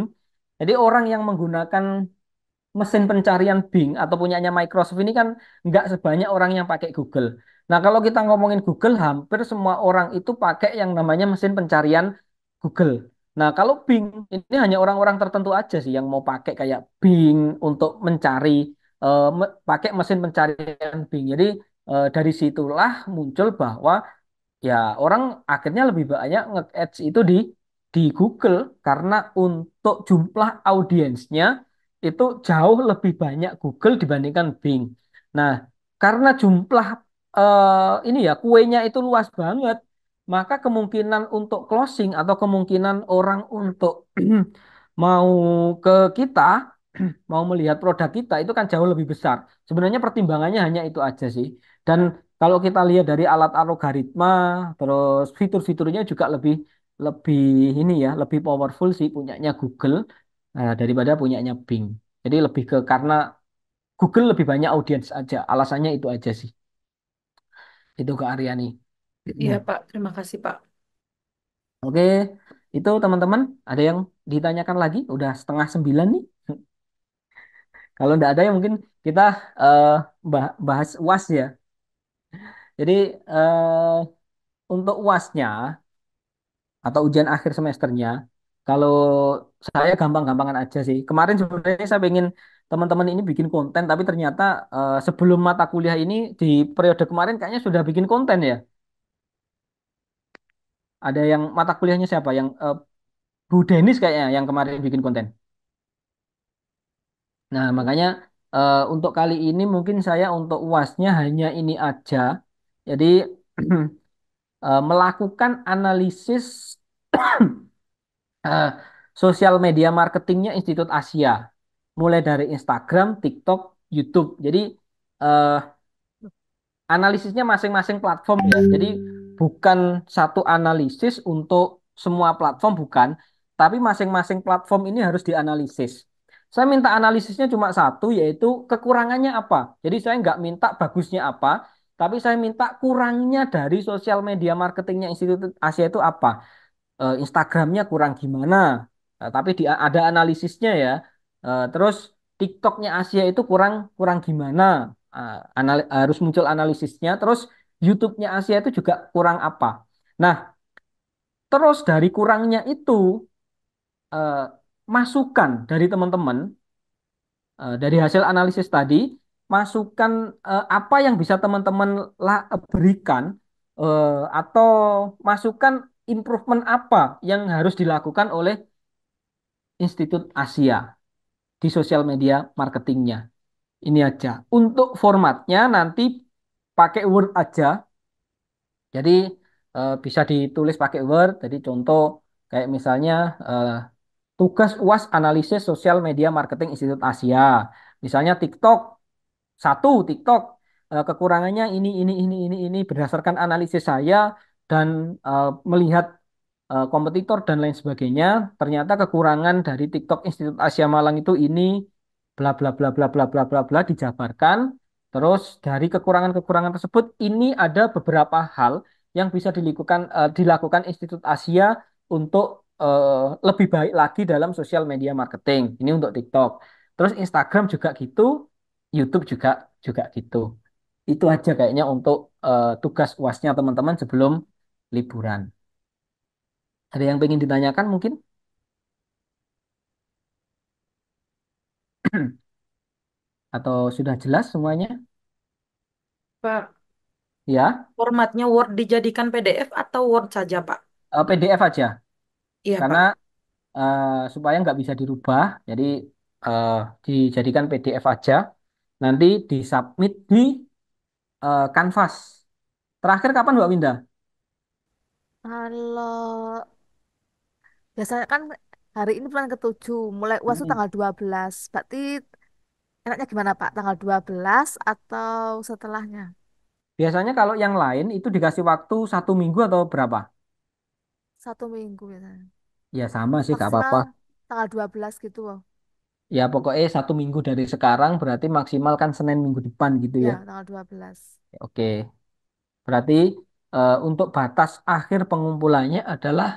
jadi orang yang menggunakan mesin pencarian Bing atau punyanya Microsoft ini kan nggak sebanyak orang yang pakai Google. Nah, kalau kita ngomongin Google, hampir semua orang itu pakai yang namanya mesin pencarian Google. Nah, kalau Bing ini hanya orang-orang tertentu aja sih yang mau pakai kayak Bing untuk mencari pakai mesin pencarian Bing. Jadi dari situlah muncul bahwa ya orang akhirnya lebih banyak nge-ads itu di Google karena untuk jumlah audiensnya itu jauh lebih banyak Google dibandingkan Bing. Nah, karena jumlah ini ya kuenya itu luas banget, maka kemungkinan untuk closing atau kemungkinan orang untuk mau ke kita, mau melihat produk kita itu kan jauh lebih besar. Sebenarnya pertimbangannya hanya itu aja sih. Dan kalau kita lihat dari alat algoritma, terus fitur-fiturnya juga lebih lebih ini ya, lebih powerful sih punyanya Google daripada punyanya Bing. Jadi lebih ke karena Google lebih banyak audiens aja. Alasannya itu aja sih. Itu ke Aryani. Iya Pak, terima kasih Pak. Oke, itu teman-teman ada yang ditanyakan lagi? Udah setengah 9 nih. Kalau nggak ada ya mungkin kita eh, bahas UAS ya. Jadi untuk UASnya atau ujian akhir semesternya, kalau saya gampang-gampangan aja sih. Kemarin sebenarnya saya pengen teman-teman ini bikin konten, tapi ternyata sebelum mata kuliah ini di periode kemarin kayaknya sudah bikin konten ya. Ada yang mata kuliahnya siapa? Yang Bu Denis kayaknya yang kemarin bikin konten. Nah, makanya untuk kali ini mungkin saya untuk UASnya hanya ini aja. Jadi melakukan analisis eh, sosial media marketingnya Institut Asia, mulai dari Instagram, TikTok, YouTube. Jadi eh, analisisnya masing-masing platform ya. Jadi bukan satu analisis untuk semua platform bukan, tapi masing-masing platform ini harus dianalisis. Saya minta analisisnya cuma satu, yaitu kekurangannya apa. Jadi saya nggak minta bagusnya apa, tapi saya minta kurangnya dari sosial media marketingnya Institut Asia itu apa. Instagramnya kurang gimana. Tapi ada analisisnya ya. Terus TikToknya Asia itu kurang kurang gimana. Harus muncul analisisnya. Terus YouTube-nya Asia itu juga kurang apa. Nah, terus dari kurangnya itu eh, masukan dari teman-teman dari hasil analisis tadi, masukan apa yang bisa teman-teman berikan atau masukan improvement apa yang harus dilakukan oleh Institut Asia di sosial media marketingnya. Ini aja. Untuk formatnya nanti pakai Word aja. Jadi bisa ditulis pakai Word. Jadi contoh kayak misalnya eh, tugas UAS analisis sosial media marketing Institut Asia. Misalnya TikTok. Satu, TikTok kekurangannya ini berdasarkan analisis saya dan melihat kompetitor dan lain sebagainya. Ternyata kekurangan dari TikTok Institut Asia Malang itu ini bla bla bla bla bla bla bla bla dijabarkan. Terus dari kekurangan-kekurangan tersebut ini ada beberapa hal yang bisa dilakukan Institut Asia untuk lebih baik lagi dalam sosial media marketing. Ini untuk TikTok. Terus Instagram juga gitu, YouTube juga juga gitu. Itu aja kayaknya untuk tugas UASnya teman-teman sebelum liburan. Ada yang pengen ditanyakan mungkin? Atau sudah jelas semuanya? Pak, Ya, formatnya Word dijadikan PDF atau Word saja Pak? PDF aja Iya, karena Pak. supaya nggak bisa dirubah. Jadi eh, dijadikan PDF aja. Nanti disubmit di Canvas. Terakhir kapan Mbak Winda? Kalau biasanya kan hari ini bulan ketujuh, mulai UAS itu Mm-mm. tanggal 12. Berarti enaknya gimana Pak? Tanggal 12 atau setelahnya? Biasanya kalau yang lain itu dikasih waktu 1 minggu atau berapa? 1 minggu biasanya. Ya sama sih, nggak Maksimal apa-apa. tanggal 12 gitu loh. Ya pokoknya 1 minggu dari sekarang berarti maksimal kan Senin minggu depan gitu Ya, ya. tanggal 12. Oke, berarti untuk batas akhir pengumpulannya adalah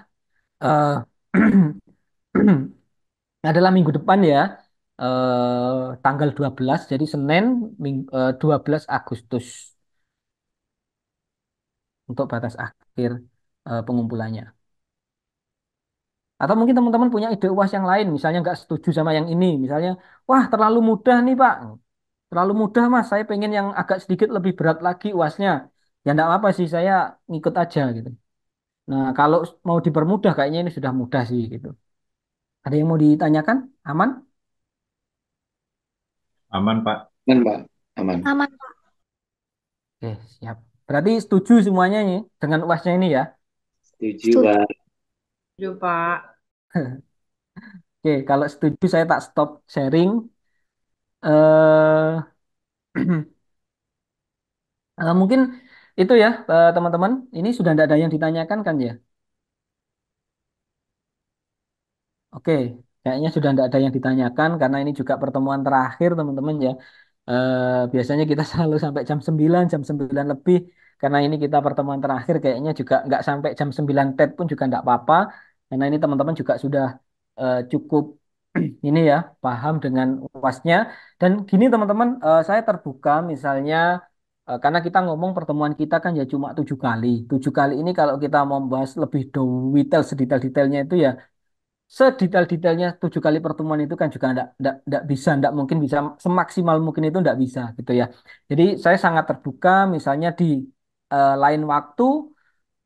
eh, adalah minggu depan ya, tanggal 12, jadi Senin 12 Agustus untuk batas akhir pengumpulannya. Atau mungkin teman-teman punya ide UAS yang lain, misalnya nggak setuju sama yang ini, misalnya, wah terlalu mudah nih Pak, terlalu mudah Mas, saya pengen yang agak sedikit lebih berat lagi UASnya. Ya nggak apa-apa sih, saya ngikut aja gitu. Nah kalau mau dipermudah kayaknya ini sudah mudah sih gitu. Ada yang mau ditanyakan? Aman? Aman, Pak. Aman, Pak. Aman. Aman. Oke, siap. Berarti setuju semuanya nih dengan UASnya ini ya. Setuju, Setuju. Pak. Setuju, Pak. Oke, kalau setuju saya tak stop sharing. eh Mungkin itu ya teman-teman. Ini sudah tidak ada yang ditanyakan kan ya? Oke, kayaknya sudah tidak ada yang ditanyakan karena ini juga pertemuan terakhir teman-teman ya. Biasanya kita selalu sampai jam 9 lebih. Karena ini kita pertemuan terakhir kayaknya juga nggak sampai jam 9 TED pun juga nggak apa-apa. Karena ini teman-teman juga sudah cukup ini ya, paham dengan UASnya. Dan gini teman-teman, saya terbuka misalnya karena kita ngomong pertemuan kita kan ya cuma 7 kali. 7 kali ini kalau kita mau bahas lebih detail, sedetail-detailnya itu ya sedetail-detailnya 7 kali pertemuan itu kan juga enggak bisa, enggak mungkin bisa semaksimal mungkin itu enggak bisa gitu ya. Jadi saya sangat terbuka misalnya di lain waktu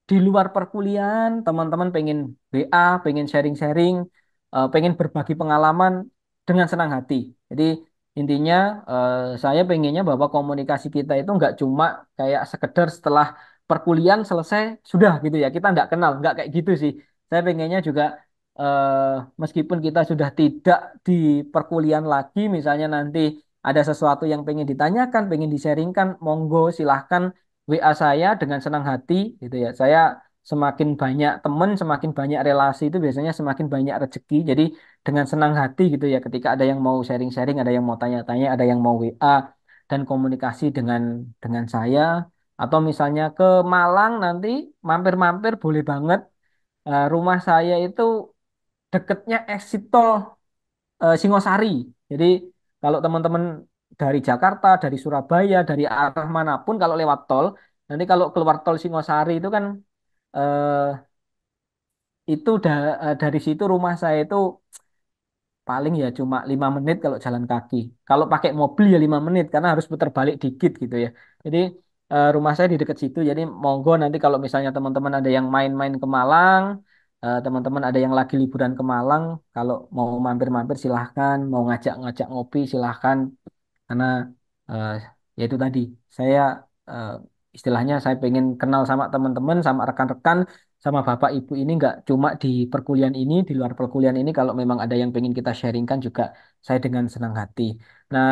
di luar perkuliahan, teman-teman pengen BA, pengen sharing-sharing, pengen berbagi pengalaman dengan senang hati. Jadi intinya saya pengennya bahwa komunikasi kita itu nggak cuma kayak sekedar setelah perkuliahan selesai sudah gitu ya. Kita nggak kenal, nggak kayak gitu sih. Saya pengennya juga meskipun kita sudah tidak di perkuliahan lagi, misalnya nanti ada sesuatu yang pengen ditanyakan, pengen di-sharingkan, monggo silahkan WA saya dengan senang hati gitu ya. Saya semakin banyak teman, semakin banyak relasi itu biasanya semakin banyak rezeki. Jadi dengan senang hati gitu ya ketika ada yang mau sharing-sharing, ada yang mau tanya-tanya, ada yang mau WA dan komunikasi dengan saya atau misalnya ke Malang nanti mampir-mampir boleh banget. Rumah saya itu deketnya exit tol Singosari. Jadi kalau teman-teman dari Jakarta, dari Surabaya, dari arah manapun kalau lewat tol, nanti kalau keluar tol Singosari itu kan eh, dari situ rumah saya itu paling ya cuma 5 menit kalau jalan kaki. Kalau pakai mobil ya 5 menit karena harus putar balik dikit gitu ya. Jadi rumah saya di dekat situ. Jadi monggo nanti kalau misalnya teman-teman ada yang main-main ke Malang, teman-teman ada yang lagi liburan ke Malang, kalau mau mampir-mampir silahkan, mau ngajak-ngajak ngopi silahkan. Karena eh, ya itu tadi saya eh, istilahnya saya pengen kenal sama teman-teman, sama rekan-rekan, sama bapak ibu ini nggak cuma di perkuliahan ini, di luar perkuliahan ini kalau memang ada yang pengen kita sharingkan juga saya dengan senang hati. Nah,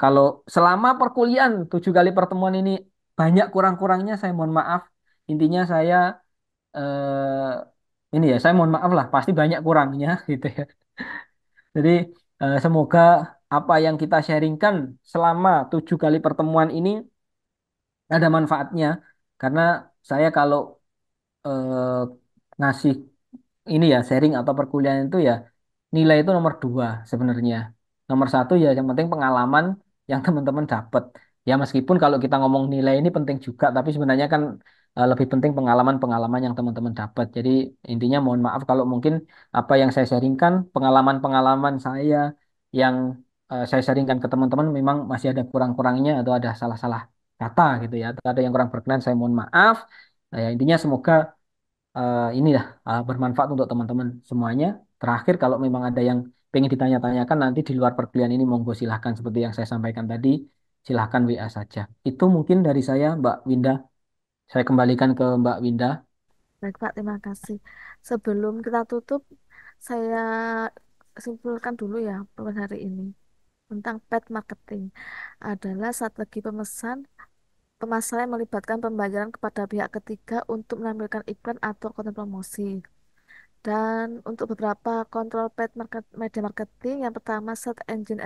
kalau selama perkuliahan 7 kali pertemuan ini banyak kurang-kurangnya saya mohon maaf. Intinya saya ini ya saya mohon maaf lah pasti banyak kurangnya gitu ya. Jadi semoga apa yang kita sharingkan selama 7 kali pertemuan ini ada manfaatnya. Karena saya kalau eh, ngasih ini ya sharing atau perkuliahan itu ya nilai itu nomor 2 sebenarnya. Nomor 1 ya yang penting pengalaman yang teman-teman dapat. Ya meskipun kalau kita ngomong nilai ini penting juga, tapi sebenarnya kan lebih penting pengalaman-pengalaman yang teman-teman dapat. Jadi intinya mohon maaf kalau mungkin apa yang saya sharingkan, pengalaman-pengalaman saya yang saya sharingkan ke teman-teman memang masih ada kurang-kurangnya atau ada salah-salah kata gitu ya, atau ada yang kurang berkenan, saya mohon maaf. Nah, ya, intinya semoga inilah bermanfaat untuk teman-teman semuanya. Terakhir, kalau memang ada yang pengen ditanya-tanyakan nanti di luar perkuliahan ini, monggo silahkan seperti yang saya sampaikan tadi, silahkan WA saja. Itu mungkin dari saya, Mbak Winda. Saya kembalikan ke Mbak Winda. Baik, Pak, terima kasih. Sebelum kita tutup, saya simpulkan dulu ya buat hari ini tentang paid marketing adalah strategi pemesan pemasaran yang melibatkan pembayaran kepada pihak ketiga untuk menampilkan iklan atau konten promosi. Dan untuk beberapa kontrol paid media marketing, yang pertama search engine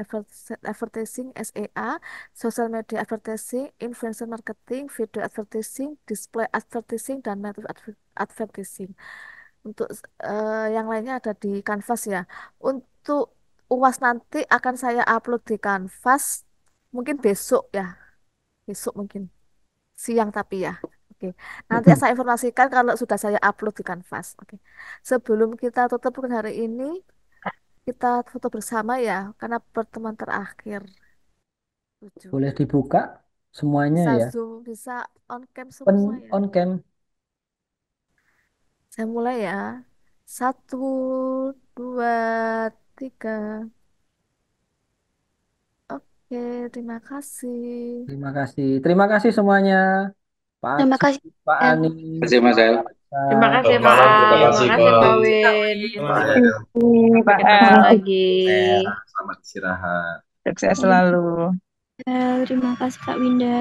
advertising (SEA), social media advertising, influencer marketing, video advertising, display advertising, dan native advertising. Untuk yang lainnya ada di Canvas ya. Untuk UAS nanti akan saya upload di Canvas mungkin besok ya, besok mungkin siang tapi ya. Oke, nanti saya informasikan kalau sudah saya upload di Canvas. Oke, sebelum kita tutup hari ini, kita foto bersama ya, karena pertemuan terakhir. Tujuh. Boleh dibuka semuanya Bisa ya. Zoom, bisa on cam semua ya. On cam. Saya mulai ya. Satu, dua, tiga. Oke, terima kasih. Terima kasih. Terima kasih semuanya. Pak Terima Aci, kasih. Pak Dan Ani, Terima kasih Mas Pak El. Raisa. Terima kasih Selamat Pak malam, terima Al, kasih makasih Pak. Pak Terima kasih, Kak Win. Win. Iya, Sampai Pak ketemu El, lagi. selamat istirahat. sukses selalu. terima kasih Kak Winda.